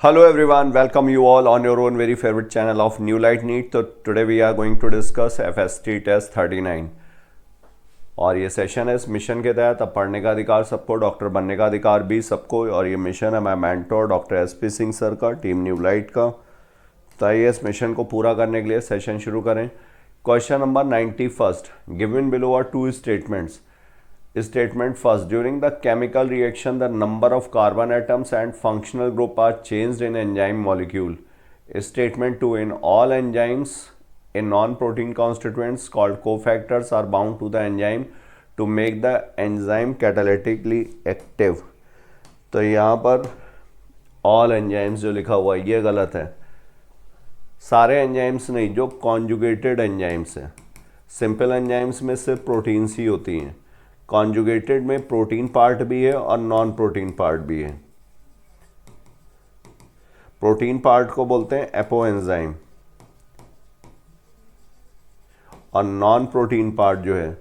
Hello everyone, welcome you all on your own very favorite channel of New Light NEET. So today we are going to discuss FST Test 39 और ये session है इस mission के तहत अब पढ़ने का अधिकार सबको, डॉक्टर बनने का अधिकार भी सबको। और ये मिशन है मैं mentor doctor SP Singh sir का, टीम न्यू लाइट का। तो आइए इस मिशन को पूरा करने के लिए सेशन शुरू करें। Question number 91, given below are two statements. Statement first, during the chemical reaction the number of carbon atoms and functional group are changed in enzyme molecule. Statement 2, in all enzymes in non-protein constituents called cofactors are bound to the enzyme to make the enzyme catalytically active. तो यहाँ पर all enzymes जो लिखा हुआ है ये गलत है। सारे एंजाइम्स नहीं, जो कॉन्जुगेटेड एंजाइम्स हैं। सिंपल एंजाइम्स में सिर्फ प्रोटीन्स ही होती हैं, कॉन्जुगेटेड में प्रोटीन पार्ट भी है और नॉन प्रोटीन पार्ट भी है। प्रोटीन पार्ट को बोलते हैं एपोएंजाइम और नॉन प्रोटीन पार्ट जो है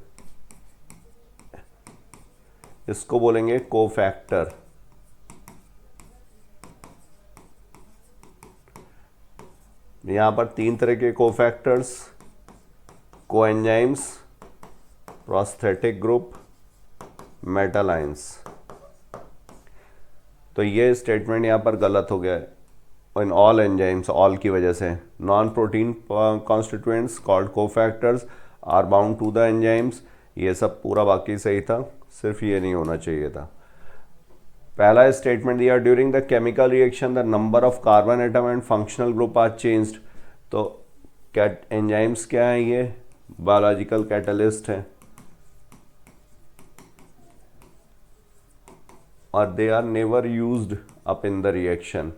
इसको बोलेंगे कोफैक्टर। यहां पर तीन तरह के cofactors, coenzymes, prosthetic group, metal ions. तो ये स्टेटमेंट यहाँ पर गलत हो गया है। इन ऑल एंजाइम्स, ऑल की वजह से, non protein constituents called cofactors are bound to the enzymes, ये सब पूरा बाकी सही था, सिर्फ ये नहीं होना चाहिए था। पहला स्टेटमेंट दिया, during the chemical reaction the number of carbon atom and functional group are changed. तो एंजाइम्स क्या है? ये बायोलॉजिकल कैटलिस्ट है और they are never used up in the reaction.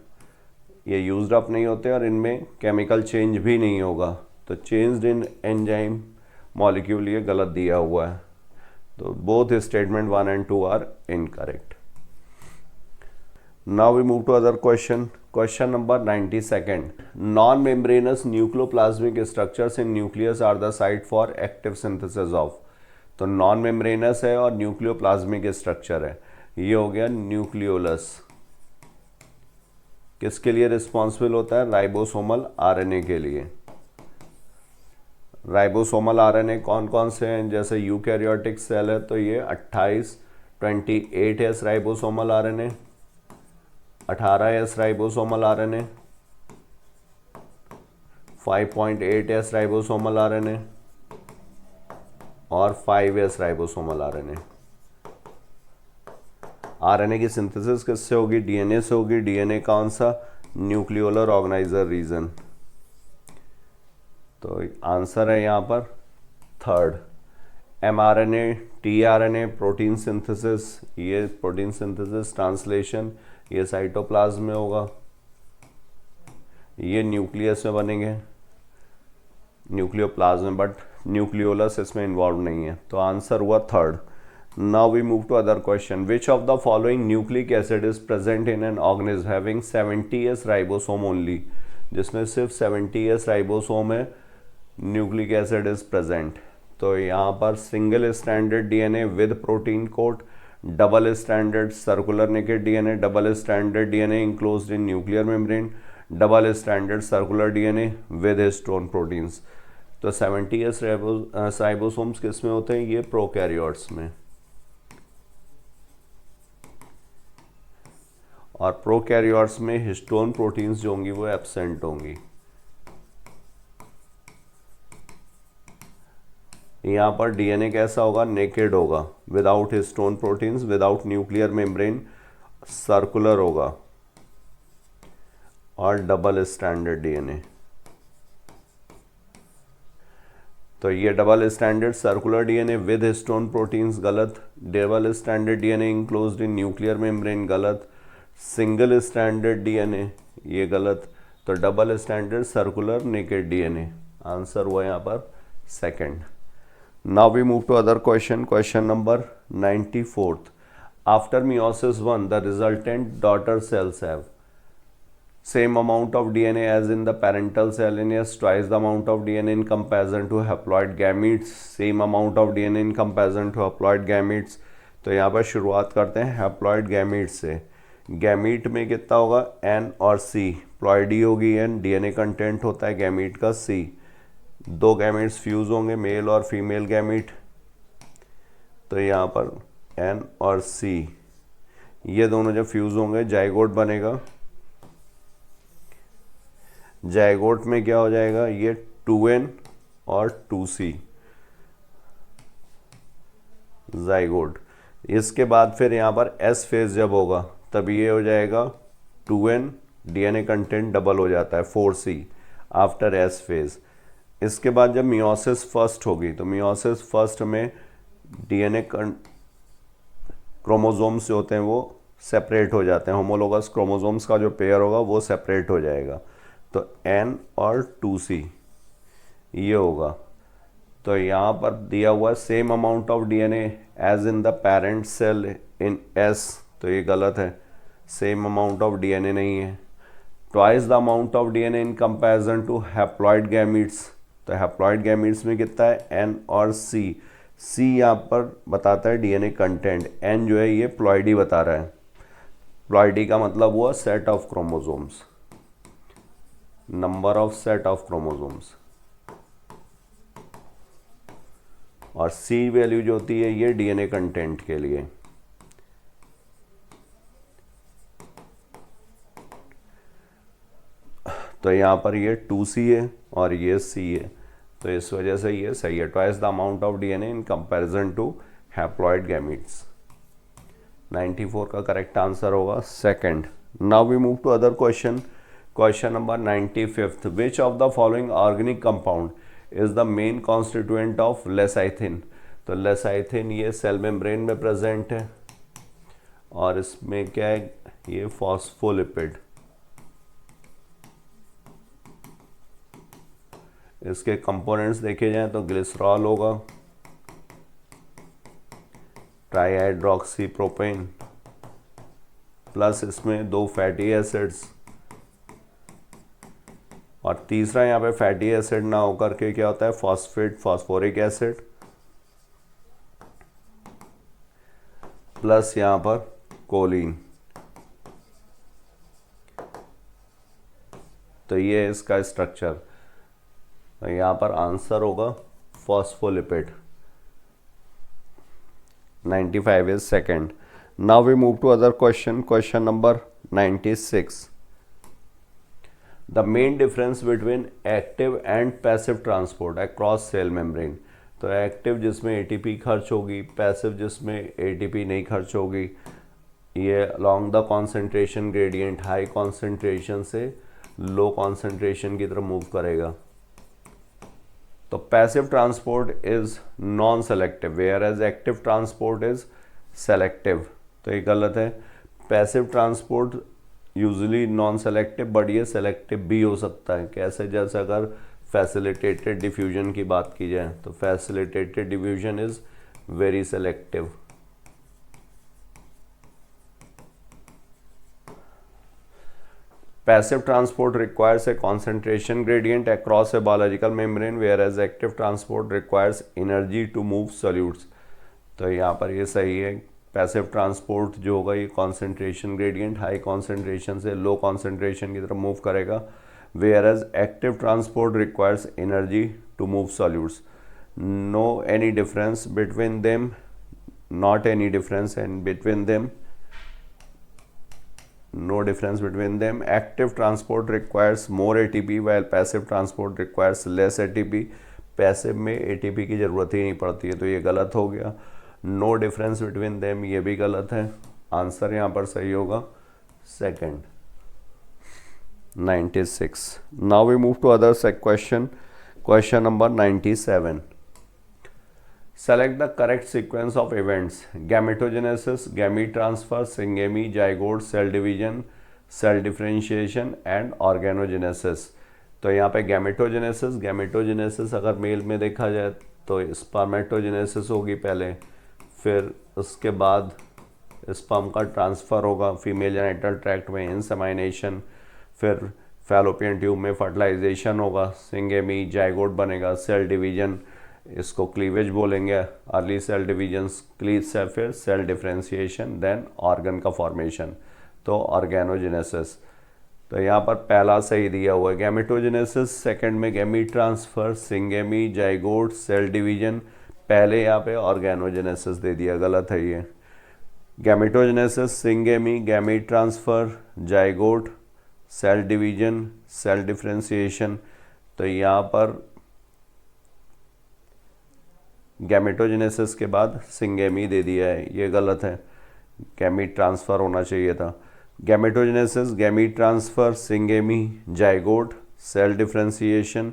ये यूज्ड अप नहीं होते और इनमें केमिकल चेंज भी नहीं होगा। तो चेंज्ड इन एंजाइम मॉलिक्यूल ये गलत दिया हुआ है। तो both statement 1 and 2 are incorrect. Now we move to other question. Question number 92, non membranous nucleoplasmic structures in nucleus are the site for active synthesis of. तो नॉन मेम्ब्रेनस है और nucleoplasmic structure है। ये हो गया न्यूक्लियोलस। किसके लिए responsible होता है? राइबोसोमल आरएनए के लिए। राइबोसोमल आरएनए कौन कौन से हैं? जैसे यूकैरियोटिक सेल है तो ये 28 ribosomal RNA, 18 ribosomal RNA, 5.8 ribosomal RNA और 5 राइबोसोमल आरएनए। आरएनए की सिंथेसिस किससे होगी? डीएनए से होगी। डीएनए कौन सा? Nucleolar organiser region. तो आंसर है यहाँ पर third. MRNA, tRNA, protein synthesis, ये प्रोटीन सिंथेसिस, ट्रांसलेशन ये साइटोप्लाज्म में होगा, ये न्यूक्लियस में बनेंगे, न्यूक्लियोप्लाज्म, बट न्यूक्लियोलस इसमें इन्वॉल्व नहीं है। तो आंसर हुआ third. Now we move to other question. Which of the following nucleic acid is present in an organism having 70S ribosome only? जिसमें सिर्फ 70S राइबोसोम है, न्यूक्लिक एसिड इज प्रेजेंट। तो यहाँ पर single standard DNA with protein coat, double standard circular naked DNA, double standard DNA enclosed in nuclear membrane, double standard circular DNA with histone proteins. तो 70S ribosomes किस में होते हैं? ये prokaryotes में। और प्रोकैरियोट्स में हिस्टोन प्रोटीन्स जो होंगी वो एब्सेंट होंगी। यहाँ पर डीएनए कैसा होगा? नेकेड होगा, without histone proteins, without nuclear membrane, circular होगा और डबल स्टैंडर्ड डीएनए। तो ये double standard circular DNA with histone proteins गलत, double standard DNA enclosed in nuclear membrane गलत, सिंगल स्टैंडर्ड डीएनए ये गलत। तो double standard circular naked DNA answer हुआ यहाँ पर second. Now we move to other question. Question number 94, after meiosis 1 the resultant daughter cells have same amount of DNA as in the parental cell in yes, twice the amount of DNA in comparison to haploid gametes, same amount of DNA in comparison to haploid gametes। तो यहाँ पर शुरुआत करते हैं haploid gamete से। Gamete में कितना होगा, एन और सी, प्लॉइडी होगी एन, डीएनए कंटेंट होता है गैमीट का सी, दो गैमीट्स फ्यूज होंगे, मेल और फीमेल गैमीट, तो यहाँ पर एन और सी, ये दोनों जब फ्यूज होंगे जाइगोट बनेगा। जाइगोट में क्या हो जाएगा, ये 2n और 2c जाइगोट। इसके बाद फिर यहाँ पर एस फेज जब होगा तब ये हो जाएगा 2n, डीएनए कंटेंट डबल हो जाता है 4c आफ्टर एस फेज। इसके बाद जब मियोसिस फर्स्ट होगी तो मियोसिस फर्स्ट में डीएनए क्रोमोसोम्स जो होते हैं वो सेपरेट हो जाते हैं, होमोलोगस क्रोमोसोम्स का जो पेयर होगा वो सेपरेट हो जाएगा, तो n और 2c ये होगा। तो यहाँ पर दिया हुआ same amount of DNA as in the parent cell in s, तो ये गलत है, सेम अमाउंट ऑफ डीएनए नहीं है। Twice the amount of DNA in comparison to haploid gametes, तो हैप्लॉइड गैमीट्स में कितना है, n और c, c यहाँ पर बताता है डीएनए कंटेंट, n जो है ये प्लॉइडी बता रहा है। प्लॉइडी का मतलब हुआ set of chromosomes, number of set of chromosomes, और सी वैल्यू जो होती है ये डीएनए कंटेंट के लिए। तो यहाँ पर ये 2c है और ये c है, तो इस वजह से ये सही है, twice the amount of DNA in comparison to haploid gametes. 94 का करेक्ट आंसर होगा second. Now we move to other question. Question number 95th, which of the following organic compound is the main constituent of lecithin. तो lecithin ये cell membrane में present है और इसमें क्या है, ये फॉस्फोलिपिड, इसके कंपोनेंट्स देखे जाएं तो ग्लिसरॉल होगा, ट्राईहाइड्रोक्सी प्रोपेन, प्लस इसमें दो फैटी एसिड्स, और तीसरा यहाँ पे फैटी एसिड ना होकर के क्या होता है, फॉस्फेट फॉस्फोरिक एसिड, प्लस यहाँ पर कोलिन। तो ये है इसका स्ट्रक्चर, तो यहाँ पर आंसर होगा phospholipid. 95 is second. Now we move to other question. Question number 96. The main difference between active and passive transport across cell membrane. तो एक्टिव जिसमें एटीपी खर्च होगी, पैसिव जिसमें एटीपी नहीं खर्च होगी, ये along the concentration gradient high concentration से लो कॉन्सेंट्रेशन की तरफ मूव करेगा। तो passive transport is non selective whereas active transport is selective, तो ये गलत है। Passive transport usually non selective, but ये सेलेक्टिव भी हो सकता है। कैसे, जैसे अगर फैसिलिटेटेड डिफ्यूजन की बात की जाए तो facilitated diffusion is very selective. Passive transport requires a concentration gradient across a biological membrane, whereas active transport requires energy to move solutes. तो यहाँ पर ये सही है, पैसिव ट्रांसपोर्ट जो होगा ये कॉन्सेंट्रेशन ग्रेडियंट हाई कॉन्सेंट्रेशन से लो कॉन्सेंट्रेशन की तरफ मूव करेगा, whereas active transport requires energy to move solutes. No any difference between them, not any difference and between them. No difference between them. Active transport requires more ATP while passive transport requires less ATP. Passive में ATP की ज़रूरत ही नहीं पड़ती है, तो ये गलत हो गया। No difference between them ये भी गलत है। आंसर यहाँ पर सही होगा second. 96. Now we move to other question. Question number 97. Select the correct sequence of events: gametogenesis, gamete transfer, syngamy, zygote, cell division, cell differentiation and organogenesis. तो यहाँ पे गैमेटोजेनेसिस अगर मेल में देखा जाए तो स्पर्मेटोजेनेसिस होगी पहले, फिर उसके बाद स्पर्म का ट्रांसफ़र होगा फीमेल जेनिटल ट्रैक्ट में, इंसेमाइनेशन, फिर फैलोपियन ट्यूब में फर्टिलाइजेशन होगा, सिंगेमी, जाइगोट बनेगा, सेल डिवीजन, इसको क्लीवेज बोलेंगे, अर्ली सेल डिवीजन क्लीव से, फिर सेल डिफरेंशिएशन, देन ऑर्गन का फॉर्मेशन। तो ऑर्गेनोजेनेसिस। तो यहाँ पर पहला सही दिया हुआ है गैमेटोजेनेसिस, सेकंड में gamete transfer, syngamy, zygote, cell division, पहले यहाँ पे ऑर्गेनोजेनेसिस दे दिया, गलत है ये। Gametogenesis, syngamy, gamete transfer, zygote, cell division, cell differentiation. तो यहाँ पर गैमेटोजेनेसिस के बाद सिंगेमी दे दिया है, ये गलत है, गैमीट ट्रांसफ़र होना चाहिए था। Gametogenesis, gamete transfer, syngamy, zygote, cell differentiation,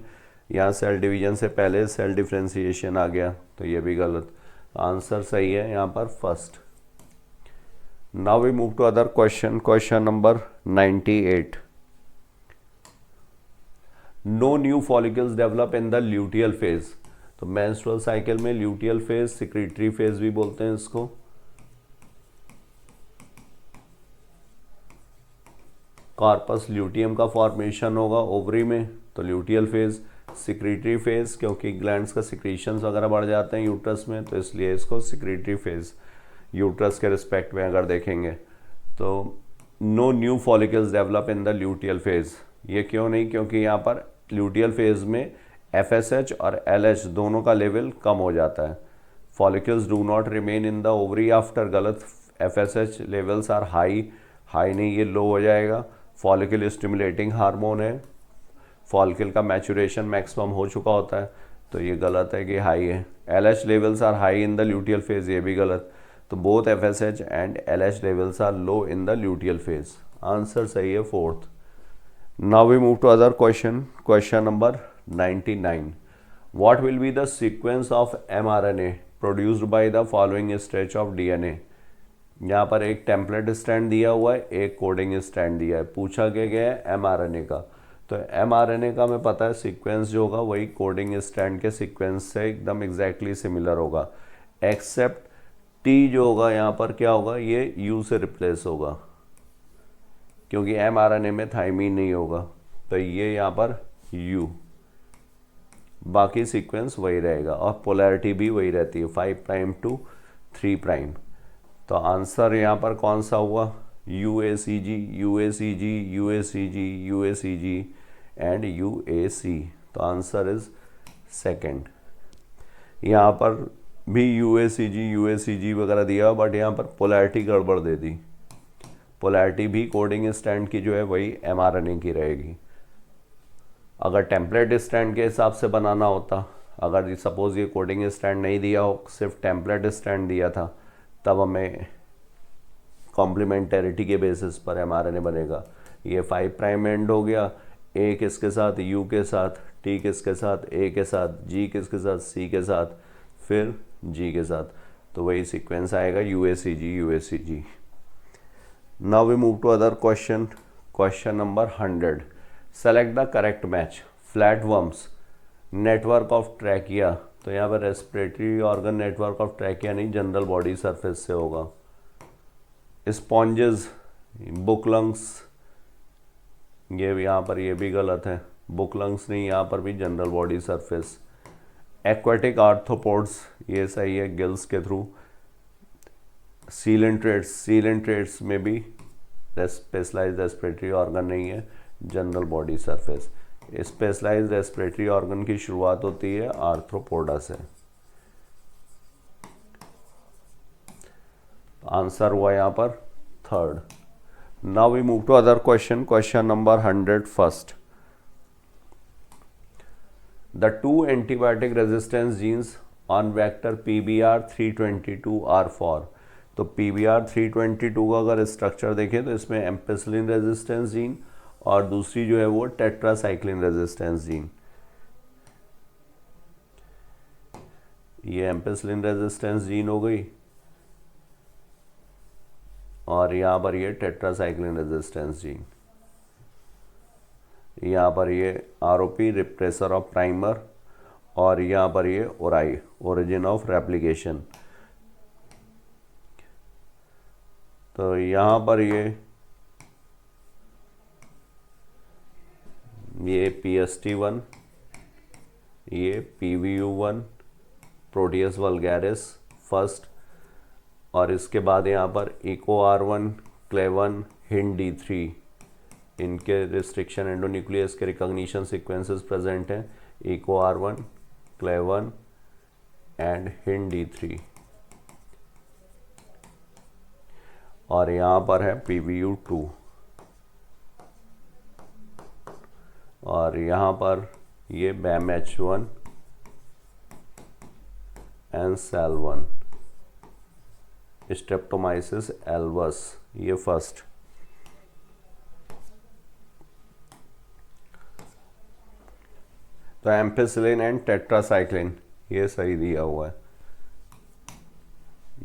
यहाँ सेल डिवीजन से पहले सेल डिफरेंशिएशन आ गया, तो ये भी गलत। आंसर सही है यहाँ पर first. Now we move to other question, question number 98। No new follicles develop in the luteal phase. तो मेंस्ट्रुअल साइकिल में ल्यूटियल फेज, सिक्रीटरी फेज भी बोलते हैं इसको। कार्पस ल्यूटियम का फॉर्मेशन होगा ओवरी में, तो ल्यूटियल फेज। सिक्रीटरी फेज क्योंकि ग्लैंड्स का सिक्रीशंस वगैरह बढ़ जाते हैं यूट्रस में, तो इसलिए इसको सिक्रीटरी फेज यूट्रस के रिस्पेक्ट में अगर देखेंगे। तो no new follicles develop in the luteal phase, ये क्यों नहीं, क्योंकि यहाँ पर ल्यूटियल फेज में FSH और LH दोनों का लेवल कम हो जाता है। Follicles do not remain in the ovary after, गलत। FSH levels are high, high नहीं, ये लो हो जाएगा। फॉलिकल स्टिमुलेटिंग हार्मोन है, फॉलिकल का मैचुरेशन मैक्सिमम हो चुका होता है, तो ये गलत है कि हाई है। LH levels are high in the luteal phase, ये भी गलत। तो both FSH and LH levels are low in the luteal phase. Answer सही है fourth. Now we move to other question, question number 99। What will be the sequence of mRNA produced by the following stretch of DNA? यहाँ पर एक template strand दिया हुआ है, एक coding strand दिया है, पूछा क्या गया है mRNA का। तो mRNA का हमें पता है सीक्वेंस जो होगा वही कोडिंग स्ट्रैंड के सीक्वेंस से एकदम एग्जैक्टली सिमिलर होगा, एक्सेप्ट T जो होगा यहाँ पर क्या होगा, ये U से रिप्लेस होगा, क्योंकि mRNA में थाइमीन नहीं होगा, तो ये यहाँ पर U, बाकी सीक्वेंस वही रहेगा और पोलैरिटी भी वही रहती है 5 प्राइम टू 3 प्राइम। तो आंसर यहाँ पर कौन सा हुआ, UACG, UACG, UACG, UACG and UAC। तो आंसर इज सेकंड। यहाँ पर भी UACG, UACG वगैरह दिया, बट यहाँ पर पोलैरिटी गड़बड़ दे दी। पोलैरिटी भी कोडिंग स्टैंड की जो है वही mRNA की रहेगी। अगर टेम्पलेट स्टैंड के हिसाब से बनाना होता, अगर सपोज ये कोडिंग स्टैंड नहीं दिया हो, सिर्फ टेम्पलेट स्टैंड दिया था, तब हमें कॉम्प्लीमेंटेरिटी के बेसिस पर mRNA बनेगा। ये 5 प्राइम एंड हो गया, A किसके साथ, U के साथ, T किसके साथ, A के साथ, G किसके साथ, C के साथ, फिर G के साथ, तो वही सीक्वेंस आएगा UACG, UACG। Now we move to other question, question number 100। Select the correct match, flatworms, network of trachea. तो यहाँ पर respiratory organ network of trachea नहीं, जनरल बॉडी सरफेस से होगा। स्पॉन्जेस, बुक लंग्स, ये यहाँ पर ये भी गलत है, बुक लंग्स नहीं, यहाँ पर भी general body surface. Aquatic arthropods, ये सही है, गिल्स के थ्रू। सीलेंट्रेट्स, सीलेंट्रेट्स में भी स्पेशलाइज्ड रेस्पिरेटरी ऑर्गन नहीं है, general body surface. Specialised respiratory organ की शुरुआत होती है आर्थ्रोपोडा से। आंसर हुआ यहाँ पर third. Now we move to other question, question number 101। The two antibiotic resistance genes on vector PBR322 are for। तो PBR322 का अगर स्ट्रक्चर देखें तो इसमें एम्पेसिलिन रेजिस्टेंस जीन और दूसरी जो है वो टेट्रासाइक्लिन रेजिस्टेंस जीन। ये एम्पेसिलिन रेजिस्टेंस जीन हो गई और यहाँ पर ये टेट्रासाइक्लिन रेजिस्टेंस जीन। यहाँ पर ये ROP, रिप्रेसर ऑफ प्राइमर, और यहाँ पर ये ओराई, ओरिजिन ऑफ रेप्लिकेशन। तो यहाँ पर ये PST1, ये PVU1, प्रोटियस वल्गैरिस फर्स्ट, और इसके बाद यहाँ पर EcoR1, CLE1, HindD3, इनके रिस्ट्रिक्शन एंडोन्यूक्लियस के रिकॉग्निशन सीक्वेंसेस प्रेजेंट हैं, EcoR1, CLAV1 एंड HindD3। और यहाँ पर है PBU2, और यहाँ पर ये BAMH1 एंड SAL1, स्ट्रेप्टोमाइसिस एल्वस, ये फर्स्ट। तो एम्पिसिलिन एंड टेट्रासाइक्लिन ये सही दिया हुआ है।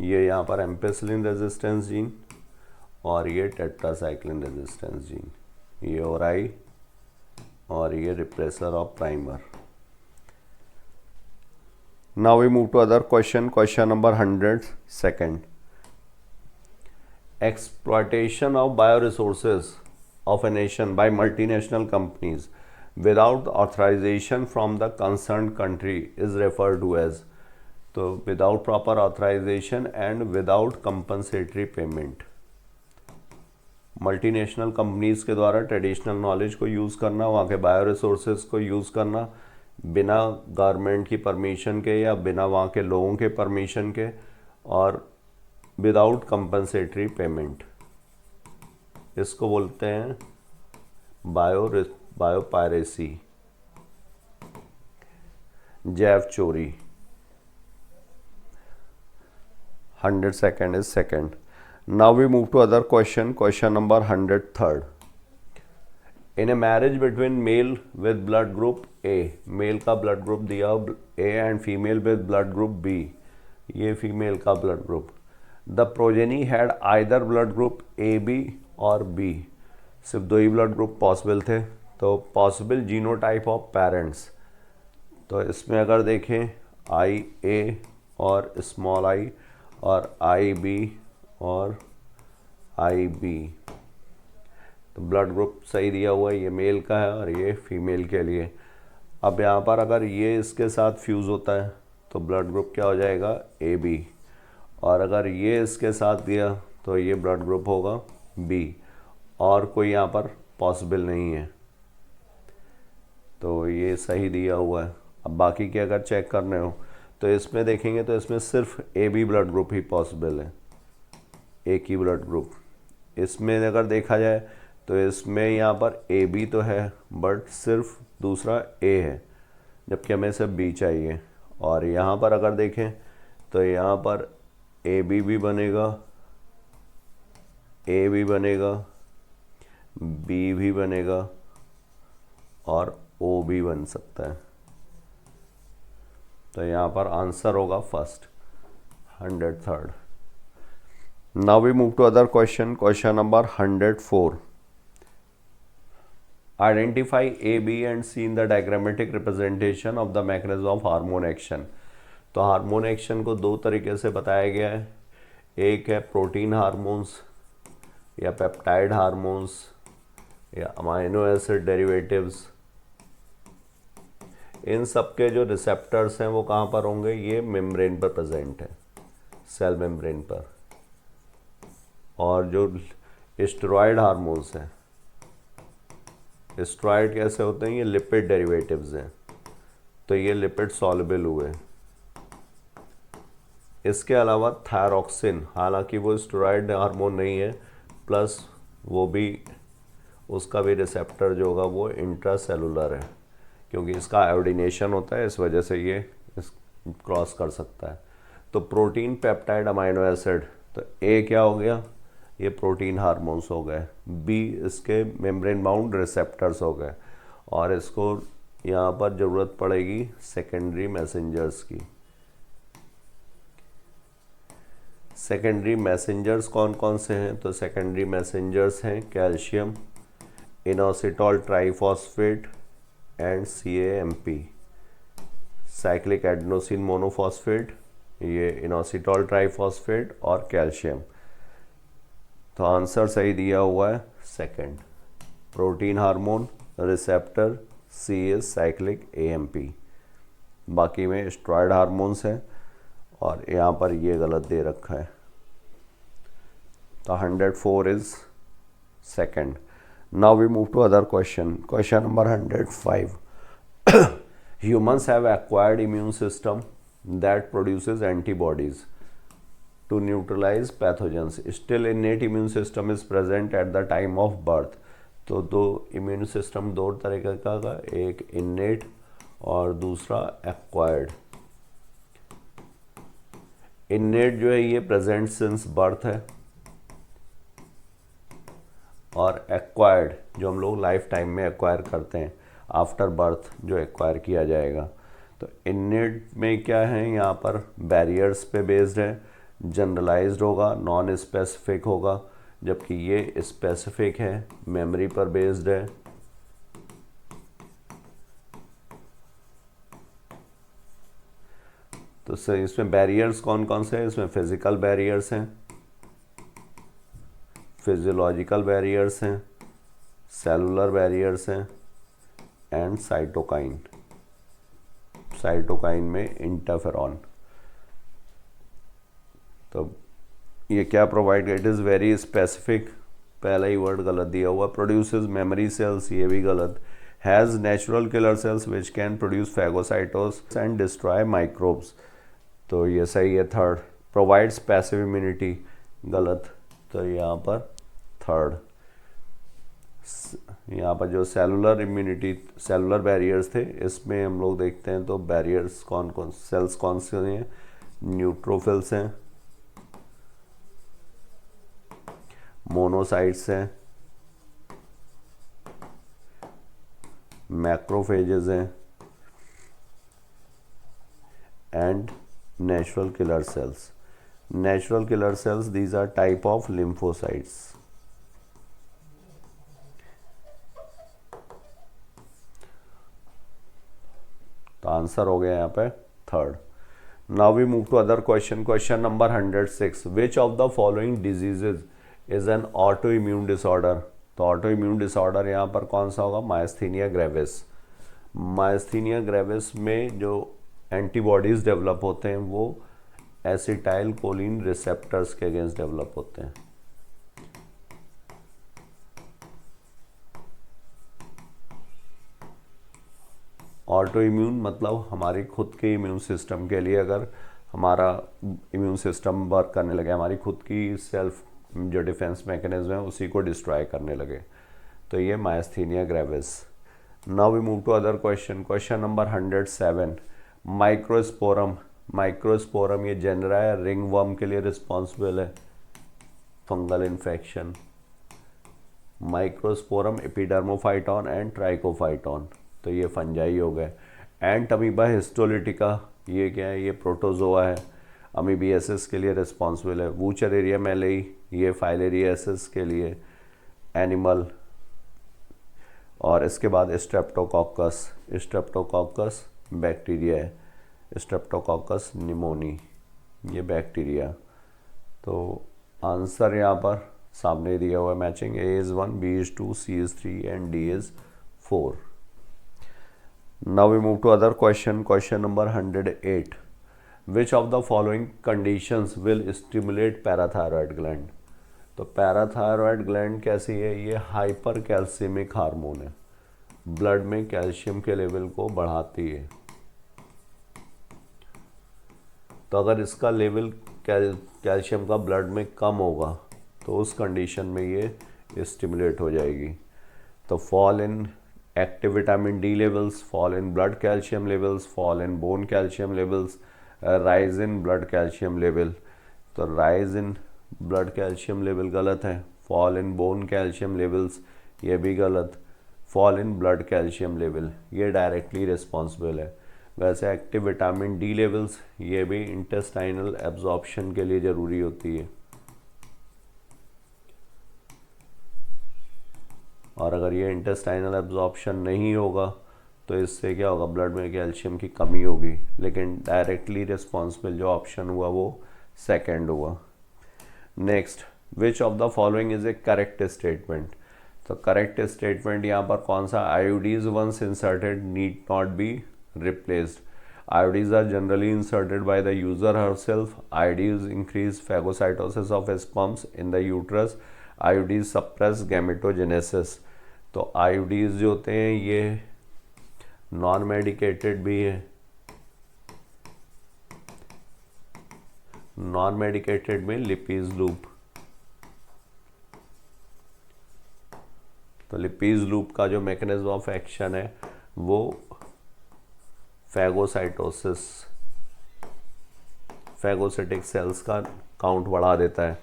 ये यहाँ पर एम्पिसिलिन रेजिस्टेंस जीन और ये टेट्रासाइक्लिन रेजिस्टेंस जीन, ये ओराई और ये repressor of primer. Now we move to other question number 102. Exploitation of bioresources of a nation by multinational companies without authorization from the concerned country is referred to as, तो without proper authorization and without compensatory payment। Multinational companies के द्वारा traditional knowledge को use करना, वहाँ के bio resources को use करना बिना गवर्नमेंट की परमिशन के या बिना वहाँ के लोगों के परमिशन के, और विदाउट कंपनसेटरी पेमेंट, इसको बोलते हैं बायो पायरेसी, जैव चोरी। 100 second is second. Now we move to other question number 103। In a marriage between male with blood group A, male का ब्लड ग्रुप दिया A and female with blood group B, ये female का blood group, the progeny had either blood group A B और B, सिर्फ दो ही blood group possible थे। तो possible genotype of parents, तो इसमें अगर देखें आई ए और स्मॉल आई और आई बी और आई बी, तो ब्लड ग्रुप सही दिया हुआ है, ये मेल का है और ये फीमेल के लिए। अब यहाँ पर अगर ये इसके साथ फ्यूज़ होता है तो ब्लड ग्रुप क्या हो जाएगा, ए बी, और अगर ये इसके साथ दिया तो ये ब्लड ग्रुप होगा बी, और कोई यहाँ पर पॉसिबल नहीं है, तो ये सही दिया हुआ है। अब बाकी के अगर चेक करने हो तो इसमें देखेंगे तो इसमें सिर्फ ए बी ब्लड ग्रुप ही पॉसिबल है, एक ही ब्लड ग्रुप। इसमें अगर देखा जाए तो इसमें यहाँ पर ए बी तो है बट सिर्फ दूसरा ए है, जबकि हमें सिर्फ बी चाहिए। और यहाँ पर अगर देखें तो यहाँ पर ए बी भी बनेगा, ए भी बनेगा, बी भी बनेगा और ओ भी बन सकता है। तो यहाँ पर आंसर होगा first, 103rd। Now we move to other question number 104। Identify A B and C in the diagrammatic representation of the mechanism of hormone action. तो हार्मोन एक्शन को दो तरीके से बताया गया है, एक है प्रोटीन हार्मोन्स या पेप्टाइड हार्मोन्स या अमाइनो एसिड डेरिवेटिव्स। इन सब के जो रिसेप्टर्स हैं वो कहाँ पर होंगे, ये मेम्ब्रेन पर प्रेजेंट है, सेल मेम्ब्रेन पर। और जो स्टेरॉयड हार्मोन्स हैं, स्टेरॉयड कैसे होते हैं, ये लिपिड डेरिवेटिव्स हैं, तो ये लिपिड सॉल्युबल हुए। इसके अलावा थायरॉक्सिन, हालांकि वो स्टेरॉयड हार्मोन नहीं है, प्लस वो भी उसका भी रिसेप्टर जो होगा वो इंट्रासेलुलर है, क्योंकि इसका आयोडीनेशन होता है, इस वजह से ये क्रॉस कर सकता है। तो प्रोटीन पेप्टाइड अमाइनो एसिड, तो ए क्या हो गया, ये प्रोटीन हार्मोन्स हो गए, बी इसके मेम्ब्रेन बाउंड रिसेप्टर्स हो गए, और इसको यहाँ पर ज़रूरत पड़ेगी सेकेंडरी मैसेंजर्स की। सेकेंडरी मैसेंजर्स कौन कौन से हैं, तो सेकेंडरी मैसेंजर्स हैं calcium, inositol triphosphate and CAMP, cyclic adenosine monophosphate, ये इनोसिटॉल ट्राइफॉस्फेट और कैल्शियम। तो आंसर सही दिया हुआ है second, protein hormone receptor, C is cyclic AMP। बाकी में स्टेरॉयड हार्मोन्स हैं और यहाँ पर ये गलत दे रखा है। तो 104 is second. Now we move to other question. Question number 105. Humans have acquired immune system that produces antibodies to neutralize pathogens. Still innate immune system is present at the time of birth. तो दो immune system दो तरीके का, एक innate और दूसरा acquired. innate जो है ये प्रेजेंट सिंस बर्थ है, और एक्वायर्ड जो हम लोग लाइफ टाइम में एक्वायर करते हैं आफ्टर बर्थ जो एक्वायर किया जाएगा. तो innate में क्या है, यहाँ पर बैरियर्स पे बेस्ड है, जनरलाइज्ड होगा, नॉन स्पेसिफिक होगा, जबकि ये स्पेसिफिक है, मेमोरी पर बेस्ड है. तो सर इसमें बैरियर्स कौन कौन से हैं, इसमें फिजिकल बैरियर्स हैं, फिजियोलॉजिकल बैरियर्स हैं, सेलुलर बैरियर्स हैं, एंड साइटोकाइन. साइटोकाइन में इंटरफेरॉन. तो ये क्या provide, it is very specific, पहला ही वर्ड गलत दिया हुआ. प्रोड्यूसेस मेमोरी सेल्स, ये भी गलत. Has natural killer cells which can produce phagocytose and destroy microbes. तो ये सही है थर्ड. प्रोवाइड्स पैसिव इम्यूनिटी, गलत. तो यहाँ पर थर्ड. यहाँ पर जो सेलुलर इम्यूनिटी, सेलुलर बैरियर्स थे, इसमें हम लोग देखते हैं तो बैरियर्स कौन कौन, सेल्स कौन से हैं, न्यूट्रोफिल्स हैं, मोनोसाइट्स हैं, मैक्रोफेजेस हैं, and natural killer cells. Natural killer cells, these are type of lymphocytes. तो आंसर हो गया यहाँ पे third. Now we move to other question. Question number 106. Which of the following diseases is an auto immune disorder. तो auto immune disorder यहाँ पर कौन सा होगा, मायस्थीनिया ग्रेविस. मायस्थीनिया ग्रेविस में जो एंटीबॉडीज़ डेवलप होते हैं वो एसिटाइल कोलिन रिसेप्टर्स के अगेंस्ट डेवलप होते हैं. ऑटो इम्यून मतलब हमारी खुद के इम्यून सिस्टम के लिए, अगर हमारा इम्यून सिस्टम वर्क करने लगे, हमारी खुद की सेल्फ जो डिफेंस मैकेनिज्म है उसी को डिस्ट्रॉय करने लगे, तो ये myasthenia gravis. Now we move to other question. Question number 107. Microsporum. Microsporum ये जेनरा है, रिंग वर्म के लिए रिस्पॉन्सिबल है, fungal infection. Microsporum, epidermophyton and trichophyton, तो ये फंजाई हो गए. एंड अमीबा हिस्टोलिटिका, ये क्या है, ये प्रोटोजोआ है, अमीबियासिस के लिए रिस्पॉन्सिबल है. वूचरेरिया मेलेई, ये फाइलेरियासिस के लिए एनिमल. और इसके बाद स्ट्रेप्टोकोकस. स्ट्रेप्टोकोकस बैक्टीरिया है, स्ट्रेप्टोकोकस निमोनी, ये बैक्टीरिया. तो आंसर यहाँ पर सामने दिया हुआ है matching. A is 1, B is 2, C is 3 and D is 4. Now we move to other question. Question number 108. Which of the following conditions will stimulate parathyroid gland? तो parathyroid gland कैसी है, ये हाइपर कैल्शियमिक हार्मोन है, blood में calcium के level को बढ़ाती है. तो अगर इसका लेवल कैल्शियम का ब्लड में कम होगा तो उस कंडीशन में ये स्टिमुलेट हो जाएगी. तो fall in active vitamin D levels, fall in blood calcium levels, fall in bone calcium levels, rise in blood calcium level. तो rise in blood calcium level गलत है, fall in bone calcium levels ये भी गलत, fall in blood calcium level ये directly responsible है. वैसे active vitamin D levels ये भी इंटेस्टाइनल एब्जॉर्प्शन के लिए ज़रूरी होती है, और अगर ये इंटेस्टाइनल एब्जॉर्प्शन नहीं होगा तो इससे क्या होगा, ब्लड में कैल्शियम की कमी होगी. लेकिन डायरेक्टली रिस्पॉन्सिबल जो ऑप्शन हुआ वो सेकंड हुआ. Next, which of the following is a correct statement. तो करेक्ट स्टेटमेंट यहाँ पर कौन सा, IUDs once inserted need not be replaced. IUDs are generally inserted by the user herself. IUDs increase phagocytosis of sperms in the uterus. IUDs suppress gametogenesis. तो IUDs जो होते हैं ये नॉन मेडिकेटेड भी है, नॉन मेडिकेटेड में लिपीज loop. तो लिपीज loop का जो मैकेनिज्म ऑफ एक्शन है वो फैगोसाइटोसिस, फैगोसिटिक सेल्स का काउंट बढ़ा देता है।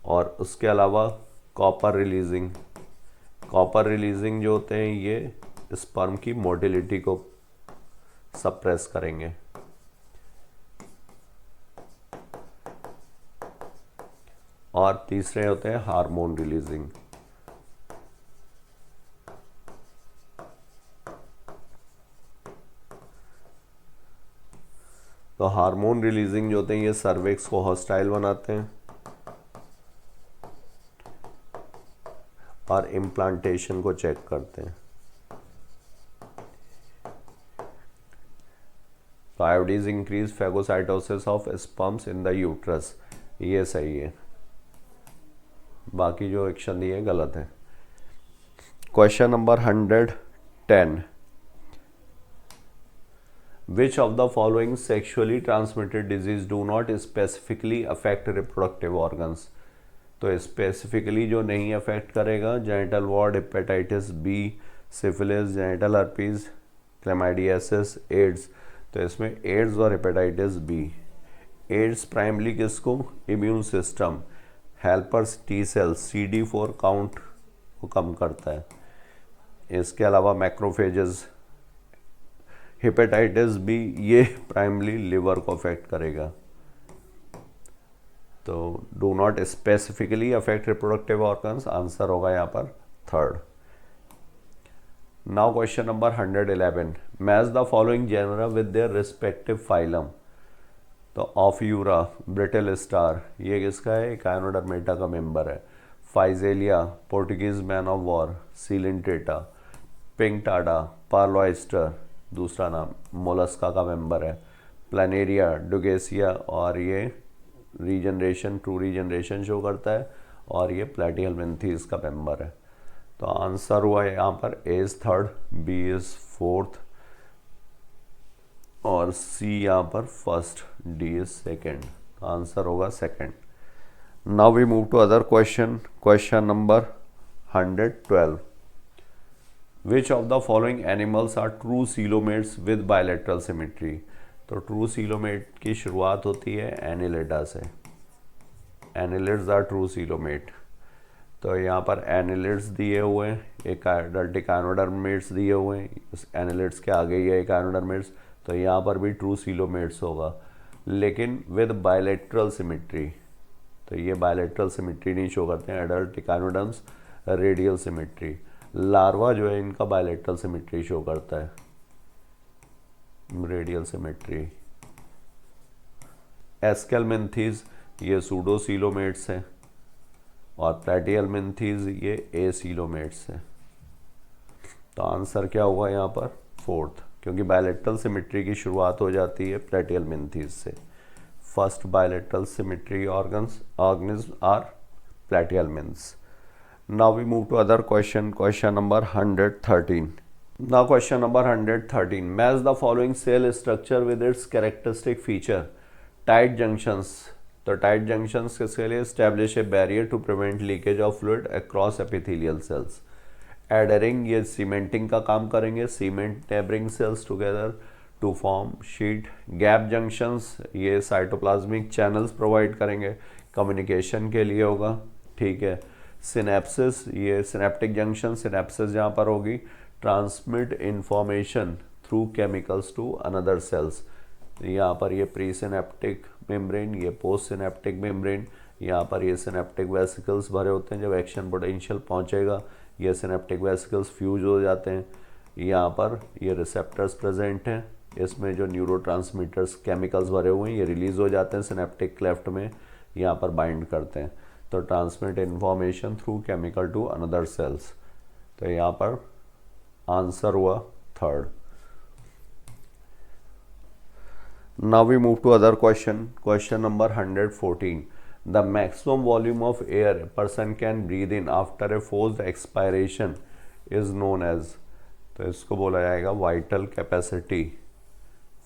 और उसके अलावा कॉपर रिलीजिंग, कॉपर रिलीजिंग जो होते हैं ये स्पर्म की मोटिलिटी को सप्रेस करेंगे। और तीसरे होते हैं हार्मोन रिलीजिंग। तो हार्मोन रिलीजिंग जो होते हैं ये सर्विक्स को हॉस्टाइल बनाते हैं और इम्प्लांटेशन को चेक करते हैं। तो IUDs increase phagocytosis of sperms in the uterus, ये सही है, बाकी जो एक्शन दिए गलत है। Question number 110, Which of the following sexually transmitted disease do not specifically affect reproductive organs? तो स्पेसिफिकली जो नहीं अफेक्ट करेगा, genital ward, hepatitis B, syphilis, genital herpes, chlamydiasis, AIDS. तो इसमें एड्स और हेपेटाइटिस बी। एड्स प्राइमली किसको, immune system, helpers T cells, CD4 count को कम करता है। इसके अलावा मैक्रोफेजेस। हेपेटाइटिस बी ये प्राइमली लिवर को अफेक्ट करेगा। तो do not specifically affect reproductive organs, आंसर होगा यहाँ पर third. Now question number 111, match the following genera with their respective phylum. तो ऑफयूरा, ब्रिटल स्टार, ये किसका है, एकाइनोडर्मेटा का मेंबर है। Physalia, Portuguese man of war, Coelenterata. Pinctada, pearl oyster, दूसरा नाम, मोलस्का का मेंबर है। प्लानेरिया, डुगेसिया, और ये रीजनरेशन, ट्रू रीजनरेशन शो करता है, और ये प्लेटिहेल्मिन्थीज का मेंबर है। तो आंसर हुआ यहाँ पर A is third, B is fourth, और सी यहाँ पर first, D is second. Answer होगा second. Now we move to other question. Question number 112, Which of the following animals are true coelomates with bilateral symmetry? तो true coelomate की शुरुआत होती है annelida से। Annelids are true coelomate. तो यहाँ पर एनिलिड्स दिए हुए हैं, एक अडल्ट एकाइनोडर्मेट्स दिए हुए हैं, एनिलिड्स के आगे ही है एकाइनोडर्मेट्स, तो यहाँ पर भी ट्रू सीलोमेट्स होगा, लेकिन विद बायलैटरल सिमेट्री। तो ये बायलैटरल सिमेट्री नहीं शो करते हैं, adult echinoderms radial symmetry. Larva जो है इनका बायलैटरल सिमेट्री शो करता है, रेडियल सिमेट्री। एस्केलमेंथीज ये सूडो सीलोमेट्स हैं, और प्लेटिहेल्मिन्थीज ये ए सीलोमेट्स हैं। तो आंसर क्या होगा यहाँ पर फोर्थ, क्योंकि बायलैटरल सिमेट्री की शुरुआत हो जाती है प्लेटिहेल्मिन्थीज से। First bilateral symmetry organism are platyhelminths. Now we move to other question. Question number 113. Now question number 113. Match the following cell structure with its characteristic feature. Tight junctions. तो tight junctions किसके लिए? Establish a barrier to prevent leakage of fluid across epithelial cells. Adhering ये cementing का काम करेंगे, cement neighboring cells together to form sheet. Gap junctions ये cytoplasmic channels provide करेंगे, communication के लिए होगा, ठीक है। सिनेप्सिस ये सिनेप्टिक जंक्शन, सिनेप्सिस जहाँ पर होगी, transmit information through chemicals to another cells. यहाँ पर ये प्री सिनेप्टिक मेम्ब्रेन, ये पोस्ट सिनेप्टिक मेम्ब्रेन, यहाँ पर ये सिनेप्टिक वेसिकल्स भरे होते हैं। जब एक्शन पोटेंशियल पहुँचेगा ये सिनेप्टिक वेसिकल्स फ्यूज हो जाते हैं। यहाँ पर ये रिसेप्टर्स प्रेजेंट हैं, इसमें जो न्यूरोट्रांसमीटर्स केमिकल्स भरे हुए हैं ये रिलीज हो जाते हैं सिनेप्टिक क्लेफ्ट में, यहाँ पर बाइंड करते हैं। तो transmit information through chemical to another cells. तो यहाँ पर आंसर हुआ third. Now we move to other question. Question number 114, the maximum volume of air a person can breathe in after a forced expiration is known as, तो इसको बोला जाएगा vital capacity.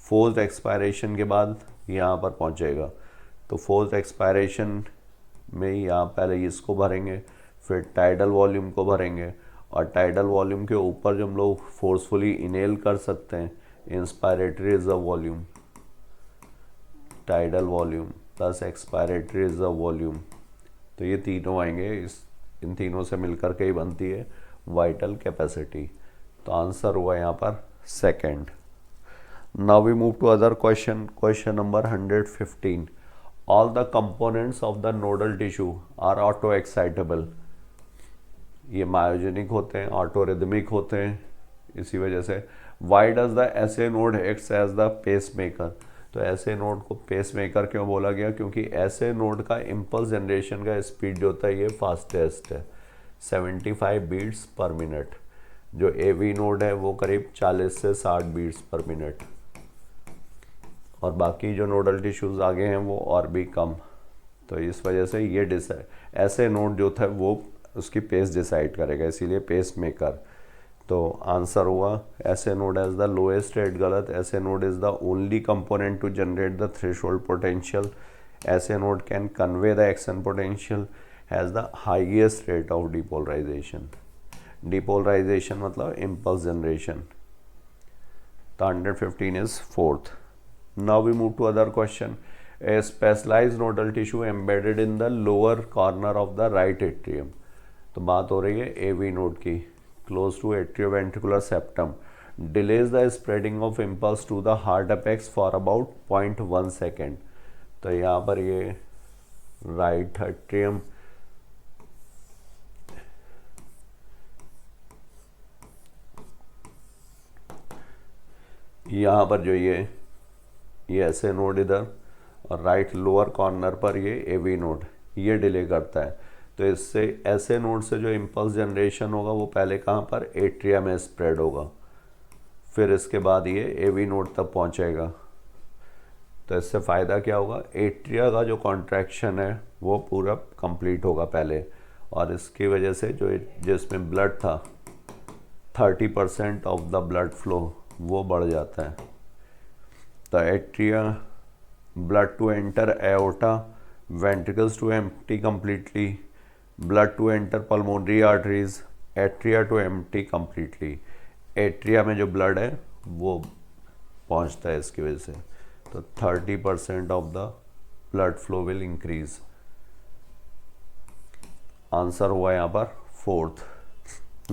Forced expiration के बाद यहाँ पर पहुँचेगा, तो फोर्स्ड एक्सपायरेशन में यहाँ पहले इसको भरेंगे, फिर टाइडल वॉल्यूम को भरेंगे, और टाइडल वॉल्यूम के ऊपर जो हम लोग फोर्सफुली इनहेल कर सकते हैं, inspiratory reserve volume, tidal volume plus expiratory reserve volume, तो ये तीनों आएंगे, इन तीनों से मिलकर के ही बनती है वाइटल कैपेसिटी। तो आंसर हुआ यहाँ पर second. Now we move to other question. Question number 115। All the components of the nodal tissue are auto excitable. ये मायोजेनिक होते हैं, ऑटो रिदमिक होते हैं, इसी वजह से। Why does the SA node acts as the pace maker. तो SA node को पेस मेकर क्यों बोला गया? क्योंकि एसए नोड का इम्पल्स जनरेशन का स्पीड जो होता है ये फास्टेस्ट है, 75 बीट्स पर मिनट। जो एवी नोड है वो करीब 40 से 60 बीट्स पर मिनट, और बाकी जो नोडल टिश्यूज़ आगे हैं वो और भी कम। तो इस वजह से ये ऐसे नोड जो था वो उसकी पेस डिसाइड करेगा, इसीलिए पेस मेकर। तो आंसर हुआ SA node as the lowest rate, गलत। SA node is the only component to generate the threshold potential. SA node can convey the action potential, has the highest rate of depolarization. Depolarization मतलब impulse generation. तो 115 is fourth. Now we move to other question. A specialized nodal tissue embedded in the lower corner of the right atrium. तो बात हो रही है AV node की, close to atrioventricular septum, delays the spreading of impulse to the heart apex for about 0.1 second. तो यहाँ पर ये right atrium यहाँ पर जो ये ऐसे नोड इधर, और राइट लोअर कॉर्नर पर ये एवी नोड, ये डिले करता है। तो इससे ऐसे नोड से जो इम्पल्स जनरेशन होगा वो पहले कहाँ पर, एट्रिया में स्प्रेड होगा, फिर इसके बाद ये एवी नोड तक पहुँचेगा। तो इससे फ़ायदा क्या होगा, एट्रिया का जो कॉन्ट्रैक्शन है वो पूरा कंप्लीट होगा पहले, और इसकी वजह से जो जिसमें ब्लड था 30% ऑफ द ब्लड फ्लो वो बढ़ जाता है। The atria, blood to enter aorta, ventricles to empty completely, blood to enter pulmonary arteries, atria to empty completely. Atria में जो blood है वो पहुंचता है इसकी वजह से, तो 30% of the blood flow will increase. Answer हुआ यहाँ पर fourth.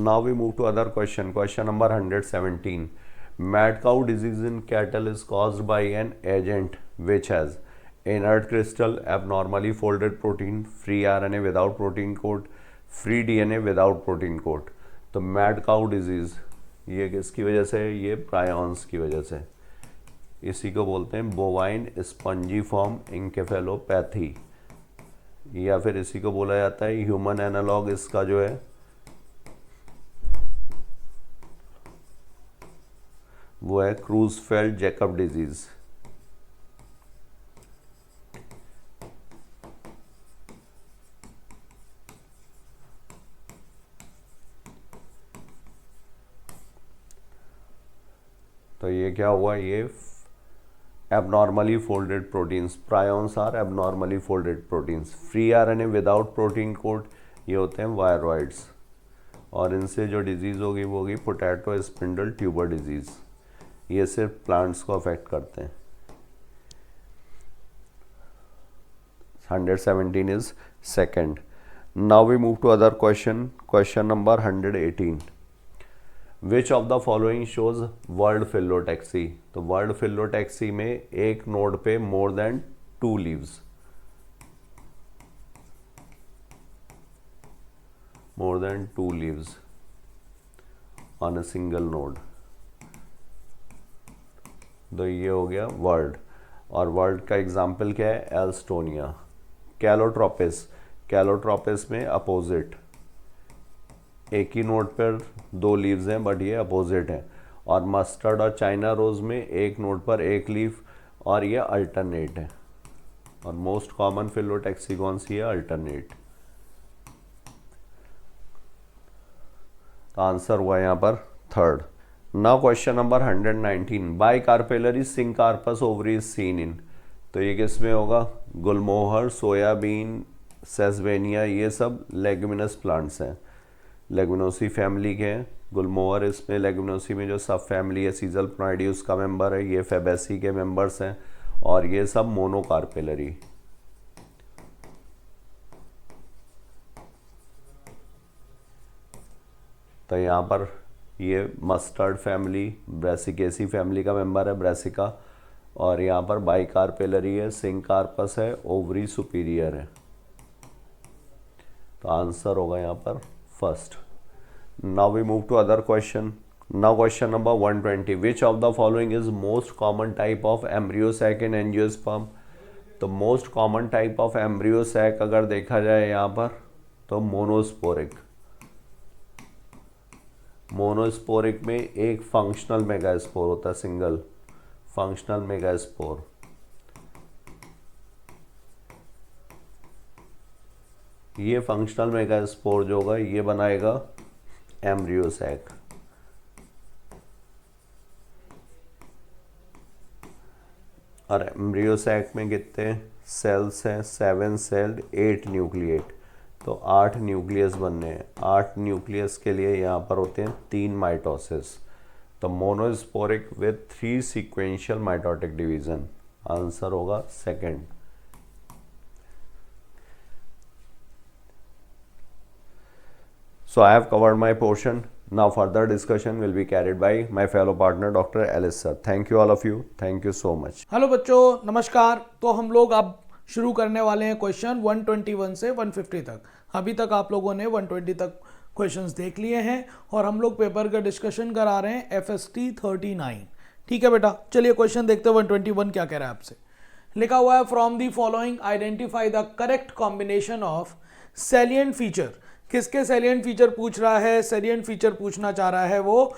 Now we move to other question. Question number 117. Mad cow disease in cattle is caused by an agent which has inert crystal, abnormally folded protein, free RNA without protein coat, free DNA without protein coat. तो mad cow disease ये किसकी वजह से है? ये prions की वजह से। इसी को बोलते हैं बोवाइन स्पंजीफॉर्म इंकेफेलोपैथी, या फिर इसी को बोला जाता है ह्यूमन एनालॉग इसका जो है वो है क्रूजफेल्ड जैकब डिजीज। तो ये क्या हुआ, ये abnormally folded proteins, prions are abnormally folded proteins. Free RNA without protein code ये होते हैं वायरॉइड्स, और इनसे जो डिजीज़ होगी वो होगी पोटैटो स्पिंडल ट्यूबर डिजीज़। ये सिर्फ प्लांट्स को अफेक्ट करते हैं। 117 is second. Now we move to other question. Question number 118। Which of the following shows whorled phyllotaxy. तो वर्ल्ड फिलोटैक्सी में एक नोड पे more than 2 leaves, more than 2 leaves on a single node। तो ये हो गया वर्ल्ड, और world का एग्जाम्पल क्या है, एल्स्टोनिया। कैलोट्रोपिस, कैलोट्रोपिस में अपोजिट, एक ही नोड पर 2 लीव्स हैं बट ये अपोजिट हैं। और मस्टर्ड और चाइना रोज में एक नोड पर 1 लीफ, और ये अल्टरनेट है। और मोस्ट कॉमन फिलोटैक्सी कौन सी है? अल्टरनेट। तो आंसर हुआ यहाँ पर third. Now question number 119, by carpellary syncarpous ovary is seen in. तो ये किस में होगा? गुलमोहर, सोयाबीन, सेसवेनिया, ये सब लेग्यूमिनस प्लांट्स हैं, लेग्यूमिनोसी फैमिली के हैं। गुलमोहर इसमें लेग्यूमिनोसी में जो सब फैमिली है सीजल प्लांटी उसका मेंबर है, ये फेबेसी के मेंबर्स हैं, और ये सब मोनोकार्पेलरी। तो यहाँ पर ये मस्टर्ड फैमिली ब्रेसिकेसी फैमिली का मेंबर है, ब्रेसिका, और यहाँ पर बाइकार्पेलरी है, सिंकार्पस है, ओवरी सुपीरियर है। तो आंसर होगा यहाँ पर first. Now we move to other question. Now question number 120, which of the following is most common type of embryo sac in angiosperm. तो most common type of embryo sac अगर देखा जाए यहाँ पर तो मोनोस्पोरिक। मोनोस्पोरिक में एक functional megaspore होता है, सिंगल फंक्शनल मेगास्पोर। ये फंक्शनल मेगास्पोर जो होगा ये बनाएगा एम्ब्रियो सैक। और एम्ब्रियो सैक में कितने सेल्स हैं? 7 सेल्ड 8 न्यूक्लिएट। तो 8 न्यूक्लियस बनने हैं। 8 न्यूक्लियस के लिए यहाँ पर होते हैं 3 माइटोसिस। तो monosporic with 3 sequential mitotic division. Answer होगा second. So I have covered my portion. Now further discussion will be carried by my fellow partner Dr. Alice sir. Thank you all of you. Thank you so much. Hello बच्चों, नमस्कार। तो हम लोग अब शुरू करने वाले हैं क्वेश्चन 121 से 150 तक। अभी तक आप लोगों ने 120 तक क्वेश्चंस देख लिए हैं और हम लोग पेपर का डिस्कशन करा रहे हैं FST 39। ठीक है बेटा, चलिए क्वेश्चन देखते हैं 121 क्या कह रहा है आपसे। लिखा हुआ है from the following identify the correct combination of salient feature. किसके सैलिएंट फीचर पूछ रहा है? सैलिएंट फीचर पूछना चाह रहा है वो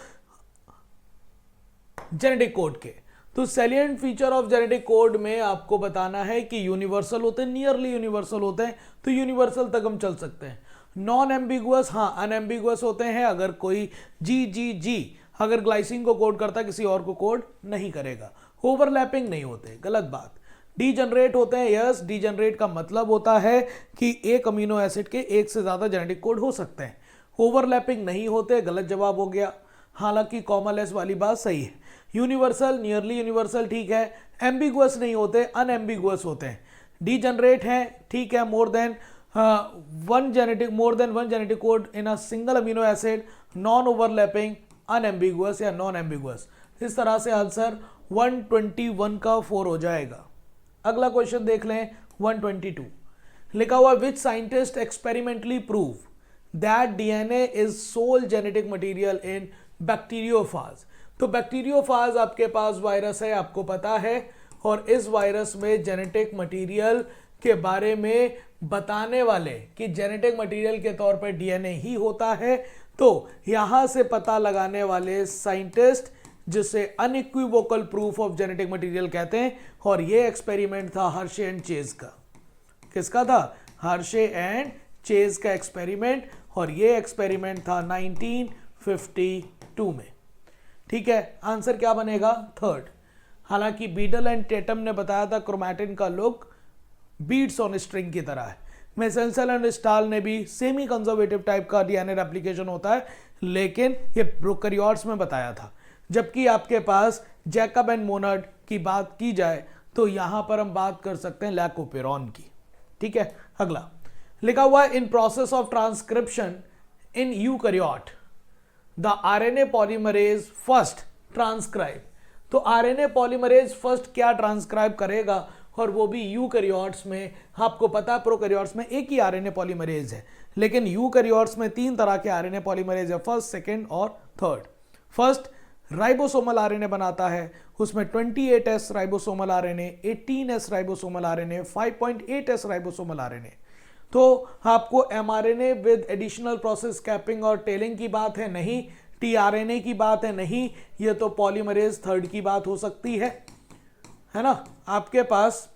जेनेटिक कोड के। तो salient feature of genetic code में आपको बताना है कि यूनिवर्सल होते हैं, नियरली यूनिवर्सल होते हैं, तो यूनिवर्सल तक हम चल सकते हैं। नॉन एम्बिगुअस, हाँ अनएम्बिगुअस होते हैं। अगर कोई जी अगर ग्लाइसिन को कोड करता है किसी और को कोड नहीं करेगा। ओवरलैपिंग नहीं होते, गलत बात। डीजनरेट होते हैं, यस डीजनरेट का मतलब होता है कि एक अमीनो एसिड के एक से ज्यादा जेनेटिक कोड हो सकते हैं। ओवरलैपिंग नहीं होते, गलत जवाब हो गया। हालांकि कॉमनलेस वाली बात सही है। यूनिवर्सल, नियरली यूनिवर्सल ठीक है। एम्बिगुअस नहीं होते, अनएम्बिगुअस होते हैं। डीजनरेट हैं, ठीक है। More than one genetic code in a single amino acid. Non overlapping, unambiguous या नॉन एम्बिगुअस। इस तरह से आंसर 121 का 4 हो जाएगा। अगला क्वेश्चन देख लें 122। लिखा हुआ which scientist experimentally prove that DNA is sole genetic material in bacteriophage. तो बैक्टीरियोफाज आपके पास वायरस है, आपको पता है, और इस वायरस में जेनेटिक मटेरियल के बारे में बताने वाले कि जेनेटिक मटेरियल के तौर पर डीएनए ही होता है। तो यहां से पता लगाने वाले साइंटिस्ट जिसे unequivocal proof of genetic material कहते हैं, और ये एक्सपेरिमेंट था हर्शे एंड चेज का। किसका था? हर्शे एंड चेज का एक्सपेरिमेंट, और ये एक्सपेरिमेंट था 1952 में। ठीक है, आंसर क्या बनेगा? थर्ड। हालांकि बीडल एंड टेटम ने बताया था क्रोमैटिन का लुक बीड्स ऑन स्ट्रिंग की तरह है। मेसेंसल एंड स्टाल ने भी सेमी कंजर्वेटिव टाइप का डीएनए रेप्लिकेशन होता है, लेकिन ये प्रोकैरियोट्स में बताया था। जबकि आपके पास जैकब एंड मोनर्ड की बात की जाए तो यहां पर हम बात कर सकते हैं लैकोपेरॉन की। ठीक है, अगला लिखा हुआ है in process of transcription in eukaryote the RNA polymerase first transcribe. तो आरएनए पॉलीमरेज फर्स्ट क्या ट्रांसक्राइब करेगा, और वो भी यूकैरियोट्स में। आपको पता है प्रोकैरियोट्स में एक ही आरएनए पॉलीमरेज है, लेकिन यूकैरियोट्स में 3 तरह के आरएनए पॉलीमरेज है, फर्स्ट, सेकंड और थर्ड। फर्स्ट राइबोसोमल आरएनए बनाता है, उसमें 28S ribosomal RNA, 18S ribosomal RNA, 5.8S ribosomal RNA. तो आपको mRNA with additional process capping और टेलिंग की बात है नहीं, टीआरएनए की बात है नहीं, ये तो पॉलीमरेज थर्ड की बात हो सकती है ना। आपके पास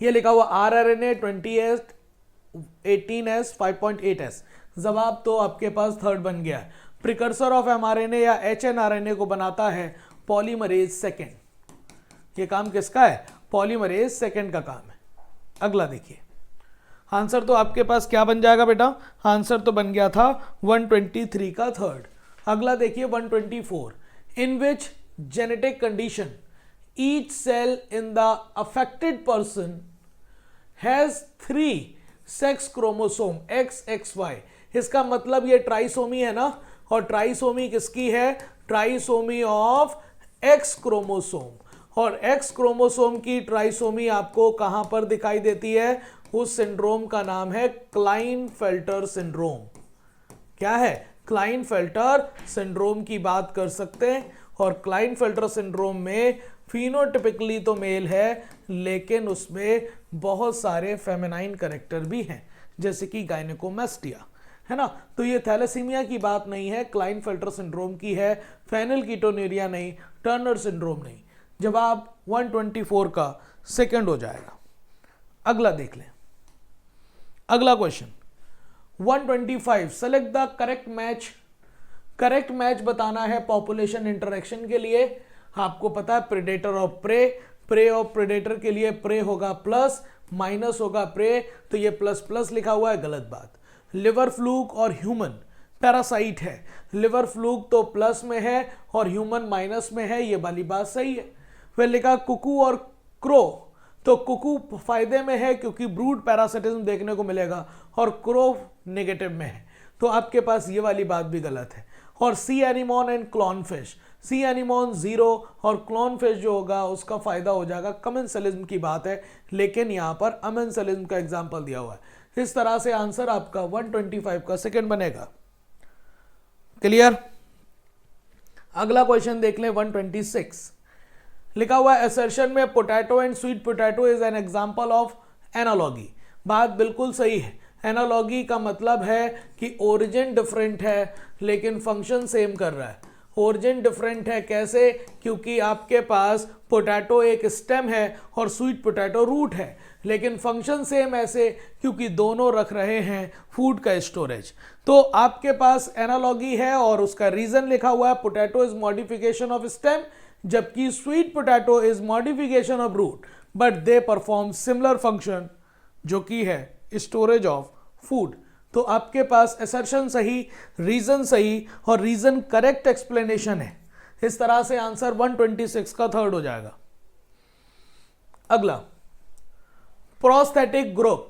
ये लिखा हुआ rRNA 20S 18S 5.8S। जवाब तो आपके पास थर्ड बन गया है। प्रिकर्सर ऑफ mRNA या hnRNA को बनाता है पॉलीमरेज सेकेंड। ये काम किसका है? पॉलीमरेज सेकेंड का काम है। अगला देखिए, आंसर तो आपके पास क्या बन जाएगा बेटा? आंसर तो बन गया था 123 का थर्ड। अगला देखिए 124, in which genetic condition each cell in the affected person has 3 sex chromosome XXY। इसका मतलब ये ट्राइसोमी है ना, और ट्राइसोमी किसकी है? Trisomy of X chromosome. और X क्रोमोसोम की ट्राइसोमी आपको कहां पर दिखाई देती है? उस सिंड्रोम का नाम है क्लाइनफेल्टर सिंड्रोम। क्या है? क्लाइनफेल्टर सिंड्रोम की बात कर सकते हैं। और क्लाइनफेल्टर सिंड्रोम में फिनोटिपिकली तो मेल है, लेकिन उसमें बहुत सारे फेमिनाइन कैरेक्टर भी हैं, जैसे कि गायनेकोमास्टिया, है ना। तो ये थैलेसीमिया की बात नहीं है, क्लाइनफेल्टर सिंड्रोम की है, फेनिलकीटोन्यूरिया नहीं, टर्नर सिंड्रोम नहीं। जवाब 124 का सेकंड हो जाएगा। अगला देख लें, अगला question 125, select the correct match. Correct match बताना है पॉपुलेशन इंटरेक्शन के लिए। आपको पता है predator of prey, prey of predator के लिए प्रे होगा प्लस, माइनस होगा प्रे, तो ये प्लस प्लस लिखा हुआ है, गलत बात। लिवर फ्लूक और ह्यूमन पैरासाइट है, लिवर फ्लूक तो प्लस में है और ह्यूमन माइनस में है, ये वाली बात सही है। फिर लिखा कुकू और क्रो, तो कुकू फायदे में है क्योंकि ब्रूड पैरासिटिज्म देखने को मिलेगा, और क्रो नेगेटिव में है, तो आपके पास ये वाली बात भी गलत है। और sea anemone and clownfish, sea anemone 0 और क्लॉनफिश जो होगा उसका फायदा हो जाएगा, कमेंसलिज्म की बात है, लेकिन यहां पर अमेंसलिज्म का एग्जांपल दिया हुआ है। इस तरह से आंसर आपका 125 का सेकंड बनेगा। क्लियर? अगला क्वेश्चन देख लें 126, लिखा हुआ है असर्शन में potato and sweet potato is an example of analogy. बात बिल्कुल सही है। एनालॉगी का मतलब है कि ओरिजिन डिफरेंट है लेकिन फंक्शन सेम कर रहा है। ओरिजिन डिफरेंट है कैसे? क्योंकि आपके पास पोटैटो एक स्टेम है और स्वीट पोटैटो रूट है, लेकिन फंक्शन सेम ऐसे क्योंकि दोनों रख रहे हैं फूड का स्टोरेज। तो आपके पास एनालॉगी है और उसका रीजन लिखा हुआ है, potato is modification of stem, जबकि sweet potato is modification of root, but they perform similar function, जो कि है स्टोरेज ऑफ फूड। तो आपके पास असर्शन सही, रीजन सही और रीजन करेक्ट एक्सप्लेनेशन है। इस तरह से आंसर 126 का थर्ड हो जाएगा। अगला prosthetic group,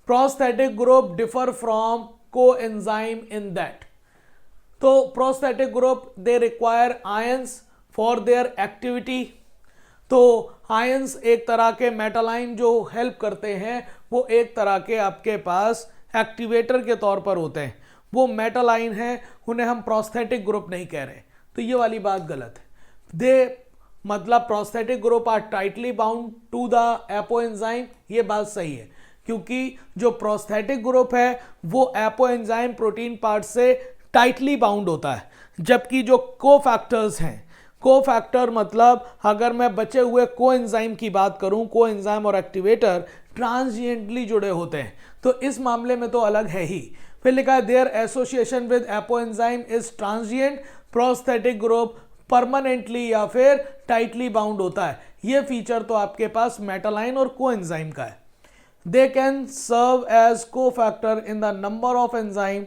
prosthetic group differ from coenzyme in that. तो prosthetic group they require ions for their activity. तो आयंस एक तरह के मेटालाइन जो हेल्प करते हैं, वो एक तरह के आपके पास एक्टिवेटर के तौर पर होते हैं, वो मेटालाइन है, उन्हें हम प्रोस्थेटिक ग्रुप नहीं कह रहे। तो ये वाली बात गलत है। दे मतलब prosthetic group are tightly bound to the apoenzyme, ये बात सही है, क्योंकि जो प्रोस्थेटिक ग्रुप है वो एपोएंजाइम प्रोटीन पार्ट से टाइटली बाउंड होता है, जबकि जो कोफैक्टर्स हैं, कोफैक्टर मतलब अगर मैं बचे हुए कोएंजाइम की बात करूं, कोएंजाइम और एक्टिवेटर ट्रांजिएंटली जुड़े होते हैं, तो इस मामले में तो अलग है ही। फिर लिखा है their association with apoenzyme is transient, prosthetic group permanently या फिर टाइटली बाउंड होता है। ये फीचर तो आपके पास मेटालाइन और कोएंजाइम का है। They can serve as cofactor in the number of enzyme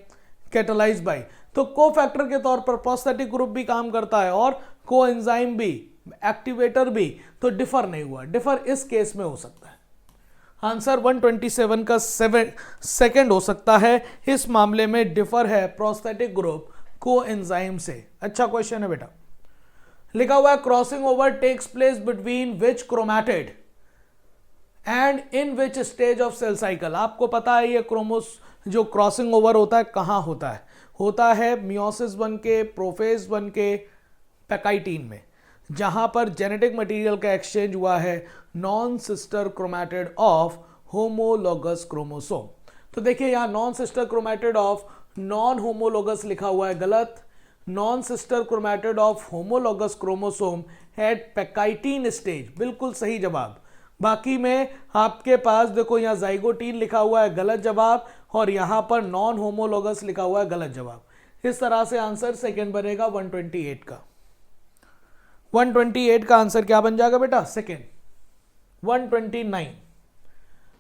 catalysed by, तो कोफैक्टर के तौर पर प्रोस्थेटिक ग्रुप भी काम करता है और कोएंजाइम भी, एक्टिवेटर भी, तो डिफर नहीं हुआ। डिफर इस केस में हो सकता है। आंसर 127 का सेकंड हो सकता है। इस मामले में डिफर है प्रोस्थेटिक ग्रुप कोएंजाइम से। अच्छा क्वेश्चन है बेटा। लिखा हुआ है crossing over takes place between which chromatid and in which stage of cell cycle. आपको पता है ये क्रोमोस जो क्रॉसिंग ओवर होता है कहाँ होता है? होता है मियोसिस 1 के, प्रोफेज 1 के, पैकाइटीन में, जहां पर जेनेटिक मटेरियल का एक्सचेंज हुआ है non sister chromatid of homologous chromosome. तो देखिए यहां non sister chromatid of non homologous लिखा हुआ है, गलत। Non sister chromatid of homologous chromosome at pachytene stage, बिल्कुल सही जवाब। बाकी में आपके पास देखो यहाँ जाइगोटीन लिखा हुआ है, गलत जवाब, और यहाँ पर नॉन होमोलोगस लिखा हुआ है, गलत जवाब। इस तरह से आंसर सेकंड बनेगा 128 का। 128 का आंसर क्या बन जाएगा बेटा? सेकंड। 129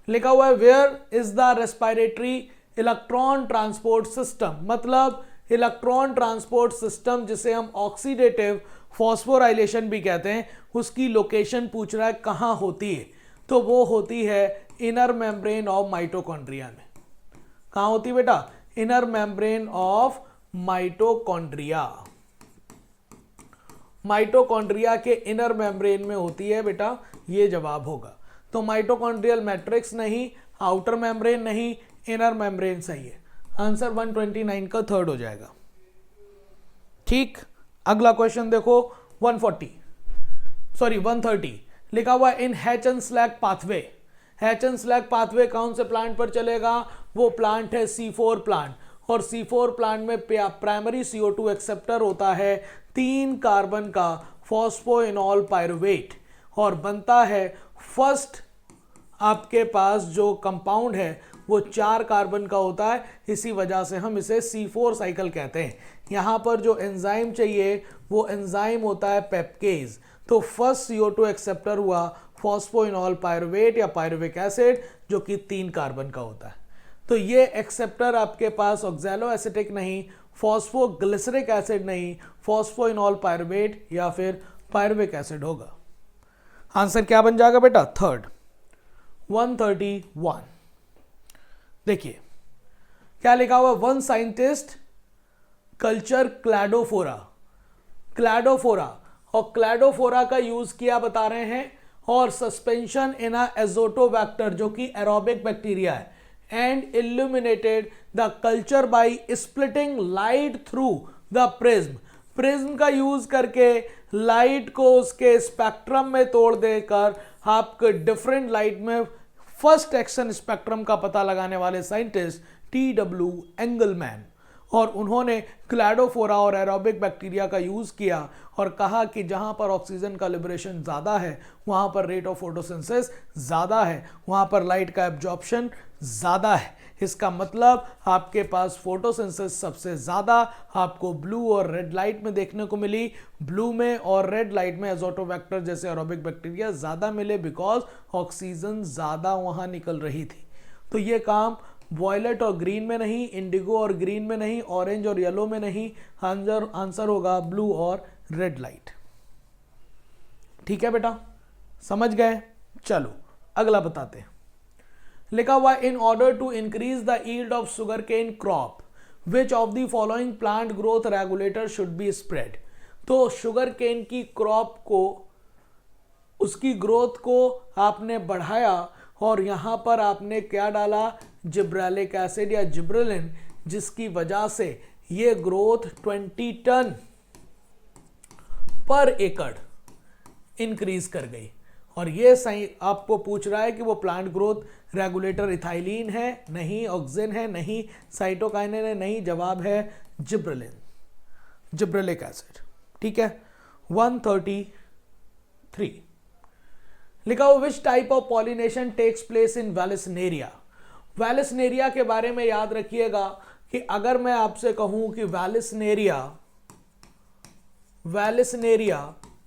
लिखा हुआ है where is the respiratory electron transport system, मतलब इलेक्ट्रॉन ट्रांसपोर्ट सिस्टम जिसे हम ऑक्सीडेटिव फॉस्फोराइलेशन भी कहते हैं, उसकी लोकेशन पूछ रहा है कहाँ होती है, तो वो होती है इनर मेम्ब्रेन ऑफ माइटोकॉन्ड्रिया में। कहाँ होती है बेटा? Inner membrane of mitochondria. Mitochondria के इनर मेम्ब्रेन में होती है बेटा, ये जवाब होगा। तो माइटोकॉन्ड्रियल मैट्रिक्स नहीं, आउटर मेम्ब्रेन नहीं, इनर मेम्ब्रेन सही है। आंसर 129 का थर्ड हो जाएगा। ठीक, अगला क्वेश्चन देखो 130 लिखा हुआ इन हैचन स्लैग पाथवे। हैचन स्लैग पाथवे कौन से प्लांट पर चलेगा? वो प्लांट है C4 प्लांट, और C4 प्लांट में प्राइमरी CO2 एक्सेप्टर होता है 3 कार्बन का फॉस्फोइनॉल पायरुवेट, और बनता है फर्स्ट आपके पास जो कंपाउंड है वो 4 कार्बन का होता है, इसी वजह से हम इसे C4 साइकिल कहते हैं। यहाँ पर जो एंजाइम चाहिए वो एंजाइम होता है पेप्केज, तो फर्स्ट CO2 एक्सेप्टर हुआ फॉस्फोइनॉल पायरुवेट या पायरुविक एसिड जो कि 3 कार्बन का होता है। तो ये एक्सेप्टर आपके पास ऑक्सैलो एसिटिक नहीं, फॉस्फोग्लिसरिक एसिड नहीं, फॉस्फोइनॉल पायरुवेट या फिर पायरुविक एसिड होगा। आंसर क्या बन जाएगा बेटा? थर्ड। 131 देखिए क्या लिखा हुआ, one scientist culture Cladophora. Cladophora, और क्लैडोफोरा का यूज किया बता रहे हैं, और सस्पेंशन इन अ एजोटोबैक्टर जो कि एरोबिक बैक्टीरिया है, and illuminated the culture by splitting light through the prism. Prism का यूज करके लाइट को उसके स्पेक्ट्रम में तोड़ देकर आपके डिफरेंट लाइट में फर्स्ट एक्शन स्पेक्ट्रम का पता लगाने वाले साइंटिस्ट T.W. एंगलमैन, और उन्होंने क्लैडोफोरा और एरोबिक बैक्टीरिया का यूज किया और कहा कि जहां पर ऑक्सीजन का लिबरेशन ज्यादा है वहां पर रेट ऑफ फोटोसिंथेसिस ज्यादा है, वहां पर लाइट का एब्जॉर्प्शन ज्यादा है। इसका मतलब आपके पास फोटोसिंथेसिस सबसे ज्यादा आपको ब्लू और रेड लाइट में देखने को मिली। ब्लू में और रेड लाइट में एजोटोबैक्टर जैसे एरोबिक बैक्टीरिया ज्यादा मिले, बिकॉज ऑक्सीजन ज्यादा वहां निकल रही थी। तो ये काम वॉयलेट और ग्रीन में नहीं, इंडिगो और ग्रीन में नहीं, ऑरेंज और येलो में नहीं, आंसर होगा ब्लू और रेड लाइट। ठीक है बेटा, समझ गए? चलो अगला बताते हैं। लिखा हुआ in order to increase the yield of sugar cane crop which of the following plant growth regulator should be spread. तो शुगर केन की क्रॉप को, उसकी ग्रोथ को आपने बढ़ाया और यहां पर आपने क्या डाला? जिब्रेलिक एसिड या जिब्रेलिन, जिसकी वजह से ये ग्रोथ 20 टन पर एकड़ इंक्रीज कर गई। और ये सही आपको पूछ रहा है कि वो प्लांट ग्रोथ रेगुलेटर इथाइलिन है नहीं, ऑक्सिन है नहीं, साइटोकाइनिन है नहीं, जवाब है जिब्रेलिन, जिब्रेलिक एसिड। ठीक है। 133 लिखा हुआ which type of pollination takes place in Vallisneria. Vallisneria के बारे में याद रखिएगा कि अगर मैं आपसे कहूं कि वैलिसनेरिया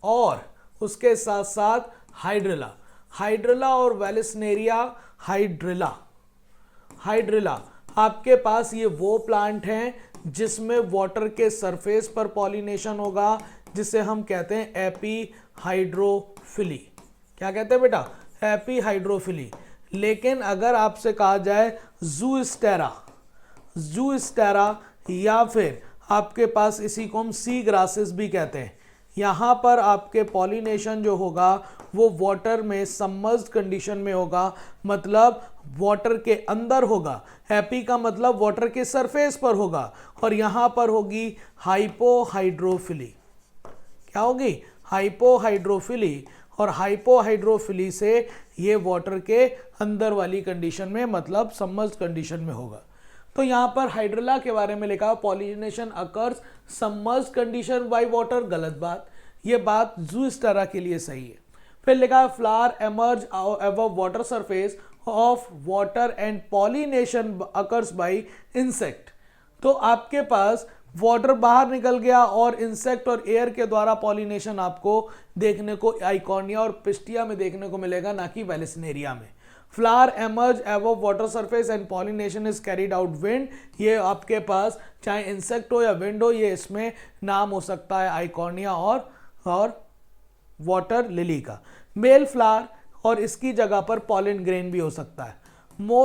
और उसके साथ साथ हाइड्रिला और वैलिसनेरिया हाइड्रिला आपके पास ये वो प्लांट हैं जिसमें वाटर के सरफेस पर पॉलिनेशन होगा, जिसे हम कहते हैं एपीहाइड्रोफिली। क्या कहते हैं बेटा? एपीहाइड्रोफिली। लेकिन अगर आपसे कहा जाए जूस्टेरा या फिर आपके पास इसी को हम सी ग्रासेस भी कहते हैं, यहाँ पर आपके पॉलिनेशन जो होगा वो वाटर में सबमर्ज्ड कंडीशन में होगा, मतलब वाटर के अंदर होगा। एपी का मतलब वाटर के सरफेस पर होगा, और यहाँ पर होगी हाइपोहाइड्रोफिली। क्या होगी? हाइपोहाइड्रोफिली। और हाइपोहाइड्रोफिली से ये वाटर के अंदर वाली कंडीशन में, मतलब सबमर्ज्ड कंडीशन में होगा। तो यहाँ पर हाइड्रिला के बारे में लिखा pollination occurs submerged condition by water, गलत बात। ये बात जूस्टेरा के लिए सही है। फिर लिखा है flower emerge above water surface of water and pollination occurs by insect. तो आपके पास वाटर बाहर निकल गया और इंसेक्ट और एयर के द्वारा पॉलिनेशन आपको देखने को आइकॉनिया और पिस्टिया में देखने को मिलेगा, ना कि वेलिसनेरिया में। Flower emerge above water surface and pollination is carried out wind, ये आपके पास चाहे इंसेक्ट हो या विंड हो, ये इसमें नाम हो सकता है आइकॉनिया और वाटर लिली का। मेल फ्लावर और इसकी जगह पर पॉलन ग्रेन भी हो सकता है।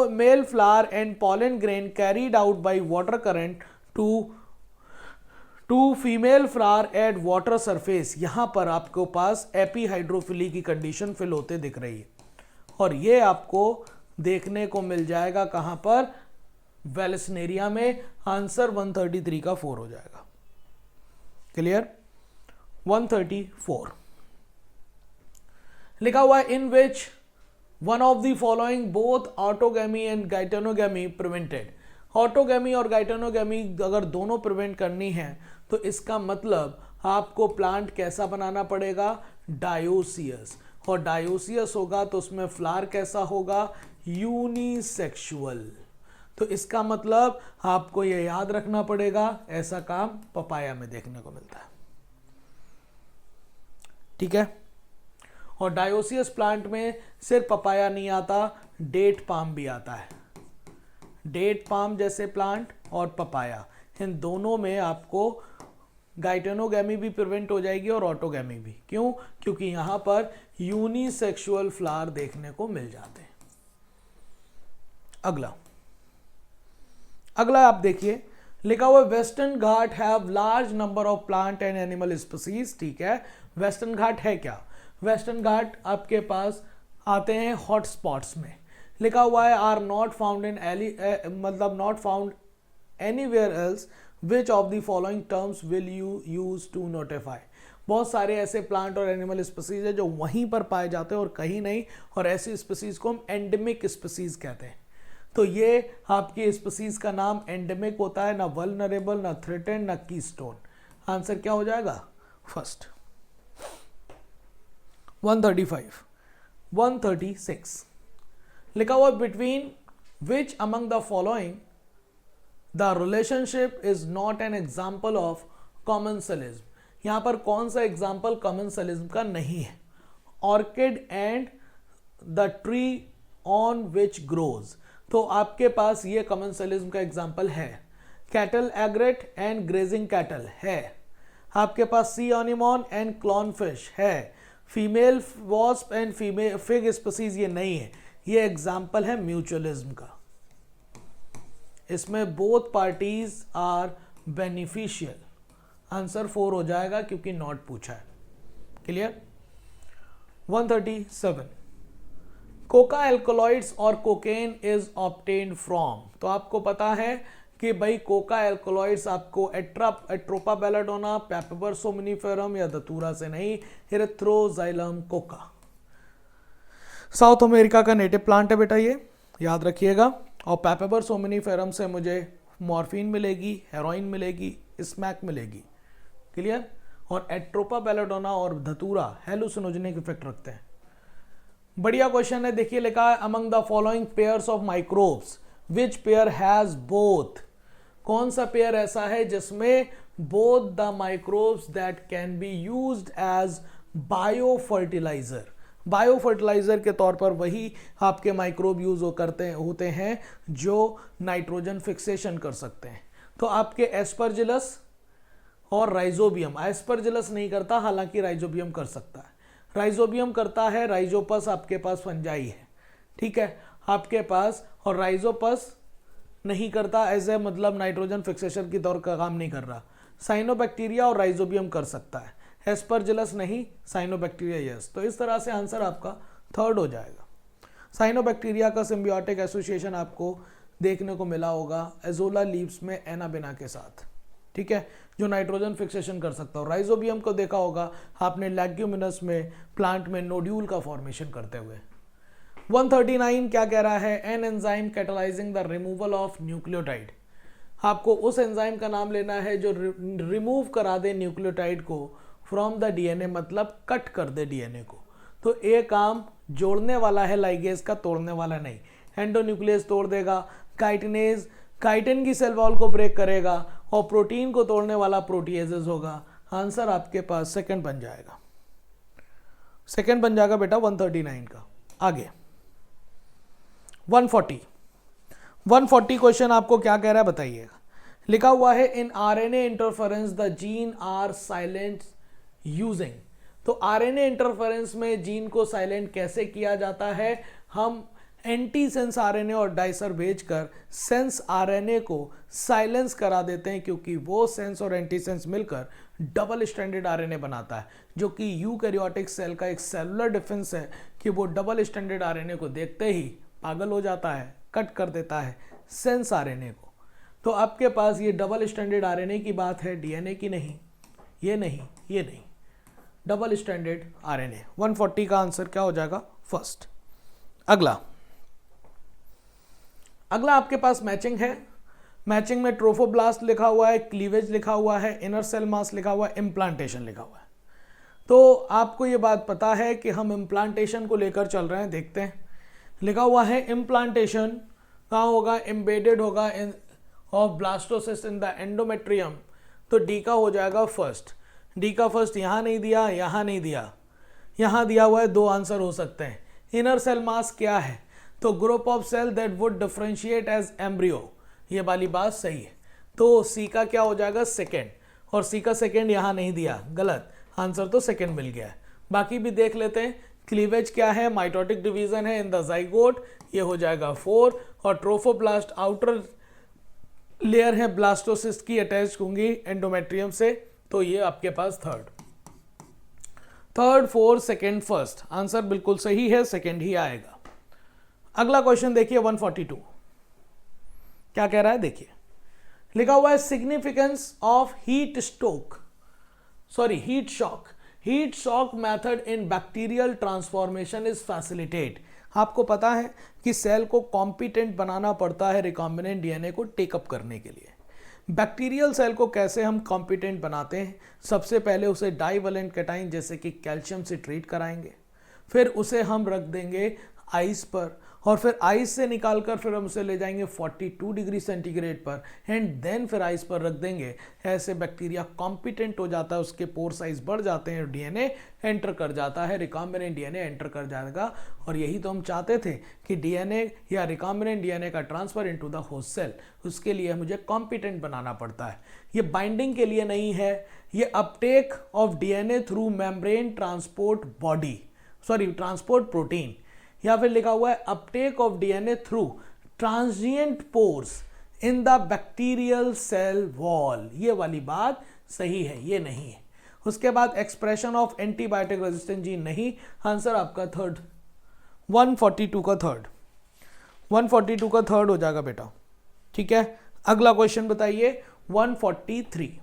Male flower and pollen grain carried out by water current to female flower at water surface. यहां पर आपको पास एपीहाइड्रोफिली की कंडीशन फिल होते दिख रही है और ये आपको देखने को मिल जाएगा कहां पर, वेलिसनेरिया में। आंसर 133 का 4 हो जाएगा। क्लियर? 134 लिखा हुआ है in which one of the following both autogamy and geitonogamy prevented. Autogamy और गाइटेनोगैमी अगर दोनों प्रिवेंट करनी है तो इसका मतलब आपको प्लांट कैसा बनाना पड़ेगा, डायोसियस। और डायोसियस होगा तो उसमें फ्लावर कैसा होगा, यूनिसेक्सुअल। तो इसका मतलब आपको यह याद रखना पड़ेगा, ऐसा काम पपाया में देखने को मिलता है। ठीक है? और डायोसियस प्लांट में सिर्फ पपाया नहीं आता, डेट पाम भी आता है। डेट पाम जैसे प्लांट और पपाया, इन दोनों में आपको गाइटेनोगैमी भी प्रिवेंट हो जाएगी और ऑटोगैमी भी। क्यों? क्योंकि यहां पर यूनिसेक्सुअल फ्लावर देखने को मिल जाते हैं। अगला आप देखिए, लिखा हुआ western Ghat have large number of plant and animal species. ठीक है, वेस्टर्न घाट है क्या? वेस्टर्न घाट आपके पास आते हैं हॉट स्पॉट्स में। लिखा हुआ है आर नॉट फाउंड इन मतलब not found anywhere else, which of the following terms will you use to notify. बहुत सारे ऐसे प्लांट और एनिमल स्पीसीज है जो वहीं पर पाए जाते हैं और कहीं नहीं, और ऐसी स्पीसीज को हम एंडेमिक स्पीसीज कहते हैं। तो ये आपकी स्पीसीज का नाम एंडेमिक होता है, ना वल्नरेबल, ना थ्रेटेंड, ना कीस्टोन। आंसर क्या हो जाएगा? फर्स्ट। 135 136 लिखा हुआ between which among the following the relationship is not an example of commensalism. यहां पर कौन सा एग्जाम्पल कॉमनसेलिज्म का नहीं है? Orchid and the tree on which grows. तो आपके पास ये कॉमनसेलिज्म का एग्जाम्पल है। Cattle egret and grazing cattle है। आपके पास सी ऑनिमॉन एंड क्लॉनफिश है। Female wasp and female fig species ये नहीं है। ये एग्जाम्पल है म्यूचुअलिज्म का। इसमें both parties are beneficial. Answer 4 हो जाएगा क्योंकि नॉट पूछा है। क्लियर? 137 कोका एल्कोलॉइड्स और कोकेन इज ऑब्टेन्ड फ्रॉम। तो आपको पता है कि भाई कोका एल्कोलॉइड्स आपको एट्रोपा बेलाडोना, पैपेबर सोमनिफेरम या धतूरा से नहीं, एरिथ्रोजाइलम कोका। साउथ अमेरिका का नेटिव प्लांट है बेटा, ये याद रखिएगा। और पैपेबर सोमनिफेरम से मुझे मॉर्फिन मिलेगी, हेरोइन मिलेगी, स्मैक मिलेगी। क्लियर? और एट्रोपा बेलाडोना और धतूरा हेलुसिनोजेनिक इफेक्ट रखते हैं। बढ़िया क्वेश्चन है। देखिए लिखा है among the following pairs of microbes which pair has both. कौन सा पेयर ऐसा है जिसमें both the microbes that can be used as biofertilizer. Biofertilizer के तौर पर वही आपके माइक्रोब यूज होते हैं जो नाइट्रोजन फिक्सेशन कर सकते हैं। तो आपके एस्परजिलस और राइजोबियम। एस्परजिलस नहीं करता, हालांकि राइजोबियम कर सकता है। राइजोबियम करता है, राइजोपस आपके पास फंजाई है। ठीक है, आपके पास, और राइजोपस नहीं करता एज ए मतलब नाइट्रोजन फिक्सेशन की तौर का काम नहीं कर रहा। साइनोबैक्टीरिया और राइजोबियम कर सकता है, एस्परजिलस नहीं, साइनोबैक्टीरिया यस। तो इस तरह से आंसर आपका 3rd हो जाएगा। साइनोबैक्टीरिया का सिम्बियोटिक एसोसिएशन आपको देखने को मिला होगा एजोला लीव्स में एनाबिना के साथ। ठीक है, जो नाइट्रोजन फिक्सेशन कर सकता हो। राइजोबियम को देखा होगा आपने लेग्यूमिनस में, प्लांट में नोड्यूल का फॉर्मेशन करते हुए। 139 क्या कह रहा है? An enzyme catalyzing the removal of nucleotide. आपको उस एंजाइम का नाम लेना है जो रिमूव करा दे न्यूक्लियोटाइड को फ्रॉम द डीएनए, मतलब कट कर दे डीएनए को। तो ये काम जोड़ने वाला है लाइगेज का, तोड़ने वाला नहीं। एंडोन्यूक्लियस तोड़ देगा, काइटिनेज काइटिन की सेल वॉल को ब्रेक करेगा, और प्रोटीन को तोड़ने वाला प्रोटीएजेस होगा। आंसर आपके पास सेकंड बन जाएगा, सेकंड बन जाएगा बेटा 139 का। आगे 140 क्वेश्चन आपको क्या कह रहा है बताइएगा। लिखा हुआ है in RNA interference the gene are silent using. तो आरएनए इंटरफेरेंस में जीन को साइलेंट कैसे किया जाता है? हम एंटी सेंस आरएनए और डाइसर भेजकर सेंस आरएनए को साइलेंस करा देते हैं, क्योंकि वो सेंस और एंटी सेंस मिलकर डबल स्टैंडर्ड आरएनए बनाता है, जो कि यूकैरियोटिक सेल का एक सेलुलर डिफेंस है कि वो डबल स्टैंडर्ड आरएनए को देखते ही पागल हो जाता है, कट कर देता है सेंस आरएनए को। तो आपके पास ये डबल स्टैंडर्ड आरएनए की बात है, डीएनए की नहीं। ये नहीं, डबल स्टैंडर्ड आरएनए। 140 का आंसर क्या हो जाएगा? फर्स्ट। अगला आपके पास मैचिंग है। मैचिंग में ट्रोफोब्लास्ट लिखा हुआ है, क्लीवेज लिखा हुआ है, इनर सेल मास लिखा हुआ है, इम्प्लांटेशन लिखा हुआ है। तो आपको ये बात पता है कि हम इम्प्लांटेशन को लेकर चल रहे हैं, देखते हैं। लिखा हुआ है इम्प्लांटेशन कहाँ होगा? एम्बेडेड होगा in of blastocyst in the endometrium. तो डी का हो जाएगा फर्स्ट। डी का फर्स्ट यहाँ नहीं दिया, यहाँ नहीं दिया, यहाँ दिया हुआ है। दो आंसर हो सकते हैं। इनर सेल मास क्या है? तो group of cell that would differentiate as embryo, ये वाली बात सही है। तो सी का क्या हो जाएगा? सेकेंड। और सी का सेकेंड यहाँ नहीं दिया, गलत आंसर, तो सेकेंड मिल गया है। बाकी भी देख लेते हैं। क्लीवेज क्या है? माइटोटिक डिवीजन है इन द जाइगोट, ये हो जाएगा 4। और ट्रोफोब्लास्ट आउटर लेयर है ब्लास्टोसिस्ट की, अटैच होंगी एंडोमेट्रियम से, तो ये आपके पास थर्ड, 4, सेकेंड, फर्स्ट। आंसर बिल्कुल सही है, सेकेंड ही आएगा। अगला क्वेश्चन देखिए 142 क्या कह रहा है, देखिए। लिखा हुआ है significance of heat shock method in bacterial transformation is facilitate. आपको पता है कि सेल को कॉम्पिटेंट बनाना पड़ता है रिकॉम्बिनेंट डीएनए को टेकअप करने के लिए। बैक्टीरियल सेल को कैसे हम कॉम्पिटेंट बनाते हैं? सबसे पहले उसे डाइवैलेंट कैटाइन जैसे कि कैल्शियम से ट्रीट कराएंगे, फिर उसे हम रख देंगे आइस पर, और फिर आइस से निकालकर फिर हम उसे ले जाएंगे 42 डिग्री सेंटीग्रेड पर, एंड देन फिर आइस पर रख देंगे। ऐसे बैक्टीरिया कॉम्पिटेंट हो जाता है, उसके पोर साइज बढ़ जाते हैं, डीएनए एंटर कर जाता है, रिकॉम्बिनेंट डीएनए एंटर कर जाएगा। और यही तो हम चाहते थे कि डीएनए या रिकॉम्बिनेंट डीएनए का transfer into the host cell, उसके लिए मुझे कॉम्पिटेंट बनाना पड़ता है। ये बाइंडिंग के लिए नहीं है, ये uptake of DNA through membrane transport protein, या फिर लिखा हुआ है uptake of DNA through transient pores in the bacterial cell wall. ये वाली बात सही है, ये नहीं है। उसके बाद expression of antibiotic resistant gene नहीं, आंसर आपका थर्ड, 142 का थर्ड, 142 का थर्ड हो जाएगा बेटा। ठीक है, अगला क्वेश्चन बताइए 143।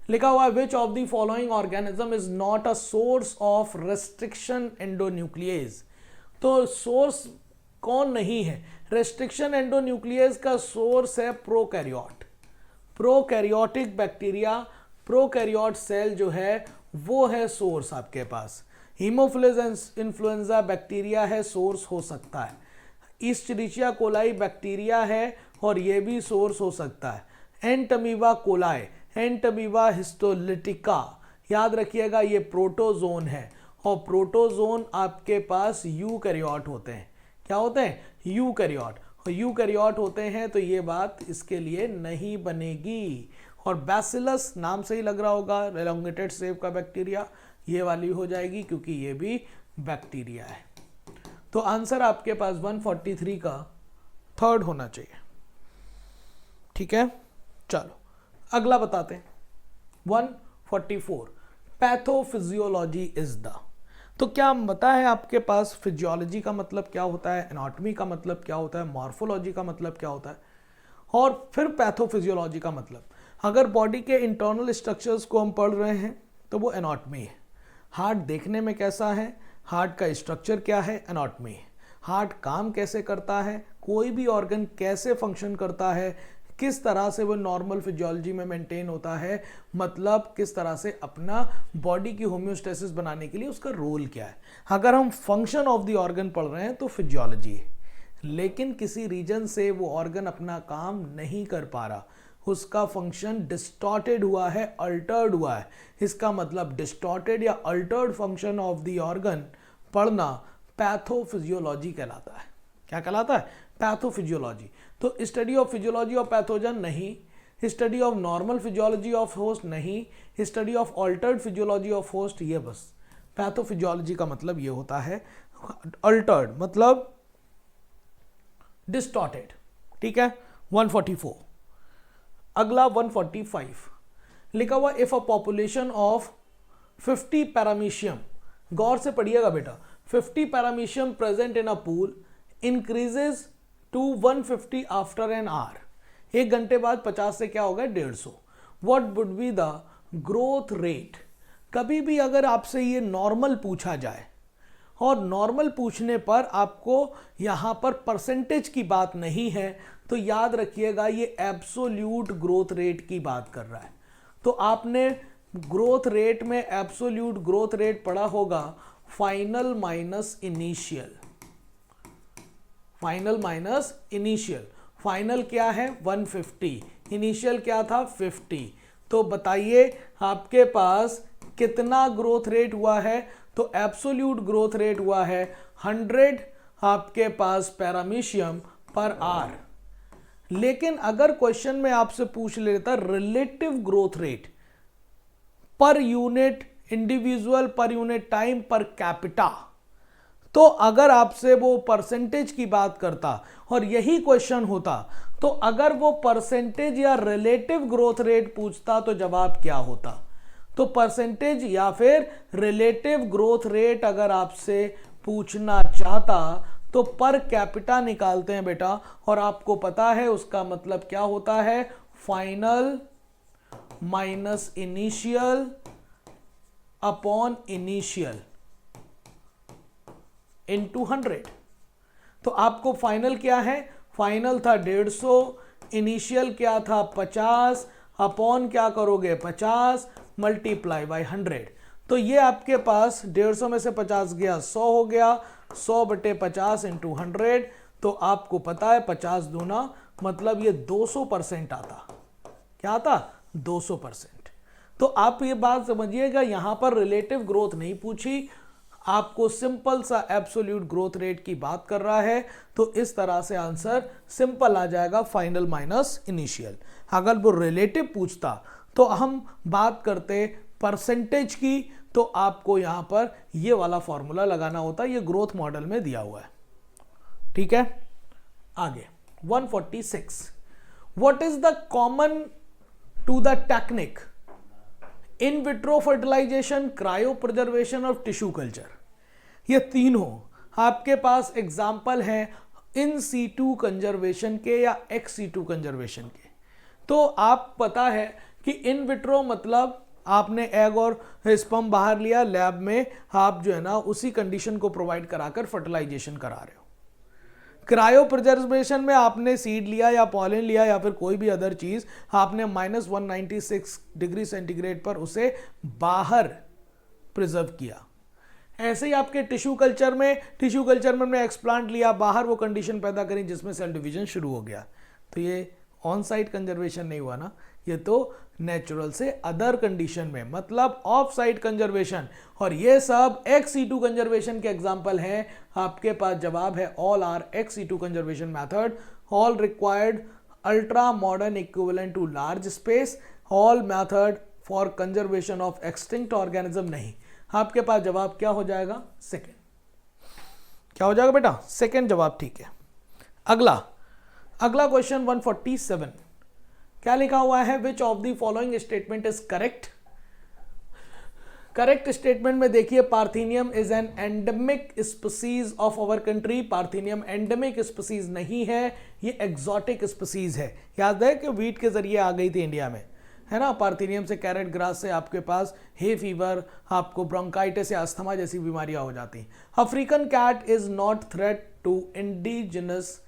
लिखा हुआ है which of the following organism is not a source of restriction endonuclease. तो सोर्स कौन नहीं है? रेस्ट्रिक्शन एंडोन्यूक्लियेज का सोर्स है prokaryote, prokaryotic bacteria, prokaryote cell जो है वो है सोर्स आपके पास। हीमोफिलस इन्फ्लुएंजा बैक्टीरिया है, सोर्स हो सकता है। ईस्चरिचिया कोलाई बैक्टीरिया है और ये भी सोर्स हो सकता है। एंटमीबा कोलाई, एंटमीबा हिस्टोलिटिका, याद रखिएगा ये प्रोटोजोन है, और प्रोटोजोन आपके पास यूकैरियोट होते हैं। क्या होते हैं? यूकैरियोट, और यूकैरियोट होते हैं, तो ये बात इसके लिए नहीं बनेगी। और बैसिलस नाम से ही लग रहा होगा, एलोंगेटेड शेप का बैक्टीरिया, ये वाली हो जाएगी क्योंकि ये भी बैक्टीरिया है। तो आंसर आपके पास 143 का थर्ड होना चाहिए। ठीक है, चलो अगला बताते हैं 144 पैथोफिजियोलॉजी इज द। तो क्या पता है आपके पास फिजियोलॉजी का मतलब क्या होता है, एनाटॉमी का मतलब क्या होता है, मॉर्फोलॉजी का मतलब क्या होता है, और फिर पैथोफिजियोलॉजी का मतलब। अगर बॉडी के इंटरनल स्ट्रक्चर्स को हम पढ़ रहे हैं तो वो एनाटॉमी है। हार्ट देखने में कैसा है, हार्ट का स्ट्रक्चर क्या है, एनाटॉमी है। हार्ट काम कैसे करता है, कोई भी ऑर्गन कैसे फंक्शन करता है, किस तरह से वो नॉर्मल फिजियोलॉजी में मेंटेन होता है, मतलब किस तरह से अपना बॉडी की होम्योस्टेसिस बनाने के लिए उसका रोल क्या है। अगर हम फंक्शन ऑफ द ऑर्गन पढ़ रहे हैं तो फिजियोलॉजी है, लेकिन किसी रीजन से वो ऑर्गन अपना काम नहीं कर पा रहा, उसका फंक्शन डिस्टॉर्टेड हुआ है, अल्टर्ड हुआ है, इसका मतलब डिस्टॉर्टेड या altered function of the organ पढ़ना पैथोफिजियोलॉजी कहलाता है। क्या कहलाता है? पैथोफिजियोलॉजी। तो study of physiology of pathogen नहीं, study of normal physiology of host नहीं, study of altered physiology of host, ये बस पैथोफिजियोलॉजी का मतलब ये होता है। अल्टर्ड मतलब डिस्टॉर्टेड। ठीक है। 144। अगला 145 लिखा हुआ, if a population of 50 paramecium, गौर से पढ़िएगा बेटा, 50 paramecium present in a pool increases to 150 after an hour, 1 घंटे बाद 50 से क्या होगा? 150। What would be the growth rate? कभी भी अगर आपसे ये नॉर्मल पूछा जाए और नॉर्मल पूछने पर आपको यहाँ पर परसेंटेज की बात नहीं है, तो याद रखिएगा ये एब्सोल्यूट ग्रोथ रेट की बात कर रहा है। तो आपने ग्रोथ रेट में एब्सोल्यूट ग्रोथ रेट पढ़ा होगा, final minus initial. Final minus initial, final क्या है? 150, इनिशियल क्या था? 50। तो बताइए आपके पास कितना ग्रोथ रेट हुआ है? तो एब्सोल्यूट ग्रोथ रेट हुआ है 100 आपके पास पैरामीशियम पर आर। लेकिन अगर क्वेश्चन में आपसे पूछ लेता relative growth rate per unit individual, per unit time, per capita, तो अगर आपसे वो परसेंटेज की बात करता और यही क्वेश्चन होता, तो अगर वो परसेंटेज या रिलेटिव ग्रोथ रेट पूछता तो जवाब क्या होता? तो परसेंटेज या फिर रिलेटिव ग्रोथ रेट अगर आपसे पूछना चाहता तो पर कैपिटा निकालते हैं बेटा, और आपको पता है उसका मतलब क्या होता है? Final minus initial upon initial into 100। तो आपको फाइनल क्या है? फाइनल था 150, इनिशियल क्या था? 50, अपॉन क्या करोगे? 50 मल्टीप्लाई बाई 100। तो ये आपके पास 150 में से 50 गया 100 हो गया, 100 बटे 50 इंटू 100। तो आपको पता है 50 दूना मतलब ये 200% आता। क्या आता? 200%। तो आप ये बात समझिएगा, यहां पर रिलेटिव ग्रोथ नहीं पूछी, आपको सिंपल सा एब्सोल्यूट ग्रोथ रेट की बात कर रहा है। तो इस तरह से आंसर सिंपल आ जाएगा, फाइनल माइनस इनिशियल। अगर वो रिलेटिव पूछता तो हम बात करते परसेंटेज की, तो आपको यहां पर ये वाला फॉर्मूला लगाना होता, ये ग्रोथ मॉडल में दिया हुआ है। ठीक है। आगे 146, what is the common to the technique in vitro fertilization, cryopreservation और टिश्यू कल्चर? ये तीनों आपके पास एग्जाम्पल हैं इन सीटू कंजर्वेशन के या एक्स सीटू कंजर्वेशन के। तो आप पता है कि इन विट्रो मतलब आपने एग और स्पर्म बाहर लिया, लैब में आप जो है ना उसी कंडीशन को प्रोवाइड कराकर फर्टिलाइजेशन करा रहे हो। क्रायो प्रिजर्वेशन में आपने सीड लिया या पॉलन लिया या फिर कोई भी अदर चीज, आपने -196 डिग्री सेंटीग्रेड पर उसे बाहर प्रिजर्व किया। ऐसे ही आपके टिश्यू कल्चर में हमने एक्सप्लांट लिया, बाहर वो कंडीशन पैदा करी जिसमें सेल डिवीजन शुरू हो गया। तो ये ऑन साइट कंजर्वेशन नहीं हुआ ना, ये तो नेचुरल से अदर कंडीशन में, मतलब ऑफ साइट कंजर्वेशन। और ये सब एक्स सीटू कंजर्वेशन के एग्जांपल हैं। आपके पास जवाब है all are ex situ conservation method, all required ultra modern equivalent to large space, all method for conservation of extinct organism नहीं। आपके पास जवाब क्या हो जाएगा? सेकेंड। क्या हो जाएगा बेटा? सेकेंड जवाब। ठीक है। अगला क्वेश्चन 147, क्या लिखा हुआ है? Which of the following statement is correct? Correct statement में देखिए, parthenium is an endemic species of our country. Parthenium endemic species नहीं है, ये एक्सोटिक स्पीसीज है। याद है कि वीट के जरिए आ गई थी इंडिया में, है ना। पार्थेनियम से, कैरेट ग्रास से आपके पास हे फीवर, आपको ब्रोंकाइटिस या अस्थमा जैसी बीमारियां हो जाती। African cat is not threat to indigenous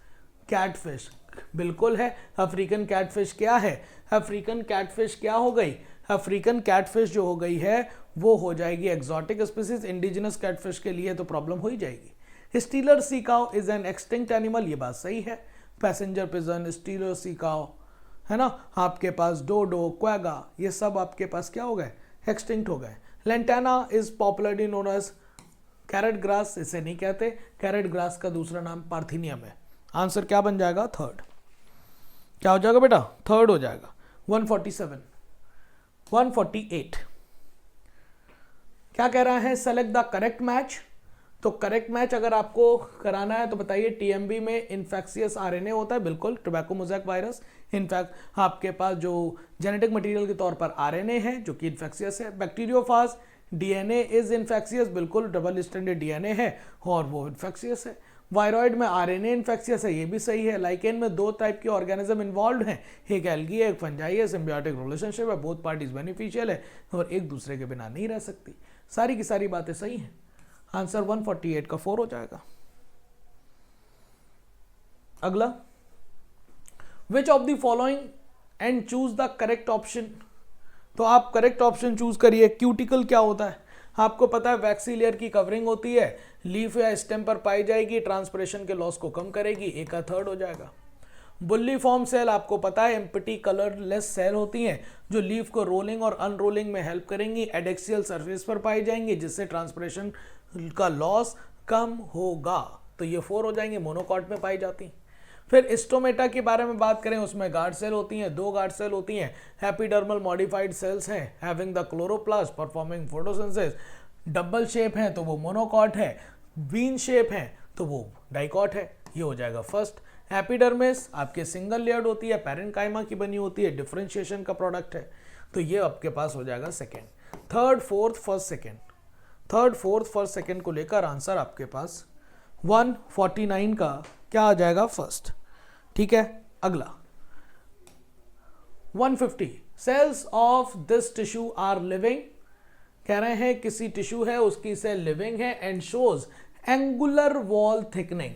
catfish बिल्कुल है। अफ्रीकन कैटफिश क्या है? अफ्रीकन कैटफिश क्या हो गई? अफ्रीकन कैटफिश जो हो गई है वो हो जाएगी एग्जॉटिक स्पीसीज। इंडिजिनस कैटफिश के लिए तो प्रॉब्लम हो ही जाएगी। Stealer sea cow is an extinct animal, ये बात सही है। Passenger pigeon, stealer sea cow, है ना, आपके पास डोडो, क्वेगा, ये सब आपके पास क्या हो गए? एक्सटिंक्ट हो गए। Lantana is popularly known as carrot grass, इसे नहीं कहते। कैरेट ग्रास का दूसरा नाम पार्थिनियम है। आंसर क्या बन जाएगा? थर्ड। क्या हो जाएगा बेटा? थर्ड हो जाएगा। 147, 148 क्या कह रहा है? Select the correct match. तो करेक्ट मैच अगर आपको कराना है तो बताइए। टीएमबी में इन्फेक्शियस आरएनए होता है, बिल्कुल, टोबैको मोज़ेक वायरस। इनफैक्ट आपके पास जो जेनेटिक मटेरियल के तौर पर आरएनए है जो कि इन्फेक्शियस है। बैक्टीरियोफाज डीएनए इज इन्फेक्शियस, बिल्कुल, डबल स्टैंडर्ड डीएनए है और वो इन्फेक्शियस है। वायरॉइड में आरएनए इन्फेक्शियस है, ये भी सही है। लाइकेन में 2 टाइप के ऑर्गेनिज्म इन्वॉल्व हैं, एक एल्गी है, एक फंजाई है। सिम्बियोटिक रिलेशनशिप है, बोथ पार्टीज बेनिफिशियल है और एक दूसरे के बिना नहीं रह सकती। सारी की सारी बातें सही हैं। आंसर 148 का 4 हो जाएगा। अगला, विच of the following and choose the correct option. तो आप करेक्ट ऑप्शन चूज करिए। क्यूटिकल क्या होता है? आपको पता है वैक्सी लेयर की कवरिंग होती है, लीफ या स्टेम पर पाई जाएगी, ट्रांसपिरेशन के लॉस को कम करेगी, एक का थर्ड हो जाएगा। बुल्ली फॉर्म सेल आपको पता है एम्प्टी कलरलेस सेल होती हैं जो लीफ को रोलिंग और अनरोलिंग में हेल्प करेंगी, एडेक्सियल सरफेस पर पाई जाएंगी जिससे ट्रांसपिरेशन का लॉस कम होगा। तो ये 4 हो जाएंगे, मोनोकॉट में पाई जाती। फिर स्टोमेटा के बारे में बात करें, उसमें गार्ड सेल होती हैं, 2 गार्ड सेल होती हैं। एपिडर्मल मॉडिफाइड सेल्स हैं having the chloroplast performing photosynthesis. Double shape है तो वो मोनोकॉट है, बीन शेप है तो वो डाइकॉट है। ये हो जाएगा फर्स्ट। एपिडर्मिस आपके सिंगल लेयर्ड होती है, पैरेन्काइमा की बनी होती है, डिफरेंशिएशन का प्रोडक्ट है, तो ये आपके पास हो जाएगा second. Third, fourth, first, second, third, fourth, first, second को लेकर आंसर आपके पास 149 का क्या आ जाएगा? फर्स्ट। ठीक है। अगला 150, cells of this tissue are living. कह रहे हैं किसी टिश्यू है उसकी सेल लिविंग है and shows angular wall thickening.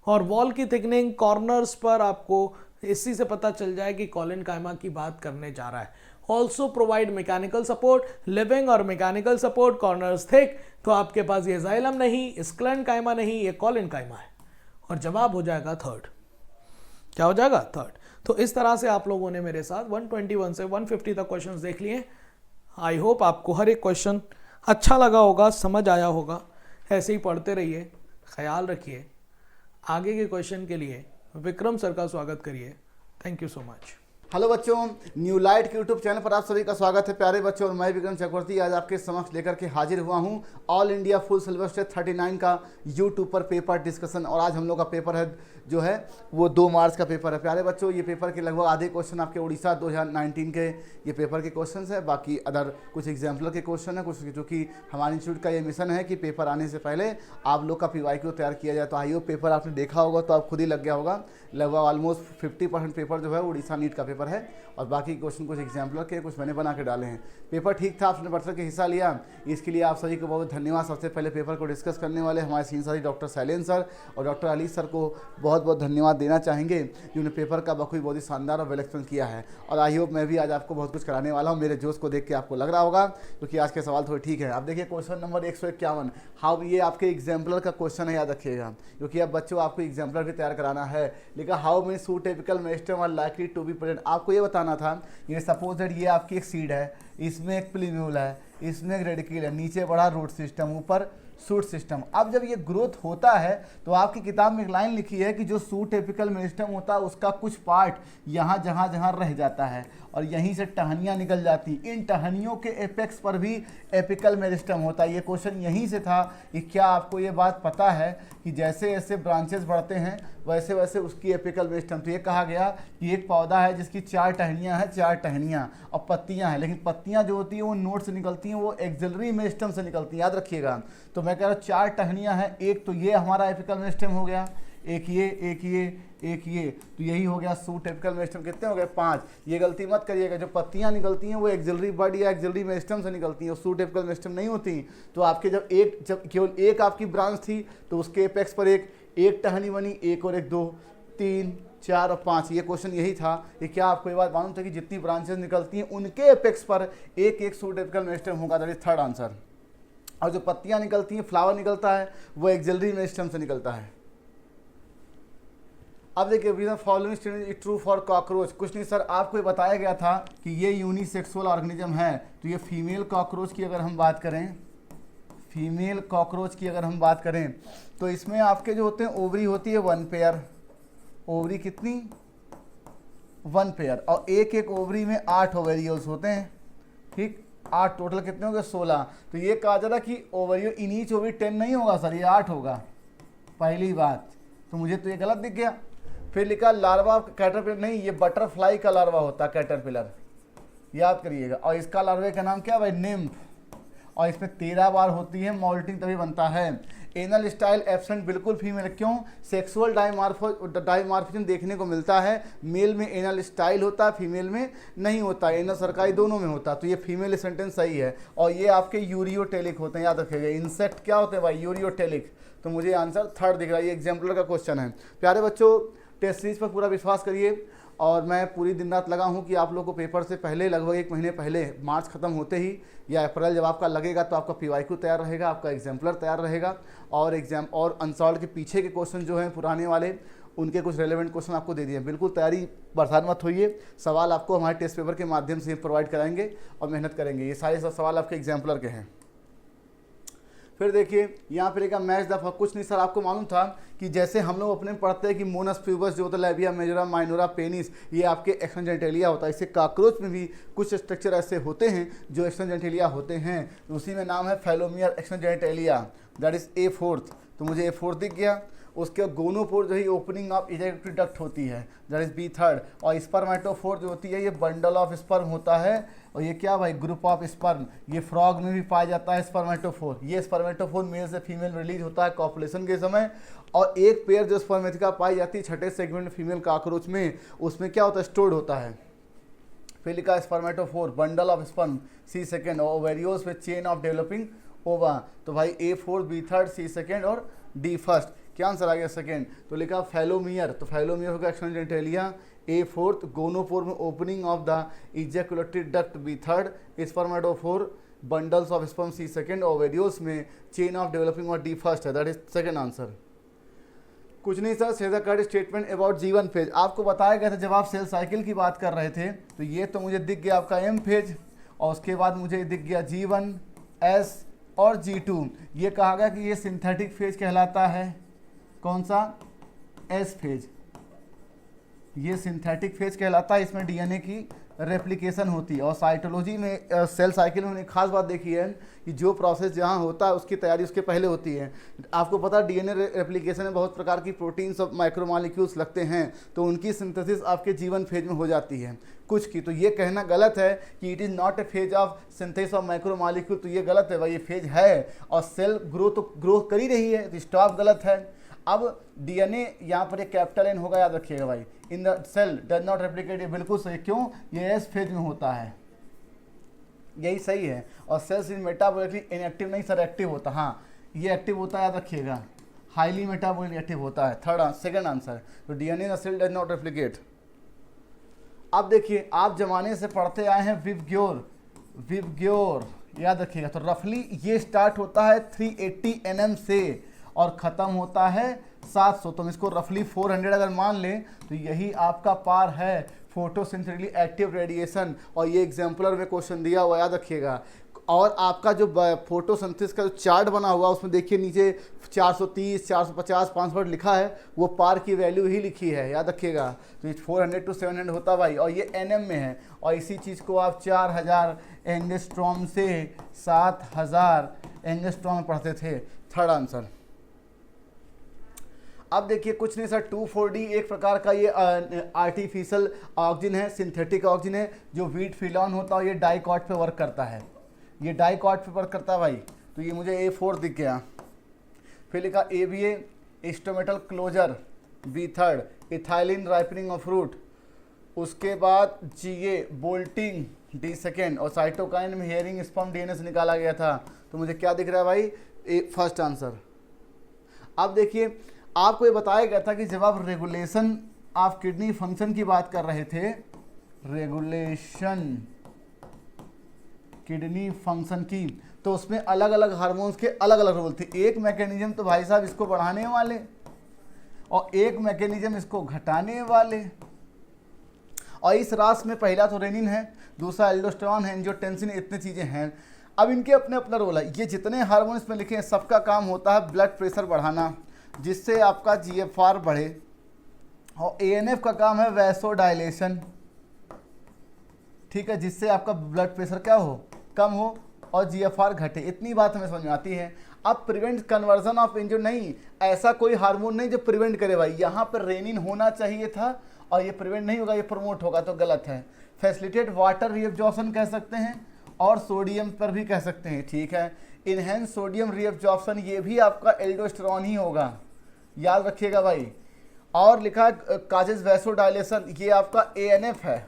और वॉल की थिकनिंग कॉर्नर्स पर आपको इसी से पता चल जाए कि कॉलिनकाइमा की बात करने जा रहा है। Also provide mechanical support, living और मैकेनिकल सपोर्ट, कॉर्नर्स थिक। तो आपके पास ये जाइलम नहीं, स्क्लेरेंकाइमा नहीं, ये कॉलिनकाइमा है और जवाब हो जाएगा थर्ड। क्या हो जाएगा? थर्ड। तो इस तरह से आप लोगों ने मेरे साथ 121 से 150 तक क्वेश्चंस देख लिए। आई होप आपको हर एक क्वेश्चन अच्छा लगा होगा, समझ आया होगा। ऐसे ही पढ़ते रहिए, ख्याल रखिए। आगे के क्वेश्चन के लिए विक्रम सर का स्वागत करिए। Thank you so much. Hello बच्चों, न्यू लाइट के यूट्यूब चैनल पर आप सभी का स्वागत है प्यारे बच्चों। और मैं विक्रम चक्रवर्ती आज आपके समक्ष लेकर के हाजिर हुआ हूं all India full syllabus test 39 का यूट्यूब पर पेपर डिस्कशन। और आज हम लोग का पेपर है जो है वो 2 मार्च का पेपर है। प्यारे बच्चों, ये पेपर के लगभग आधे क्वेश्चन आपके उड़ीसा 2019 के ये पेपर के क्वेश्चन है। बाकी अदर कुछ एग्जाम्पलर के क्वेश्चन है, कुछ चूँकि हमारे इंस्टीट्यूट का ये मिशन है कि पेपर आने से पहले आप लोग का PYQ तैयार किया जाए। तो आई होप पेपर आपने देखा होगा तो आप खुद ही लग गया होगा। लगभग ऑलमोस्ट 50% पेपर जो है उड़ीसा नीट का पेपर है और बाकी क्वेश्चन कुछ एग्जाम्पलर के, कुछ मैंने बना के डाले हैं। पेपर ठीक था, आपने बढ़ के हिस्सा लिया, इसके लिए आप सभी को बहुत धन्यवाद। सबसे पहले पेपर को डिस्कस करने वाले हमारे सीनियर साथी डॉक्टर शैलेंद्र सर और डॉक्टर अली सर को बहुत बहुत धन्यवाद देना चाहेंगे जिन्होंने पेपर का बखूबी बहुत ही शानदार और वेल एक्सप्लेन किया है। और आई होप मैं भी आज आपको बहुत कुछ कराने वाला हूँ। मेरे जोश को देख के आपको लग रहा होगा क्योंकि आज के सवाल थोड़े ठीक है। आप देखिए क्वेश्चन नंबर 151, हाउ, ये आपके एग्जाम्पलर का क्वेश्चन है, याद रखिएगा क्योंकि अब बच्चों आपको एग्जाम्पलर भी तैयार कराना है। लेकिन how many suit typical meristem are likely to be present. आपको ये बताना था, ये सपोज दैट ये आपकी एक सीड है, इसमें एक प्लीम्यूल है, इसमें एक रेडिकल है, नीचे बड़ा रूट सिस्टम, ऊपर सूट सिस्टम। अब जब ये ग्रोथ होता है तो आपकी किताब में एक लाइन लिखी है कि जो सूट एपिकल मेरिस्टेम होता है उसका कुछ पार्ट यहाँ जहाँ रह जाता है और यहीं से टहनियाँ निकल जाती। इन टहनियों के एपेक्स पर भी एपिकल मेरिस्टेम होता है। ये क्वेश्चन यहीं से था कि क्या आपको ये बात पता है कि जैसे जैसे ब्रांचेस बढ़ते हैं वैसे वैसे उसकी एपिकल मेरिस्टेम। तो ये कहा गया कि एक पौधा है जिसकी 4 टहनियाँ हैं, 4 टहनियाँ और पत्तियाँ हैं, लेकिन पत्तियाँ जो होती हैं वो नोड से निकलती हैं, वो एक्सिलरी मेरिस्टेम से निकलती हैं, याद रखिएगा। तो मैं कह रहा हूँ 4 टहनियाँ हैं, एक तो ये हमारा एपिकल मेरिस्टेम हो गया, एक ये, एक ये, एक ये, तो यही हो गया सूट एपिकल मेरिस्टेम। कितने हो गए? 5। ये गलती मत करिएगा, जो पत्तियां निकलती हैं वो एक्सिलरी बड या एक्सिलरी मेरिस्टेम से निकलती हैं, सूट एपिकल मेरिस्टेम नहीं होती। तो आपके जब केवल एक आपकी ब्रांच थी तो उसके एपेक्स पर एक टहनी बनी, एक और एक 2, 3, 4 और 5, ये क्वेश्चन यही था कि क्या आपको ये बात मालूम था कि जितनी ब्रांचेस निकलती हैं उनके एपेक्स पर एक एक सूट एपिकल मेरिस्टेम होगा, दैट इज थर्ड आंसर। और जो पत्तियां निकलती हैं, फ्लावर निकलता है, वो एक्सिलरी मेरिस्टेम से निकलता है। अब देखिए following statement is true for cockroach. कुछ नहीं सर, आपको ये बताया गया था कि ये यूनिसेक्सुअल ऑर्गेनिज्म है, तो ये फीमेल कॉकरोच की अगर हम बात करें, फीमेल कॉकरोच की अगर हम बात करें तो इसमें आपके जो होते हैं ओवरी होती है 1 पेयर, ओवरी कितनी 1 पेयर, और एक एक ओवरी में 8 ओवेरियोल्स होते हैं, ठीक 8 टोटल कितने हो गए 16। तो ये कहा जा रहा कि ओवरियो इन ईच ओवरी 10 नहीं होगा सर, ये 8 होगा, पहली बात तो मुझे तो ये गलत दिख गया। फिर लिखा लार्वा कैटरपिलर, नहीं ये बटरफ्लाई का लार्वा होता है कैटरपिलर, याद करिएगा। और इसका लार्वे का नाम क्या भाई, निम्फ, और इसमें 13 बार होती है मॉल्टिंग तभी बनता है। एनल स्टाइल एब्सेंट, बिल्कुल फीमेल, क्यों, सेक्सुअल डाइमार्फिज्म देखने को मिलता है, मेल में एनल स्टाइल होता है, फीमेल में नहीं होता, एनल सरकाई दोनों में होता, तो ये फीमेल सेंटेंस सही है। और ये आपके यूरियोटेलिक होते हैं, याद रखिएगा। इंसेक्ट क्या होते हैं भाई, यूरियोटेलिक, तो मुझे आंसर थर्ड दिख रहा है, ये एग्जाम्पलर का क्वेश्चन है। प्यारे बच्चों, टेस्ट सीरीज पर पूरा विश्वास करिए, और मैं पूरी दिन रात लगा हूँ कि आप लोगों को पेपर से पहले, लगभग 1 महीने पहले, मार्च खत्म होते ही या अप्रैल जब आपका लगेगा, तो आपका PYQ तैयार रहेगा, आपका एग्जाम्पलर तैयार रहेगा, और एग्जाम और अनसॉल्व के पीछे के क्वेश्चन जो हैं पुराने वाले, उनके कुछ रेलेवेंट क्वेश्चन आपको दे दिए। बिल्कुल तैयारी बरसात मत होइए, सवाल आपको हमारे टेस्ट पेपर के माध्यम से प्रोवाइड कराएंगे और मेहनत करेंगे। ये सारे सवाल आपके एग्जाम्पलर के हैं। फिर देखिए यहाँ पे लिखा मैच द, कुछ नहीं सर, आपको मालूम था कि जैसे हम लोग अपने में पढ़ते हैं कि मोनस प्यूबस जो होता है, लैबिया मेजोरा माइनोरा पेनिस, ये आपके एक्सटर्नल जेनिटेलिया होता है। इससे कॉकरोच में भी कुछ स्ट्रक्चर ऐसे होते हैं जो एक्सटर्नल जेनिटेलिया होते हैं, उसी में नाम है फैलोमियर external genitalia, that is A4। तो मुझे A4 दिख गया। उसके गोनोपोर जो है ओपनिंग ऑफ इजैक्यूलेटरी डक्ट होती है, दैट इज B3। और स्पर्मेटोफोर जो होती है, ये बंडल ऑफ स्पर्म होता है, और ये क्या भाई, ग्रुप ऑफ स्पर्म। ये फ्रॉग में भी पाया जाता है स्पर्मेटोफोर। ये स्पर्मेटोफोर मेल से फीमेल रिलीज होता है कॉपुलेशन के समय, और एक पेयर जो स्पर्मेथिका पाई जाती है छठे सेगमेंट फीमेल कॉकरोच में, उसमें क्या होता है, स्टोर्ड होता है। फिर लिखा स्पर्मेटोफोर, बंडल ऑफ स्पर्म C2, और ओवेरियोस with चेन ऑफ डेवलपिंग ओवा। तो भाई A4 B3 C2 और D1। क्या आंसर आ गया, सेकेंड। तो लिखा फैलोमियर, तो फैलोमियर होगा एक्सटर्नल जेनिटेलिया, A4 गोनोपोर में opening of the ejaculatory duct B3, spermatophore bundles of sperm C2, ovarioles में चेन ऑफ डेवलपिंग और D1 है, दैट इज सेकेंड आंसर। कुछ नहीं sir, says the correct statement about G1 phase. आपको बताया गया था जब आप सेल साइकिल की बात कर रहे थे, तो ये तो मुझे दिख गया आपका M फेज, और उसके बाद मुझे दिख गया G1, S और G2। ये कहा गया कि ये सिंथेटिक फेज कहलाता है, कौन सा, S फेज। ये सिंथेटिक फेज कहलाता है, इसमें DNA की रेप्लिकेशन होती है। और साइटोलॉजी में सेल साइकिल में खास बात देखी है कि जो प्रोसेस जहाँ होता है उसकी तैयारी उसके पहले होती है। आपको पता है DNA रेप्लिकेशन में बहुत प्रकार की प्रोटीन्स और माइक्रोमॉलिक्यूल्स लगते हैं, तो उनकी सिंथेसिस आपके G1 फेज में हो जाती है कुछ की। तो ये कहना गलत है कि it is not a phase of synthesis of micromolecule, तो ये गलत है भाई, ये फेज है, और सेल ग्रो कर ही रही है, तो स्टॉप गलत है। अब DNA यहाँ पर एक कैपिटल N होगा, याद रखिएगा भाई। In the cell does not replicate, ये बिल्कुल सही, क्यों, ये S फेज में होता है, यही सही है। और सेल्स इन मेटाबॉलिकली इनएक्टिव, नहीं सर एक्टिव होता, हाँ ये एक्टिव होता है, याद रखिएगा, हाईली मेटाबॉलिक एक्टिव होता है, सेकंड आंसर। तो DNA in the cell does not replicate. अब देखिए, आप जमाने से पढ़ते आए हैं विवग्योर, याद रखिएगा। तो रफली ये स्टार्ट होता है 380 nm से और ख़त्म होता है 700, तो हम इसको रफली 400 अगर मान लें, तो यही आपका पार है फोटोसिंथेटिकली एक्टिव रेडिएशन। और ये एग्जाम्पलर में क्वेश्चन दिया हुआ, याद रखिएगा। और आपका जो फोटोसिंथेसिस का जो चार्ट बना हुआ, उसमें देखिए नीचे 430, 450, 500 लिखा है, वो पार की वैल्यू ही लिखी है, याद रखिएगा। तो ये 400 to 700 होता भाई, और ये NM में है। और इसी चीज़ को आप 4000 एंगस्ट्रॉम से 7000 एंगस्ट्रॉम में पढ़ते थे, थर्ड आंसर। अब देखिए, कुछ नहीं सर, 2,4-D एक प्रकार का ये आर्टिफिशियल ऑक्सीजन है, सिंथेटिक ऑक्सीजन है, जो वीट फिलॉन होता है, ये डाइकॉट पे वर्क करता है, ये डाइकॉट पे वर्क करता है भाई। तो ये मुझे A4 दिख गया। फिर लिखा ABA stomatal closure B3, ethylene ripening of fruit, उसके बाद GA बोल्टिंग D2, और साइटोकाइन में हेयरिंग स्पर्म DNA से निकाला गया था। तो मुझे क्या दिख रहा है भाई, फर्स्ट आंसर। अब देखिए, आपको ये बताया गया था कि जब आप रेगुलेशन ऑफ किडनी फंक्शन की बात कर रहे थे, रेगुलेशन किडनी फंक्शन की, तो उसमें अलग अलग हार्मोन्स के अलग अलग रोल थे। एक मैकेनिज्म तो भाई साहब इसको बढ़ाने वाले और एक मैकेनिज्म इसको घटाने वाले। और इस रास में पहला तो रेनिन है, दूसरा एल्डोस्टेरॉन है, एंजियोटेंसिन, इतनी चीज़ें हैं। अब इनके अपने अपना रोल है। ये जितने हार्मोन इसमें लिखे हैं सबका काम होता है ब्लड प्रेशर बढ़ाना, जिससे आपका GFR बढ़े, और ANF का काम है वैसोडाइलेशन, ठीक है, जिससे आपका ब्लड प्रेशर क्या हो, कम हो और GFR घटे। इतनी बात हमें समझ में आती है। अब प्रिवेंट कन्वर्जन ऑफ इंजन नहीं, ऐसा कोई हार्मोन नहीं जो प्रिवेंट करे भाई। यहाँ पर रेनिन होना चाहिए था और ये प्रिवेंट नहीं होगा, ये प्रमोट होगा, तो गलत है। फैसिलिटेट वाटर रीअब्जॉर्प्शन कह सकते हैं और सोडियम पर भी कह सकते हैं, ठीक है। इनहेंस सोडियम रीअब्जॉर्प्शन, ये भी आपका एल्डोस्टेरॉन ही होगा, याद रखिएगा भाई। और लिखा है काजेज वैसोडाइलेशन, ये आपका ANF है,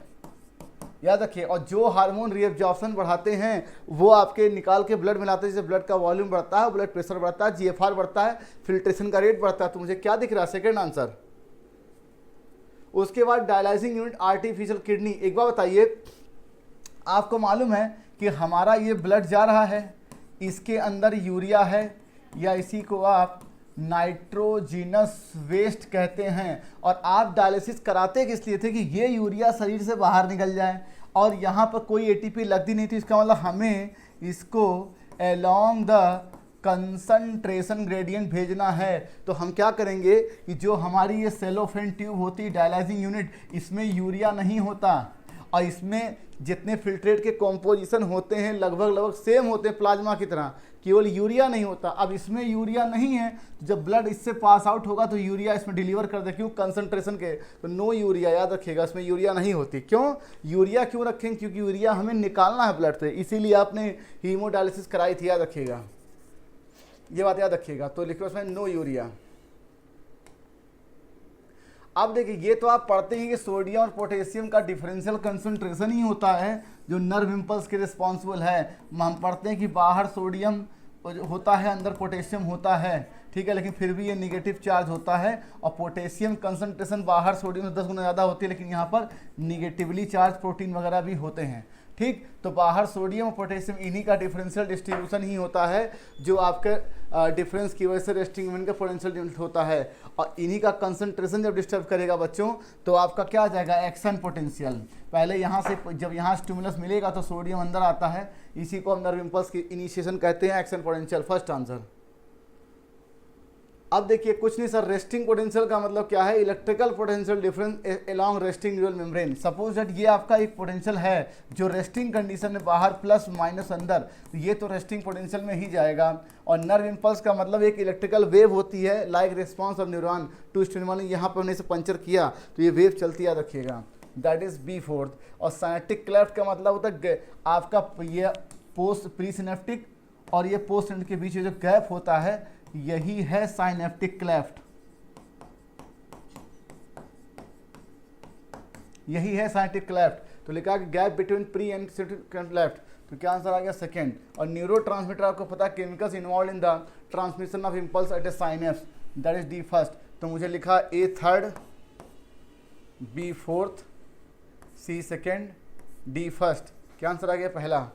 याद रखिए। और जो हार्मोन रीअब्जॉर्प्शन बढ़ाते हैं वो आपके निकाल के ब्लड मिलाते हैं, जैसे ब्लड का वॉल्यूम बढ़ता है, ब्लड प्रेशर बढ़ता है, GFR बढ़ता है, फिल्ट्रेशन का रेट बढ़ता है। तो मुझे क्या दिख रहा है, सेकेंड आंसर। उसके बाद डायलाइजिंग यूनिट आर्टिफिशियल किडनी। एक बार बताइए, आपको मालूम है कि हमारा ये ब्लड जा रहा है, इसके अंदर यूरिया है, या इसी को आप नाइट्रोजिनस वेस्ट कहते हैं। और आप डायलिसिस कराते किस लिए थे कि ये यूरिया शरीर से बाहर निकल जाए, और यहाँ पर कोई ATP लगती नहीं थी। इसका मतलब हमें इसको अलोंग द कंसंट्रेशन ग्रेडियंट भेजना है। तो हम क्या करेंगे कि जो हमारी ये सेलोफेन ट्यूब होती है, डायलाइजिंग यूनिट, इसमें यूरिया नहीं होता, और इसमें जितने फिल्ट्रेट के कॉम्पोजिशन होते हैं लगभग सेम होते हैं प्लाज्मा की तरह, केवल यूरिया नहीं होता। अब इसमें यूरिया नहीं है, तो जब ब्लड इससे पास आउट होगा तो यूरिया इसमें डिलीवर कर दे, क्यों, कंसंट्रेशन के, तो नो यूरिया, याद रखिएगा, इसमें यूरिया नहीं होती। क्यों यूरिया क्यों रखेंगे, क्योंकि यूरिया हमें निकालना है ब्लड से, इसीलिए आपने हीमोडायलिसिस कराई थी, याद रखिएगा, ये बात याद रखिएगा। तो लिखो इसमें नो यूरिया। अब देखिए, ये तो आप पढ़ते हैं कि सोडियम और पोटेशियम का डिफरेंशियल कंसंट्रेशन ही होता है जो नर्व इम्पल्स के रिस्पॉन्सिबल है। हम पढ़ते हैं कि बाहर सोडियम होता है, अंदर पोटेशियम होता है, ठीक है, लेकिन फिर भी ये निगेटिव चार्ज होता है। और पोटेशियम कंसंट्रेशन बाहर सोडियम से 10 गुना ज़्यादा होती है, लेकिन यहाँ पर निगेटिवली चार्ज प्रोटीन वगैरह भी होते हैं, ठीक। तो बाहर सोडियम और पोटेशियम, इन्हीं का डिफरेंशियल डिस्ट्रीब्यूशन ही होता है जो आपके डिफरेंस की वजह से रेस्टिंग इवेंट का पोटेंशियल डिफरेंस होता है। और इन्हीं का कंसंट्रेशन जब डिस्टर्ब करेगा बच्चों, तो आपका क्या आ जाएगा, एक्शन पोटेंशियल। पहले यहाँ से जब यहाँ स्टिमुलस मिलेगा तो सोडियम अंदर आता है, इसी को हम नर्व इम्पल्स की इनिशिएशन कहते हैं, एक्शन पोटेंशियल, फर्स्ट आंसर। अब देखिए, कुछ नहीं सर, रेस्टिंग पोटेंशियल का मतलब क्या है, electrical potential difference along resting neural membrane. Suppose that ये आपका एक पोटेंशियल है जो रेस्टिंग कंडीशन में बाहर प्लस माइनस अंदर, तो ये तो रेस्टिंग पोटेंशियल में ही जाएगा। और नर्व इम्पल्स का मतलब एक इलेक्ट्रिकल वेव होती है, like response of neuron to stimulus. यहाँ पर हमने इसे पंचर किया तो ये वेव चलती, याद रखिएगा, दैट इज B4। और साइनेप्टिक क्लेफ्ट का मतलब होता है आपका ये पोस्ट प्री सिनेप्टिक और ये पोस्ट सिनेप्टिक के बीच में जो गैप होता है, यही है साइनेप्टिक क्लेफ्ट, यही है साइनेप्टिक क्लेफ्ट। तो लिखा कि gap between pre and cleft, तो क्या आंसर आ गया, सेकेंड। और न्यूरोट्रांसमीटर आपको पता है chemicals involved in the transmission of impulse at a synapse, that is D first. तो मुझे लिखा A third, B fourth, C second, D first. क्या आंसर आ गया, पहला।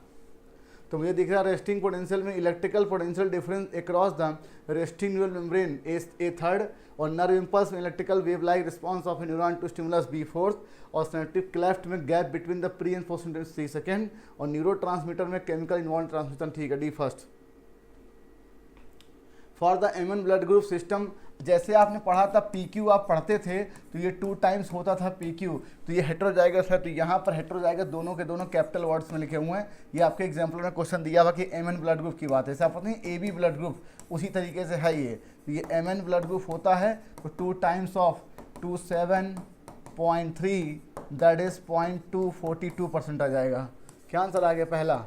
तो मुझे दिख रहा है रेस्टिंग पोटेंशियल में electrical potential difference across the resting neural membrane A third, और नर्व इम्पल्स में electrical wave like response of a neuron to stimulus B fourth, और सिनेप्टिक क्लेफ्ट में gap between the pre and post C second, और neurotransmitter में chemical involve transmission, ठीक है, D first. For the MN blood group system, जैसे आपने पढ़ा था PQ, आप पढ़ते थे तो ये 2 टाइम्स होता था PQ, तो ये हेटेरोजाइगस है, तो यहाँ पर हेटेरोजाइगस दोनों के दोनों कैपिटल वर्ड्स में लिखे हुए हैं। ये आपके एग्जाम्पल में क्वेश्चन दिया हुआ कि MN ब्लड ग्रुप की बात है, जैसे आप पता नहीं AB ब्लड ग्रुप, उसी तरीके से है ये। तो ये MN ब्लड ग्रुप होता है, तो 2 टाइम्स ऑफ 27.3, दैट इज 0.242% आ जाएगा। क्या आंसर आ गया, पहला।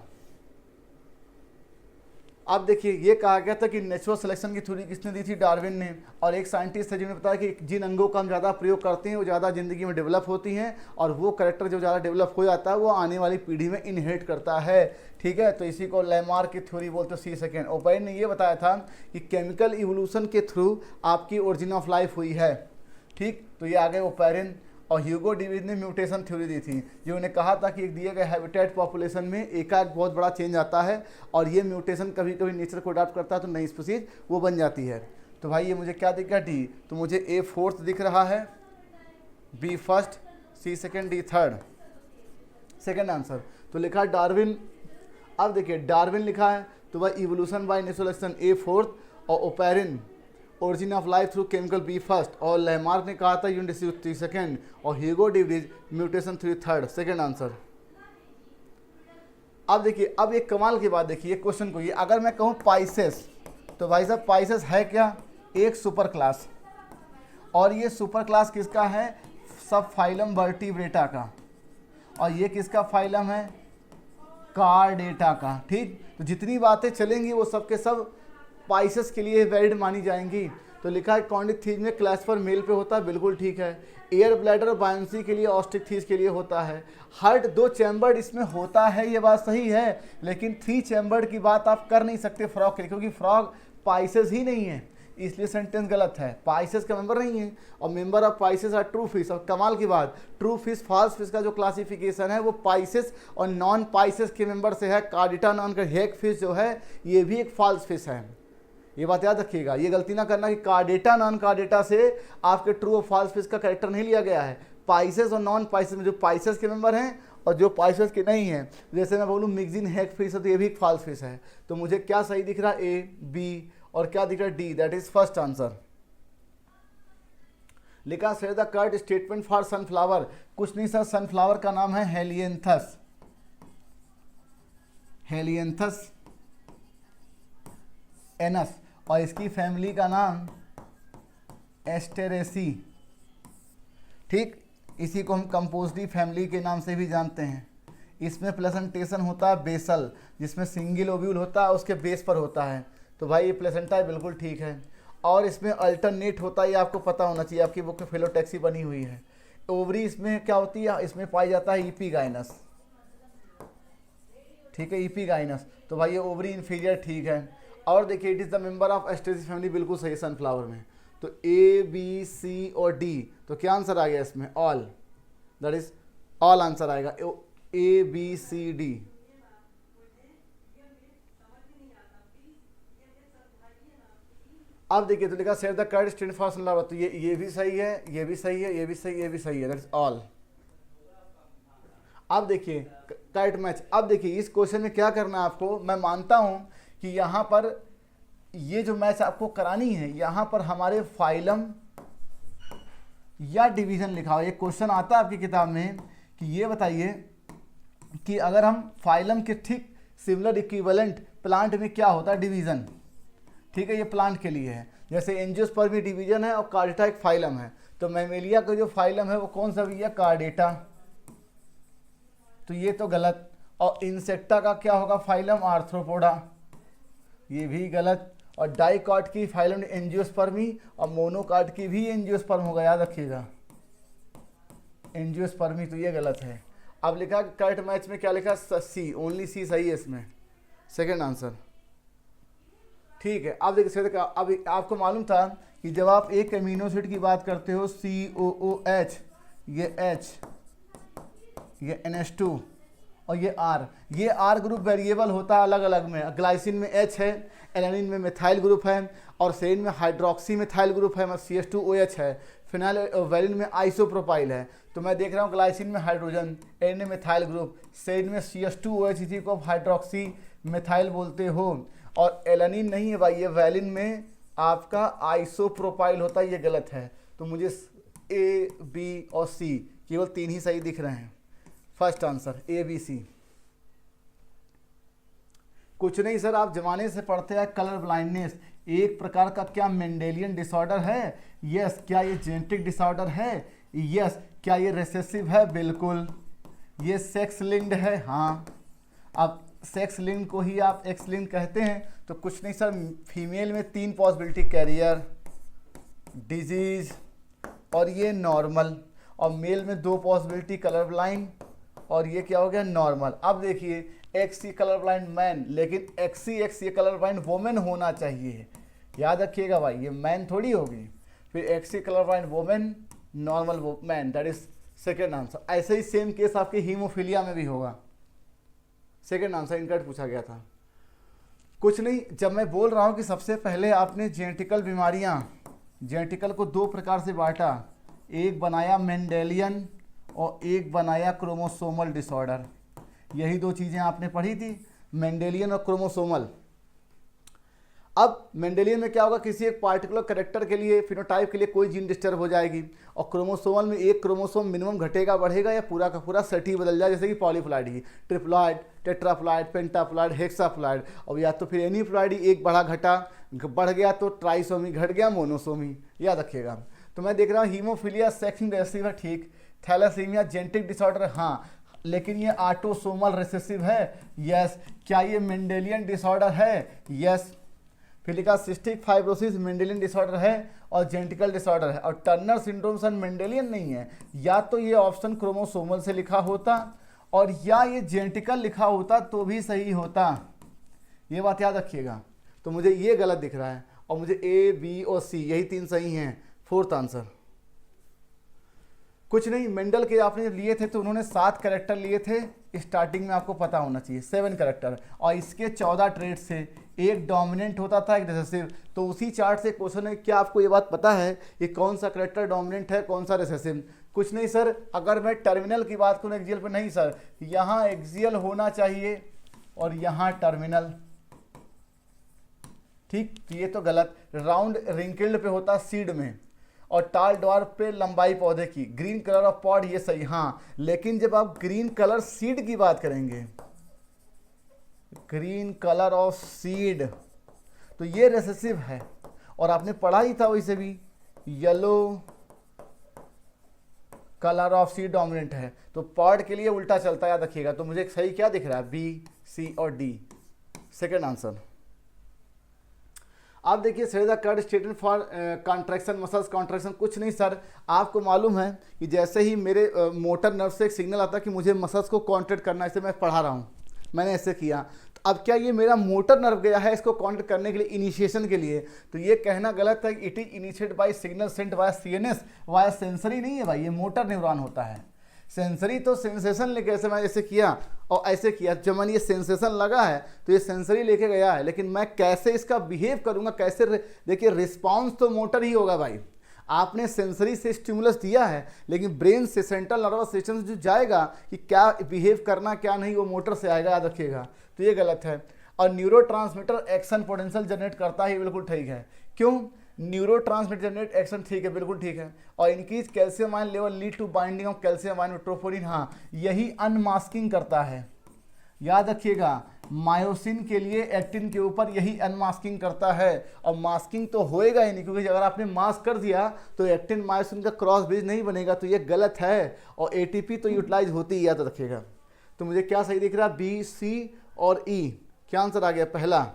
अब देखिए ये कहा गया था कि नेचुरल सिलेक्शन की थ्योरी किसने दी थी, डार्विन ने। और एक साइंटिस्ट है जिन्होंने बताया कि जिन अंगों का हम ज़्यादा प्रयोग करते हैं वो ज़्यादा ज़िंदगी में डेवलप होती हैं, और वो करेक्टर जो ज़्यादा डेवलप हो जाता है वो आने वाली पीढ़ी में इनहेरिट करता है। ठीक है, तो इसी को लैमार्क की थ्योरी बोलते हैं। C2 ओपेन ने ये बताया था कि केमिकल इवोल्यूशन के थ्रू आपकी ओरिजिन ऑफ लाइफ हुई है। ठीक, तो ये आ गए ओपेरिन। और ह्यूगो डेविड ने म्यूटेशन थ्योरी दी थी, जिन्होंने कहा था कि एक दिए गए हैबिटेट पॉपुलेशन में एकाएक बहुत बड़ा चेंज आता है, और ये म्यूटेशन कभी कभी नेचर को अडॉप्ट करता है तो नई स्पीशीज वो बन जाती है। तो भाई ये मुझे क्या दिख गया, डी। तो मुझे A 4th दिख रहा है, B 1st, C 2nd, D 3rd। Second answer तो लिखा डार्विन। अब देखिए डार्विन लिखा है तो भाई evolution by natural selection A 4th, और Oparin origin of life through chemical B 1st, और लैमार्क ने कहा था यूनिट 2nd, और Hugo David mutation through 3rd। Second answer. अब देखिए, अब एक कमाल की बात देखिए क्वेश्चन को, ये अगर मैं कहूँ पाइसेस, तो भाई साहब पाइसेस है क्या, एक सुपर क्लास, और ये सुपर क्लास किसका है, सब फाइलम वर्टिब्रेटा का, और ये किसका फाइलम है, कार्डेटा का। ठीक, तो जितनी बातें चलेंगी वो सब के सब पाइसेस के लिए वैलिड मानी जाएंगी। तो लिखा है कॉन्डिक में क्लास पर मेल पे होता है, बिल्कुल ठीक है। एयर ब्लैडर और बायोन्सी के लिए, ऑस्टिक थीस के लिए होता है। हार्ट 2 चैम्बर्ड इसमें होता है, ये बात सही है, लेकिन 3 चैम्बर्ड की बात आप कर नहीं सकते फ्रॉग के लिए, क्योंकि फ्रॉग पाइसेस ही नहीं है, इसलिए सेंटेंस गलत है। पाइसेस का मेंबर नहीं है, और member of Pisces are true fish. और कमाल की बात, ट्रू फिश फॉल्स फिश का जो क्लासिफिकेशन है वो पाइसेस और नॉन पाइसेस के मेंबर से है। कार्डिटा नॉन का हेक फिश जो है ये भी एक फॉल्स फिश है, ये बात याद रखिएगा, ये गलती ना करना कि कार्डेटा नॉन कार्डेटा से आपके ट्रू और फॉल्स फिश का कैरेक्टर नहीं लिया गया है। पाइसेस और नॉन पाइसेस में जो पाइसेस के मेंबर हैं और जो पाइसेस के नहीं हैं, जैसे मैं बोलूँ मिक्सिन हेक फिश है तो ये भी एक फॉल्स फिश है। तो मुझे क्या सही दिख रहा है, A, B, और क्या दिख रहा है, D, that is first answer. लिखा से the correct statement for sunflower, कुछ नहीं सर, सनफ्लावर का नाम है हेलियंथस, हेलियंथस एनस, और इसकी फैमिली का नाम एस्टेरेसी। ठीक, इसी को हम कंपोजिटी फैमिली के नाम से भी जानते हैं। इसमें प्लेसेंटेशन होता है बेसल, जिसमें सिंगल ओव्यूल होता है उसके बेस पर होता है। तो भाई ये प्लेसेंटा है, बिल्कुल ठीक है। और इसमें अल्टरनेट होता है, ये आपको पता होना चाहिए, आपकी बुक में फिलोटैक्सी बनी हुई है। ओवरी इसमें क्या होती है, इसमें पाई जाता है एपिगाइनस। ठीक है, एपिगाइनस, तो भाई ये ओवरी इन्फीरियर ठीक है। और देखिए it is the member of Asteraceae family, बिल्कुल सही है सनफ्लावर में। तो A, B, C और D, तो क्या आंसर आ गया इसमें, all, that is all answer आएगा, A, B, C, D। अब देखिए तो लिखा set the correct statement for sunflower, तो ये भी सही है, ये भी सही है, ये भी सही है, ये भी सही है, दैट इज ऑल। अब देखिए करेक्ट मैच। अब देखिए इस क्वेश्चन में क्या करना है आपको, मैं मानता हूं कि यहाँ पर ये जो मैच आपको करानी है, यहाँ पर हमारे फाइलम या डिवीजन लिखा हो। एक क्वेश्चन आता है आपकी किताब में कि ये बताइए कि अगर हम फाइलम के ठीक सिमिलर इक्विवेलेंट प्लांट में क्या होता है, डिवीजन। ठीक है, ये प्लांट के लिए है, जैसे एंजियोस्पर्म भी डिवीजन है और कार्डेटा एक फाइलम है। तो मैमेलिया का जो फाइलम है वो कौन सा भैया, कार्डेटा, तो ये तो गलत। और इंसेक्टा का क्या होगा फाइलम, आर्थ्रोपोडा, ये भी गलत। और डाइकॉट की फाइलम एंजियोस्पर्मी, और मोनोकॉट की भी एंजियोस्पर्म होगा, याद रखिएगा एंजियोस्पर्मी, तो ये गलत है। अब लिखा करेक्ट मैच में क्या लिखा, C, ओनली C सही है इसमें, सेकंड आंसर। ठीक है, अब देखिए अब आपको मालूम था कि जब आप एक एमिनो एसिड की बात करते हो COOH, ये H, ये NH2 और ये R ग्रुप वेरिएबल होता है अलग अलग में। ग्लाइसिन में H है, एलानिन में मिथाइल ग्रुप है, और सेरिन में हाइड्रोक्सी मिथाइल ग्रुप है, CH2OH है, फिनाइल वेलिन में आइसोप्रोपाइल है। तो मैं देख रहा हूँ ग्लाइसिन में हाइड्रोजन, एन में मिथाइल ग्रुप, सेरिन में CH2OH, इसी को हाइड्रोक्सी मिथाइल बोलते हो। और एलानिन नहीं है भाई, ये वेलिन में आपका आइसोप्रोपाइल होता है, ये गलत है। तो मुझे A, B और C केवल 3 ही सही दिख रहे हैं। First answer A, B, C। कुछ नहीं सर, आप जमाने से पढ़ते हैं कलर ब्लाइंडनेस एक प्रकार का क्या मेंडेलियन डिसऑर्डर है, यस। क्या ये जेनेटिक डिसऑर्डर है, यस। क्या ये रिसेसिव है, बिल्कुल। ये सेक्स लिंक्ड है, हाँ। अब सेक्स लिंक को ही आप एक्स लिंक कहते हैं। तो कुछ नहीं सर, फीमेल में 3 पॉसिबिलिटी, कैरियर, डिजीज और ये नॉर्मल, और मेल में 2 पॉसिबिलिटी, कलर ब्लाइंड और ये क्या हो गया, नॉर्मल। अब देखिए XC कलर ब्लाइंड मैन, लेकिन XC ये कलर ब्लाइंड वोमेन होना चाहिए, याद रखिएगा भाई, ये मैन थोड़ी होगी। फिर XC colour blind women, normal man, that is second answer. ऐसे ही सेम केस आपके हीमोफीलिया में भी होगा, सेकेंड आंसर इनकरेक्ट पूछा गया था। कुछ नहीं, जब मैं बोल रहा हूँ कि सबसे पहले आपने जेनेटिकल बीमारियाँ, जेनेटिकल को 2 प्रकार से बांटा, एक बनाया मेंडेलियन और एक बनाया क्रोमोसोमल डिसऑर्डर। यही 2 चीज़ें आपने पढ़ी थी, मेंडेलियन और क्रोमोसोमल। अब मेंडेलियन में क्या होगा, किसी एक पार्टिकुलर कैरेक्टर के लिए, फिनोटाइप के लिए कोई जीन डिस्टर्ब हो जाएगी, और क्रोमोसोमल में एक क्रोमोसोम मिनिमम घटेगा बढ़ेगा या पूरा का पूरा सेट ही बदल जाए, जैसे कि पॉलीप्लॉइडी, ट्रिप्लॉइड, टेट्राप्लॉइड, पेंटाप्लॉइड, हेक्साप्लॉइड, और या तो फिर एनीप्लॉइडी, एक बढ़ा घटा बढ़ गया तो ट्राइसोमी घट गया, मोनोसोमी, याद रखिएगा। तो मैं देख रहा हूँ हीमोफीलिया सेक्शन रेसेसिव है, ठीक। थैलेसीमिया जेनेटिक डिसऑर्डर, हाँ, लेकिन ये ऑटोसोमल रिसेसिव है, यस। क्या ये मेंडेलियन डिसऑर्डर है, यस। फिर लिखा सिस्टिक फाइब्रोसिस मेंडेलियन डिसऑर्डर है और जेनेटिकल डिसऑर्डर है, और टर्नर सिंड्रोम सन मेंडेलियन नहीं है। या तो ये ऑप्शन क्रोमोसोमल से लिखा होता और या ये जेनेटिकल लिखा होता तो भी सही होता, ये बात याद रखिएगा। तो मुझे ये गलत दिख रहा है, और मुझे A, B और C यही 3 सही हैं, 4th आंसर। कुछ नहीं, मेंडल के आपने लिए थे तो उन्होंने 7 कैरेक्टर लिए थे, स्टार्टिंग में आपको पता होना चाहिए 7 कैरेक्टर, और इसके 14 ट्रेट से एक डोमिनेंट होता था, एक रिसेसिव। तो उसी चार्ट से क्वेश्चन है, क्या आपको ये बात पता है ये कौन सा कैरेक्टर डोमिनेंट है, कौन सा रिसेसिव? कुछ नहीं सर, अगर मैं टर्मिनल की बात करूँ एक्सियल पे, नहीं सर, यहाँ एक्सियल होना चाहिए और यहाँ टर्मिनल, ठीक। तो ये तो गलत, राउंड रिंकल्ड पे होता सीड में, और टाल ड्वार्फ पे लंबाई पौधे की, ग्रीन कलर ऑफ पॉड ये सही, हाँ। लेकिन जब आप ग्रीन कलर सीड की बात करेंगे, ग्रीन कलर ऑफ सीड, तो ये रिसेसिव है, और आपने पढ़ा ही था वैसे भी, yellow colour of seed dominant है, तो पॉड के लिए उल्टा चलता है, याद रखिएगा। तो मुझे सही क्या दिख रहा है, B, C और D, सेकेंड आंसर। आप देखिए sir, curd statement for contraction, muscles contraction. कुछ नहीं सर, आपको मालूम है कि जैसे ही मेरे मोटर नर्व से एक सिग्नल आता है कि मुझे मसल्स को कॉन्ट्रैक्ट करना है, इसे मैं पढ़ा रहा हूँ, मैंने ऐसे किया, तो अब क्या ये मेरा मोटर नर्व गया है इसको कॉन्ट्रैक्ट करने के लिए, इनिशिएशन के लिए? तो ये कहना गलत है कि it is initiated by signal sent via CNS, via sensory नहीं है भाई, ये मोटर न्यूरॉन होता है। सेंसरी तो सेंसेशन लेके, ऐसे मैं ऐसे किया और ऐसे किया, जब मैंने ये सेंसेशन लगा है तो ये सेंसरी लेके गया है, लेकिन मैं कैसे इसका बिहेव करूंगा, कैसे देखिए रिस्पांस तो मोटर ही होगा भाई। आपने सेंसरी से स्टिमुलस दिया है, लेकिन ब्रेन से, सेंट्रल नर्वस सिस्टम से जो जाएगा कि क्या बिहेव करना क्या नहीं, वो मोटर से आएगा, याद रखिएगा। तो ये गलत है। और न्यूरोट्रांसमीटर एक्शन पोटेंशियल जनरेट करता है, बिल्कुल ठीक है। क्यों? न्यूरोट्रांसमीटर जनरेट एक्शन, ठीक है, बिल्कुल ठीक है। और increase calcium ion level lead to binding of calcium ion with troponin, हाँ, यही अनमास्किंग करता है, याद रखिएगा। मायोसिन के लिए एक्टिन के ऊपर यही अनमास्किंग करता है, और मास्किंग तो होएगा ही नहीं, क्योंकि अगर आपने मास्क कर दिया तो एक्टिन मायोसिन का क्रॉस ब्रिज नहीं बनेगा, तो ये गलत है। और ATP तो यूटिलाइज होती ही, याद रखिएगा। तो मुझे क्या सही दिख रहा है, B, C और E, क्या आंसर आ गया, पहला,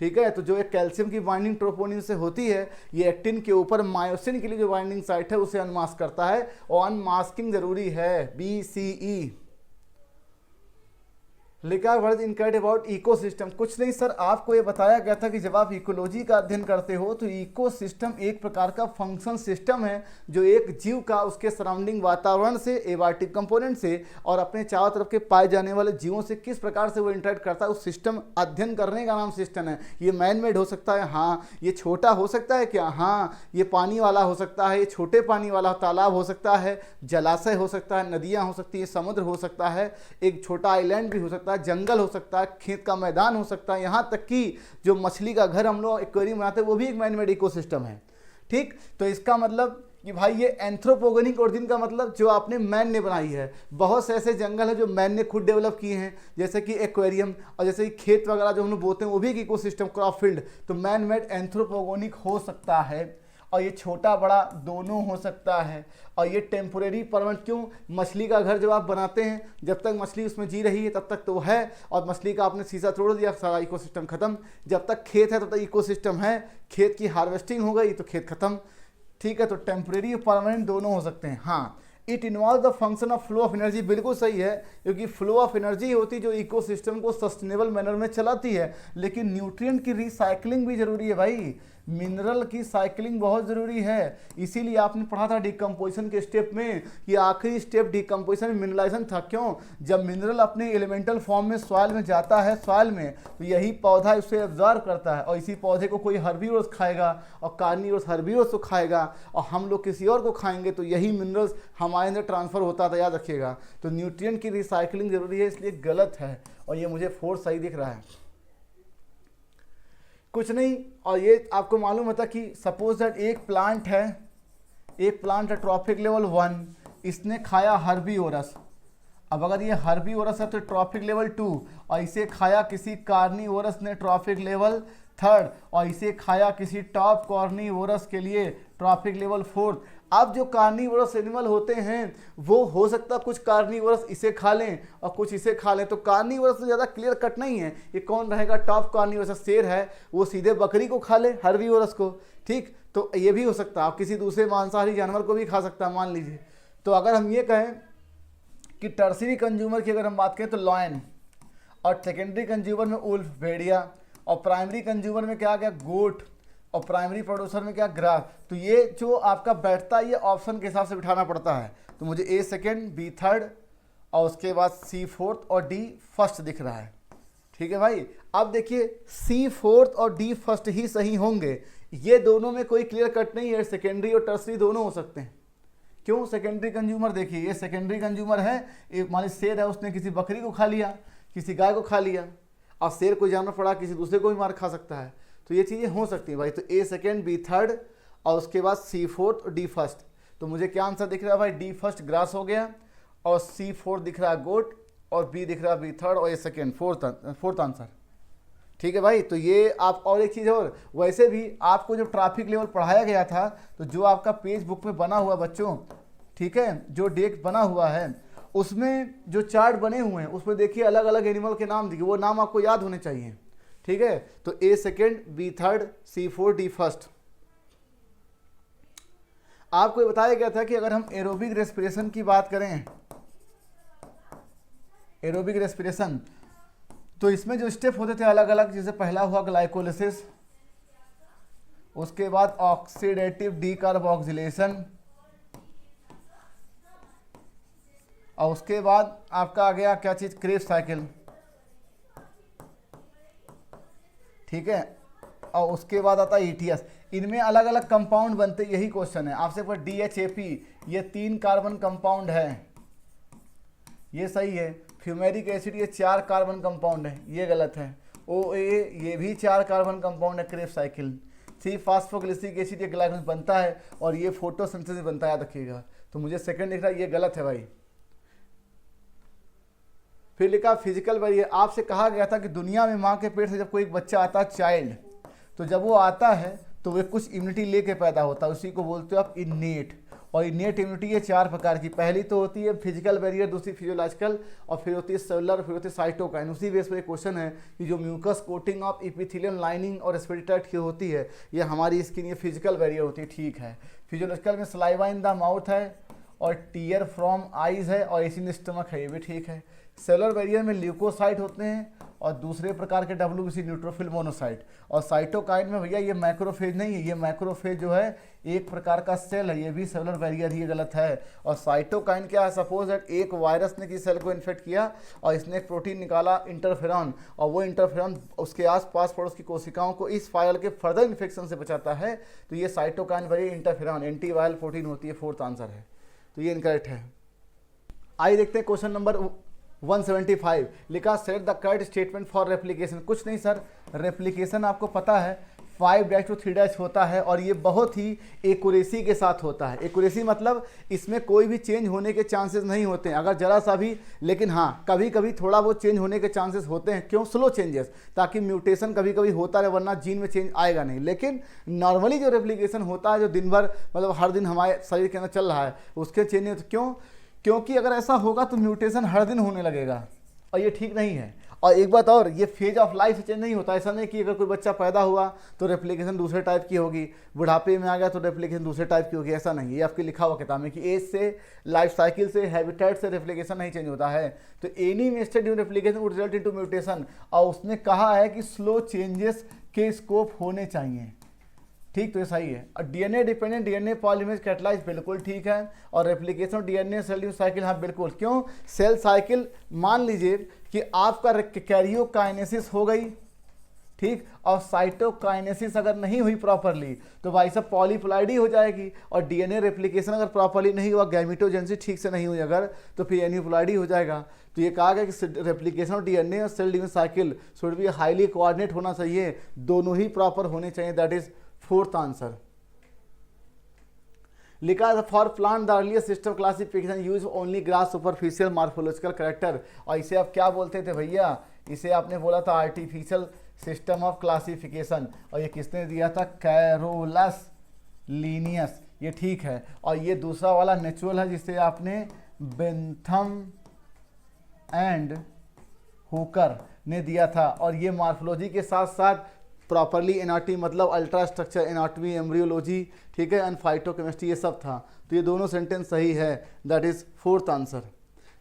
ठीक है। तो जो एक कैल्शियम की बाइंडिंग ट्रोपोनिन से होती है, ये एक्टिन के ऊपर मायोसिन के लिए जो बाइंडिंग साइट है उसे अनमास्क करता है, और अनमास्किंग जरूरी है, B, C, E। लिखा वर्ड इनकरेक्ट अबाउट इकोसिस्टम। कुछ नहीं सर, आपको ये बताया गया था कि जब आप इकोलॉजी का अध्ययन करते हो तो इकोसिस्टम एक प्रकार का फंक्शन सिस्टम है, जो एक जीव का उसके सराउंडिंग वातावरण से, एबायोटिक कंपोनेंट से और अपने चारों तरफ के पाए जाने वाले जीवों से किस प्रकार से वो इंटरेक्ट करता है, उस सिस्टम अध्ययन करने का नाम सिस्टम है। ये मैन मेड हो सकता है, हाँ। ये छोटा हो सकता है क्या, हाँ। ये पानी वाला हो सकता है, ये छोटे पानी वाला तालाब हो सकता है, जलाशय हो सकता है, नदियाँ हो सकती है, समुद्र हो सकता है, एक छोटा आइलैंड भी हो सकता है, जंगल हो सकता है, खेत का मैदान हो सकता है, यहाँ तक कि जो मछली का घर हम लोग एक्वेरियम बनाते हैं वो भी एक मैन मेड इकोसिस्टम है, ठीक। तो इसका मतलब कि भाई ये एंथ्रोपोगेनिक ओरिजिन का मतलब जो आपने मैन ने बनाई है। बहुत से ऐसे जंगल है जो मैन ने खुद डेवलप किए हैं, जैसे कि एक्वेरियम, और जैसे कि खेत वगैरह जो हम लोग बोते हैं वो भी एक इकोसिस्टम, क्रॉप फील्ड। तो मैन मेड एंथ्रोपोगेनिक हो सकता है। और ये छोटा बड़ा दोनों हो सकता है। और ये टेम्पोरेरी परमानेंट क्यों? मछली का घर जब आप बनाते हैं, जब तक मछली उसमें जी रही है तब तक तो है, और मछली का आपने शीशा तोड़ दिया, सारा इकोसिस्टम खत्म। जब तक खेत है तब तक इकोसिस्टम है, खेत की हार्वेस्टिंग हो गई तो खेत खत्म। ठीक है, तो टेम्परेरी और परमानेंट दोनों हो सकते हैं। हाँ, it involve the function of flow of energy, बिल्कुल सही है, क्योंकि फ्लो ऑफ एनर्जी होती है जो इकोसिस्टम को सस्टेनेबल मैनर में चलाती है। लेकिन न्यूट्रिएंट की रिसाइकलिंग भी जरूरी है भाई, मिनरल की साइकिलिंग बहुत ज़रूरी है। इसीलिए आपने पढ़ा था डिकम्पोजिशन के स्टेप में, ये आखिरी स्टेप डिकम्पोजिशन में मिनरलाइजेशन था। क्यों? जब मिनरल अपने एलिमेंटल फॉर्म में सॉइल में जाता है, सॉइल में, तो यही पौधा उसे एब्जॉर्ब करता है, और इसी पौधे को कोई हर्बीवोरस खाएगा और कार्निवोरस हर्बीवोरस को खाएगा, और हम लोग किसी और को खाएंगे, तो यही मिनरल्स हमारे अंदर ट्रांसफर होता था, याद रखिएगा। तो न्यूट्रिएंट की रिसाइकलिंग जरूरी है, इसलिए गलत है, और ये मुझे 4 सही दिख रहा है, कुछ नहीं। और ये आपको मालूम होता कि सपोज दैट एक प्लांट है ट्रॉपिक लेवल 1, इसने खाया हर्बीवोरस। अब अगर ये हर्बीवोरस है तो ट्रॉपिक लेवल 2, और इसे खाया किसी कार्निवोरस ने ट्रॉपिक लेवल 3, और इसे खाया किसी टॉप कार्निवोरस के लिए ट्रॉपिक लेवल 4। अब जो कार्निवोरस एनिमल होते हैं वो हो सकता है कुछ कार्निवोरस इसे खा लें और कुछ इसे खा लें, तो कार्निवोरस तो ज़्यादा क्लियर कट नहीं है। ये कौन रहेगा? टॉप कार्निवोरस शेर है, वो सीधे बकरी को खा ले, हर्बीवोरस को। ठीक, तो ये भी हो सकता है, आप किसी दूसरे मांसाहारी जानवर को भी खा सकता है, मान लीजिए। तो अगर हम ये कहें कि टर्सरी कंज्यूमर की अगर हम बात करें तो लॉयन, और सेकेंडरी कंज्यूमर में उल्फ भेड़िया, और प्राइमरी कंज्यूमर में क्या आ गया? गोट, और प्राइमरी प्रोड्यूसर में क्या? ग्रास। तो ये जो आपका बैठता है ये ऑप्शन के हिसाब से बिठाना पड़ता है। तो मुझे ए सेकेंड, बी थर्ड, और उसके बाद सी फोर्थ और डी फर्स्ट दिख रहा है। ठीक है भाई, अब देखिए सी फोर्थ और डी फर्स्ट ही सही होंगे, ये दोनों में कोई क्लियर कट नहीं है, सेकेंडरी और टर्सरी दोनों हो सकते हैं। क्यों? सेकेंडरी कंज्यूमर देखिए, ये सेकेंडरी कंज्यूमर है, एक मान लीजिए शेर है, उसने किसी बकरी को खा लिया, किसी गाय को खा लिया, और शेर कोई जानवर पड़ा किसी दूसरे को भी मार खा सकता है, तो ये चीज़ें हो सकती हैं भाई। तो ए सेकेंड, बी थर्ड, और उसके बाद सी फोर्थ और डी फर्स्ट। तो मुझे क्या आंसर दिख रहा है भाई? डी फर्स्ट ग्रास हो गया, और सी फोर्थ दिख रहा है गोट, और बी दिख रहा है बी थर्ड, और ए सेकेंड फोर्थ आंसर। ठीक है भाई, तो ये आप, और एक चीज़ और, वैसे भी आपको जब ट्रैफिक लेवल पढ़ाया गया था तो जो आपका पेज बुक में बना हुआ बच्चों, ठीक है, जो डेक बना हुआ है उसमें जो चार्ट बने हुए हैं उसमें देखिए अलग अलग एनिमल के नाम दिखे, वो नाम आपको याद होने चाहिए। ठीक है, तो ए second, B third, C fourth, D first. आपको ये बताया गया था कि अगर हम एरोबिक रेस्पिरेशन की बात करें, एरोबिक रेस्पिरेशन, तो इसमें जो स्टेप होते थे अलग अलग, जैसे पहला हुआ ग्लाइकोलिसिस, उसके बाद ऑक्सीडेटिव डीकार्बोक्सिलेशन, और उसके बाद आपका आ गया क्या चीज़? Krebs cycle. ठीक है, और उसके बाद आता है ETS। इनमें अलग अलग कंपाउंड बनते, यही क्वेश्चन है आपसे पर। DHAP ये 3 कार्बन कंपाउंड है, ये सही है। फ्यूमेरिक एसिड ये 4 कार्बन कंपाउंड है, ये गलत है। OA ये भी 4 कार्बन कंपाउंड है, क्रेब्स साइकिल। सी फास्फोग्लिसरिक एसिड ये ग्लाइकोलिसिस बनता है, और ये फोटोसिंथेसिस बनता है, याद रखिएगा। तो मुझे सेकंड दिख रहा है, ये गलत है भाई। फिर लिखा फिजिकल बैरियर। आपसे कहा गया था कि दुनिया में माँ के पेट से जब कोई बच्चा आता है, चाइल्ड, तो जब वो आता है तो वे कुछ इम्यूनिटी लेके पैदा होता है, उसी को बोलते हो आप इन्नेट। और इन्नेट इम्यूनिटी ये 4 प्रकार की, पहली तो होती है फिजिकल बैरियर, दूसरी फिजियोलॉजिकल, और फिर होती है सेलुलर, फिर होती है साइटोकाइन। उसी बेस पर एक क्वेश्चन है कि जो mucus coating of epithelium lining और रेस्पिरेटरी ट्रैक्ट की होती है, ये हमारी स्किन, ये फिजिकल बैरियर होती है। ठीक है, फिजियोलॉजिकल में सलाइवा इन द माउथ है, और टीयर फ्रॉम आइज है, और एसिड इन स्टमक है, ये भी ठीक है। सेलुलर बैरियर में ल्यूकोसाइट होते हैं, और दूसरे प्रकार के WBC न्यूट्रोफिल मोनोसाइट। और साइटोकाइन में भैया ये मैक्रोफेज नहीं है, ये मैक्रोफेज जो है एक प्रकार का सेल है, ये भी सेलुलर बैरियर, ये गलत है। और साइटोकाइन क्या है? सपोज दैट एक वायरस ने किसी सेल को इन्फेक्ट किया और इसने एक प्रोटीन निकाला इंटरफेरॉन, और वो इंटरफेरॉन उसके आसपास पड़ोस की कोशिकाओं को इस वायरल के फर्दर इन्फेक्शन से बचाता है, तो ये cytokine barrier interferon antiviral protein होती है, 4th आंसर है, तो ये इनकरेक्ट है। आइए देखते हैं क्वेश्चन नंबर 175। लिखा set the correct statement for replication. कुछ नहीं सर, रेप्लिकेशन आपको पता है, 5-3- होता है और ये बहुत ही एक्यूरेसी के साथ होता है। एक्यूरेसी मतलब इसमें कोई भी चेंज होने के चांसेस नहीं होते हैं, अगर जरा सा भी, लेकिन हाँ कभी कभी थोड़ा बहुत चेंज होने के चांसेस होते हैं। क्यों? स्लो चेंजेस, ताकि म्यूटेशन कभी कभी होता रहे, वरना जीन में चेंज आएगा नहीं। लेकिन नॉर्मली जो रेप्लिकेशन होता है, जो दिन भर मतलब हर दिन हमारे शरीर के अंदर चल रहा है, उसके चेंज नहीं होते। क्यों? क्योंकि अगर ऐसा होगा तो म्यूटेशन हर दिन होने लगेगा और ये ठीक नहीं है। और एक बात और, ये फेज ऑफ लाइफ से चेंज नहीं होता। ऐसा नहीं कि अगर कोई बच्चा पैदा हुआ तो रेप्लिकेशन दूसरे टाइप की होगी, बुढ़ापे में आ गया तो रेप्लिकेशन दूसरे टाइप की होगी, ऐसा नहीं। ये आपके लिखा हुआ किताब में कि एज से, लाइफ साइकिल से, हैबिटेट से रेप्लिकेशन नहीं चेंज होता है। तो any mistake during replication would result into mutation, और उसने कहा है कि स्लो चेंजेस के स्कोप होने चाहिए। ठीक, तो ये सही है। और DNA dependent DNA polymerase catalyse बिल्कुल ठीक है। और replication of DNA cell cycle, हाँ बिल्कुल। क्यों? सेल साइकिल, मान लीजिए कि आपका कैरियोकाइनेसिस हो गई, ठीक, और साइटोकाइनेसिस अगर नहीं हुई प्रॉपरली तो भाई साहब पॉलीप्लाइडी हो जाएगी। और डीएनए रेप्लिकेशन अगर प्रॉपरली नहीं हुआ, गैमेटोजेनेसिस ठीक से नहीं हुई अगर, तो फिर एन्यूप्लाइडी हो जाएगा। तो ये कहा गया कि रेप्लिकेशन ऑफ डीएनए और cell division cycle should be highly coordinate होना चाहिए, दोनों ही प्रॉपर होने चाहिए। That is fourth answer. लिखा है for plant the earlier system classification use only gross superficial morphological character. और इसे आप क्या बोलते थे भैया? इसे आपने बोला था आर्टिफिशियल सिस्टम ऑफ क्लासिफिकेशन। और ये किसने दिया था? Carolus Linnaeus. ये ठीक है। और ये दूसरा वाला नेचुरल है, जिसे आपने बेंथम एंड हुकर ने दिया था। और ये मॉर्फोलॉजी के साथ साथ प्रॉपरली एनाटॉमी मतलब अल्ट्रा स्ट्रक्चर एनाटॉमी, एम्ब्रियोलॉजी, ठीक है, एंड फाइटोकेमिस्ट्री, ये सब था। तो ये दोनों सेंटेंस सही है। That is fourth answer.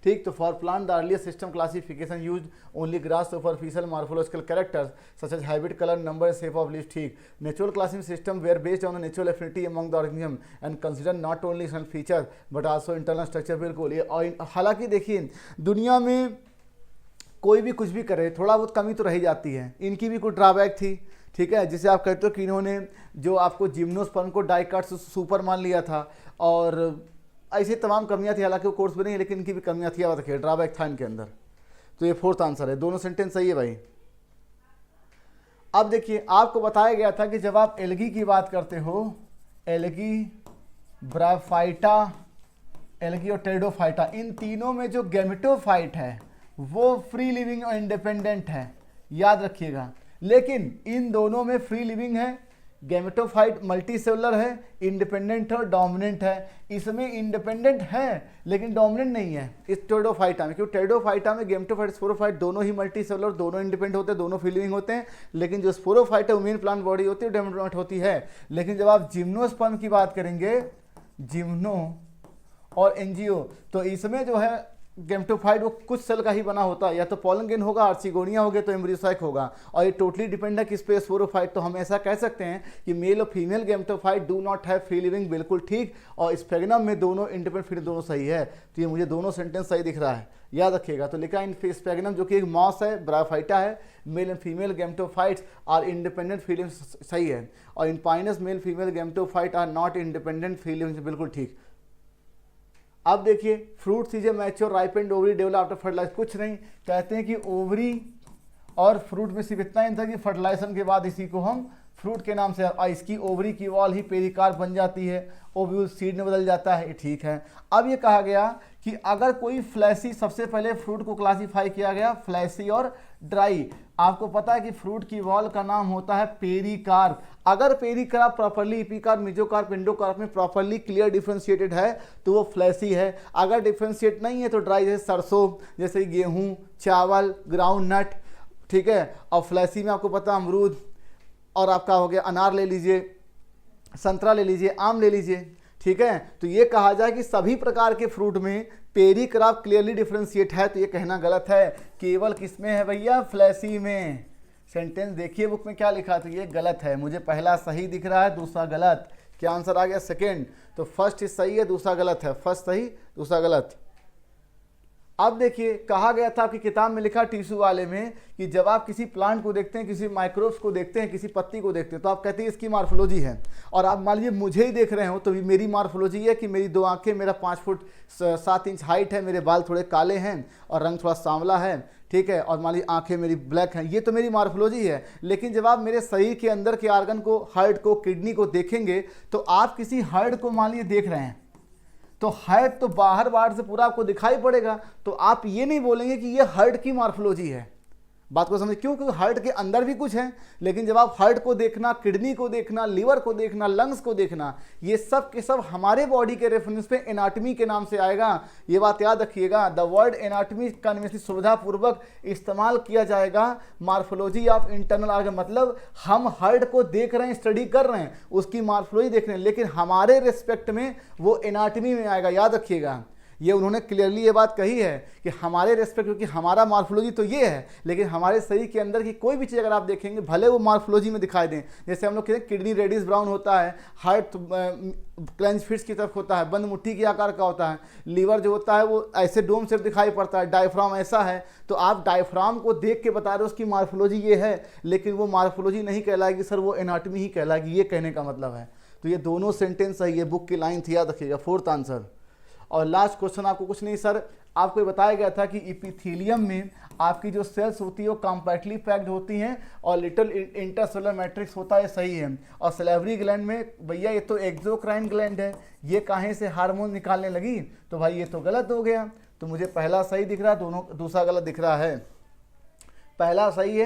ठीक, तो for plant the earlier system classification use only gross superficial morphological characters such as habit, colour, number, shape of leaf. ठीक, natural classification system were based on the natural affinity among the organism and consider not only external feature but also internal structure. बिल्कुल। ये हालांकि देखिए दुनिया में कोई भी कुछ भी करे, थोड़ा बहुत कमी तो रह जाती है। इनकी भी कुछ ड्रॉबैक थी, ठीक है, जिसे आप कहते हो कि इन्होंने जो आपको जिम्नोस्पर्म को डाइकाट सुपर मान लिया था, और ऐसे तमाम कमियां थी। हालांकि वो कोर्स में नहीं है, लेकिन इनकी भी कमियां थी, देखिए ड्रॉबैक था इनके अंदर। तो ये फोर्थ आंसर है। दोनों सेंटेंस सही है भाई। अब देखिए, आपको बताया गया था कि जब आप एल्गी की बात करते हो, एल्गी, ब्राफाइटा, एल्गी और टेरिडोफाइटा, इन तीनों में जो गैमेटोफाइट है वो फ्री लिविंग और इंडिपेंडेंट है, याद रखिएगा। लेकिन इन दोनों में फ्री लिविंग है, गैमेटोफाइट मल्टीसेलुलर है, इंडिपेंडेंट और डोमिनेंट है। इसमें इंडिपेंडेंट है लेकिन डोमिनेंट नहीं है इस टेरिडोफाइटा में, क्योंकि टेरिडोफाइटा में गैमेटोफाइट, स्पोरोफाइट दोनों ही मल्टीसेलुलर, दोनों इंडिपेंडेंट होते हैं, दोनों फ्री लिविंग होते हैं। लेकिन जो स्पोरोफाइट है वो मेन प्लांट बॉडी होती है, डोमिनेंट होती है। लेकिन जब आप जिम्नोस्पर्म की बात करेंगे, जिम्नो और एंजियो, तो इसमें जो है गैमेटोफाइट वो कुछ सेल का ही बना होता है, या तो पॉलन ग्रेन होगा, आर्चिगोनिया होगा, तो एम्ब्रियोसाइक होगा। और ये टोटली डिपेंड है किस पे? स्पोरोफाइट। तो हम ऐसा कह सकते हैं कि मेल और female gametophyte do not have free living, बिल्कुल ठीक। और स्फेगनम में दोनों इंडिपेंडेंट, फिर दोनों सही है। तो ये मुझे दोनों सेंटेंस सही दिख रहा है, याद रखिएगा। तो लिखा इन स्फेगनम जो कि एक मॉस है, ब्राफाइटा है, male and female gametophytes are independent free living, सही है। और in pinus male female gametophyte are not independent free living, बिल्कुल ठीक। अब देखिए, फ्रूट सीजे mature ripened ovary develop after fertilize, कुछ नहीं, कहते हैं कि ओवरी और फ्रूट में सिर्फ इतना ही था कि फर्टिलाइजेशन के बाद इसी को हम फ्रूट के नाम से, इसकी ओवरी की वॉल ही पेरिकार्प बन जाती है, ओव्यूल सीड में बदल जाता है, ये ठीक है। अब ये कहा गया कि अगर कोई फ्लैसी, सबसे पहले फ्रूट को क्लासीफाई किया गया फ्लैसी और ड्राई। आपको पता है कि फ्रूट की वॉल का नाम होता है पेरिकार्प। अगर pericarp properly epicarp, mesocarp, endocarp में प्रॉपर्ली क्लियर डिफरेंशिएटेड है तो वो फ्लैसी है। अगर डिफरेंशिएट नहीं है तो ड्राई, जैसे सरसों, जैसे गेहूं, चावल, ग्राउंड नट, ठीक है। और फ्लैसी में आपको पता अमरूद, और आपका हो गया अनार ले लीजिए, संतरा ले लीजिए, आम ले लीजिए, ठीक है। तो ये कहा जाए कि सभी प्रकार के फ्रूट में पेरिकार्प क्लियरली डिफरेंशिएट है, तो ये कहना गलत है। केवल किसमें है भैया? फ्लैसी में। सेंटेंस देखिए बुक में क्या लिखा, तो ये गलत है। मुझे पहला सही दिख रहा है, दूसरा गलत। क्या आंसर आ गया? सेकेंड। तो फर्स्ट सही है, दूसरा गलत है। फर्स्ट सही, दूसरा गलत। अब देखिए, कहा गया था आपकी किताब में लिखा टिश्यू वाले में कि जब आप किसी प्लांट को देखते हैं, किसी माइक्रोब्स को देखते हैं, किसी पत्ती को देखते हैं, तो आप कहते हैं इसकी मार्फोलॉजी है। और आप मान लीजिए मुझे ही देख रहे हो तो मेरी मार्फोलॉजी है कि मेरी 2 आंखें, मेरा 5 फुट 7 इंच हाइट है, मेरे बाल थोड़े काले हैं और रंग थोड़ा सांवला है, ठीक है, और मान लीजिए आंखें मेरी ब्लैक हैं, ये तो मेरी मार्फोलॉजी है। लेकिन जब आप मेरे शरीर के अंदर के आर्गन को, हार्ट को, किडनी को देखेंगे तो आप किसी हार्ट को मान लीजिए देख रहे हैं, तो हार्ट तो बाहर से पूरा आपको दिखाई पड़ेगा, तो आप ये नहीं बोलेंगे कि ये हार्ट की मार्फोलॉजी है। बात को समझे, क्यों? क्योंकि हार्ट के अंदर भी कुछ है। लेकिन जब आप हार्ट को देखना, किडनी को देखना, लीवर को देखना, लंग्स को देखना, ये सब के सब हमारे बॉडी के रेफरेंस पे एनाटॉमी के नाम से आएगा। ये बात याद रखिएगा, द वर्ड एनाटॉमी का सुविधापूर्वक इस्तेमाल किया जाएगा। मार्फोलॉजी ऑफ इंटरनल आर्गन मतलब हम हार्ट को देख रहे हैं, स्टडी कर रहे हैं, उसकी मार्फोलॉजी देख रहे हैं, लेकिन हमारे रिस्पेक्ट में वो एनाटॉमी में आएगा। याद रखिएगा, ये उन्होंने क्लियरली ये बात कही है कि हमारे रेस्पेक्ट, क्योंकि हमारा मार्फोलॉजी तो ये है, लेकिन हमारे शरीर के अंदर की कोई भी चीज़ अगर आप देखेंगे, भले वो मार्फोलॉजी में दिखाई दें। जैसे हम लोग कहते हैं किडनी रेडिश ब्राउन होता है, हार्ट क्लेंच फिस्ट की तरफ होता है, बंद मुट्ठी के आकार का होता है, लीवर जो होता है वो ऐसे डोम शेप दिखाई पड़ता है, डायफ्राम ऐसा है। तो आप डायफ्राम को देख के बता रहे हो उसकी मार्फोलॉजी ये है, लेकिन वो मार्फोलॉजी नहीं कहलाएगी सर, वो एनाटॉमी ही कहलाएगी। ये कहने का मतलब है। तो ये दोनों सेंटेंस है, ये बुक की लाइन थी, याद रखिएगा, 4th आंसर। और लास्ट क्वेश्चन आपको कुछ नहीं सर, आपको ये बताया गया था कि इपिथेलियम में आपकी जो सेल्स होती है वो कॉम्पैक्टली पैक्ड होती हैं और लिटिल इंटरसेलुलर मैट्रिक्स होता है, सही है। और सैलिवरी ग्लैंड में भैया ये तो एक्सोक्राइन ग्लैंड है, ये कहाँ से हार्मोन निकालने लगी? तो भाई ये तो गलत हो गया। तो मुझे पहला सही दिख रहा है, दूसरा गलत दिख रहा है। पहला सही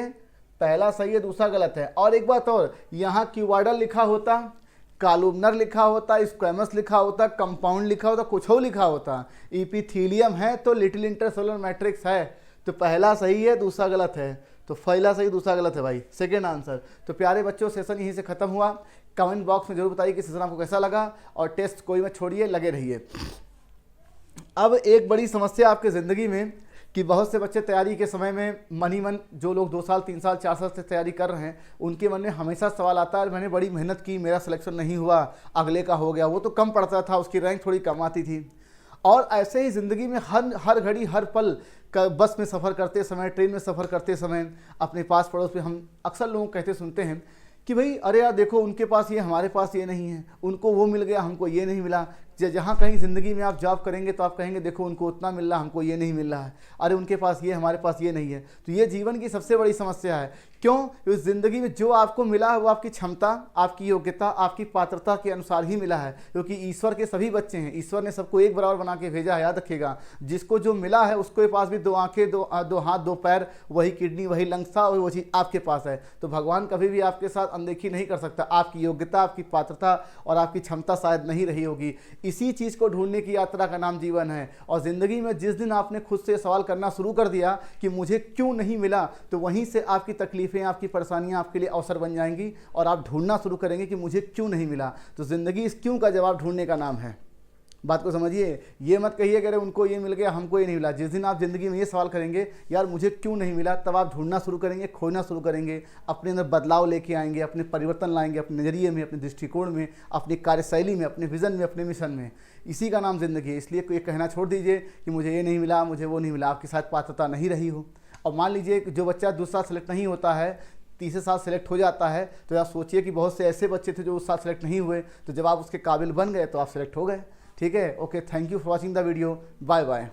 है, दूसरा गलत है। और एक बात और, यहाँ क्यूबाइडल लिखा होता, कॉलुमनर लिखा होता, स्क्वैमस लिखा होता, कंपाउंड लिखा होता, कुछ और लिखा होता। इपिथेलियम है तो लिटिल इंटरसेलुलर मैट्रिक्स है। तो पहला सही है, दूसरा गलत है। तो पहला सही, दूसरा गलत है भाई, सेकंड आंसर। तो प्यारे बच्चों, सेशन यहीं से खत्म हुआ। कमेंट बॉक्स में जरूर बताइए कि सेशन आपको कैसा लगा, और टेस्ट कोई मत छोड़िए, लगे रहिए। अब एक बड़ी समस्या आपके ज़िंदगी में कि बहुत से बच्चे तैयारी के समय में मन ही मन, जो लोग 2 साल 3 साल 4 साल से तैयारी कर रहे हैं, उनके मन में हमेशा सवाल आता है, मैंने बड़ी मेहनत की, मेरा सिलेक्शन नहीं हुआ, अगले का हो गया, वो तो कम पड़ता था, उसकी रैंक थोड़ी कम आती थी। और ऐसे ही ज़िंदगी में हर घड़ी, हर पल, बस में सफ़र करते समय, ट्रेन में सफ़र करते समय, अपने पास पड़ोस में हम अक्सर लोग कहते सुनते हैं कि भाई अरे यार देखो, उनके पास ये, हमारे पास ये नहीं है, उनको वो मिल गया, हमको ये नहीं मिला। जहाँ कहीं ज़िंदगी में आप जॉब करेंगे तो आप कहेंगे देखो उनको उतना मिल रहा, हमको ये नहीं मिल रहा है, अरे उनके पास ये, हमारे पास ये नहीं है। तो ये जीवन की सबसे बड़ी समस्या है। क्यों? क्योंकि ज़िंदगी में जो आपको मिला है वो आपकी क्षमता, आपकी योग्यता, आपकी पात्रता के अनुसार ही मिला है, क्योंकि ईश्वर के सभी बच्चे हैं, ईश्वर ने सबको एक बराबर बना के भेजा है। याद रखिएगा, जिसको जो मिला है उसके पास भी 2 आंखें, 2 हाथ, 2 पैर, वही किडनी, वही लंग्स था, और वो चीज़ आपके पास है। तो भगवान कभी भी आपके साथ अनदेखी नहीं कर सकता। आपकी योग्यता, आपकी पात्रता और आपकी क्षमता शायद नहीं रही होगी। इसी चीज़ को ढूंढने की यात्रा का नाम जीवन है। और ज़िंदगी में जिस दिन आपने खुद से सवाल करना शुरू कर दिया कि मुझे क्यों नहीं मिला, तो वहीं से आपकी तकलीफ़ें, आपकी परेशानियां आपके लिए अवसर बन जाएंगी और आप ढूंढना शुरू करेंगे कि मुझे क्यों नहीं मिला। तो ज़िंदगी इस क्यों का जवाब ढूंढने का नाम है। बात को समझिए, ये मत कहिए कि अरे उनको ये मिल गया, हमको ये नहीं मिला। जिस दिन आप ज़िंदगी में ये सवाल करेंगे यार मुझे क्यों नहीं मिला, तब आप ढूंढना शुरू करेंगे, खोजना शुरू करेंगे, अपने अंदर बदलाव लेके आएंगे, अपने परिवर्तन लाएंगे, अपने नज़रिए में, अपने दृष्टिकोण में, अपनी कार्यशैली में, अपने विज़न में, अपने मिशन में। इसी का नाम ज़िंदगी है। इसलिए कोई कहना छोड़ दीजिए कि मुझे ये नहीं मिला, मुझे वो नहीं मिला। आपके साथ पात्रता नहीं रही हो। और मान लीजिए जो बच्चा दूसरा सेलेक्ट नहीं होता है, तीसरे साल सेलेक्ट हो जाता है, तो आप सोचिए कि बहुत से ऐसे बच्चे थे जो उस साल सेलेक्ट नहीं हुए, तो जब आप उसके काबिल बन गए तो आप सेलेक्ट हो गए। ठीक है, okay, thank you for watching the video, bye bye.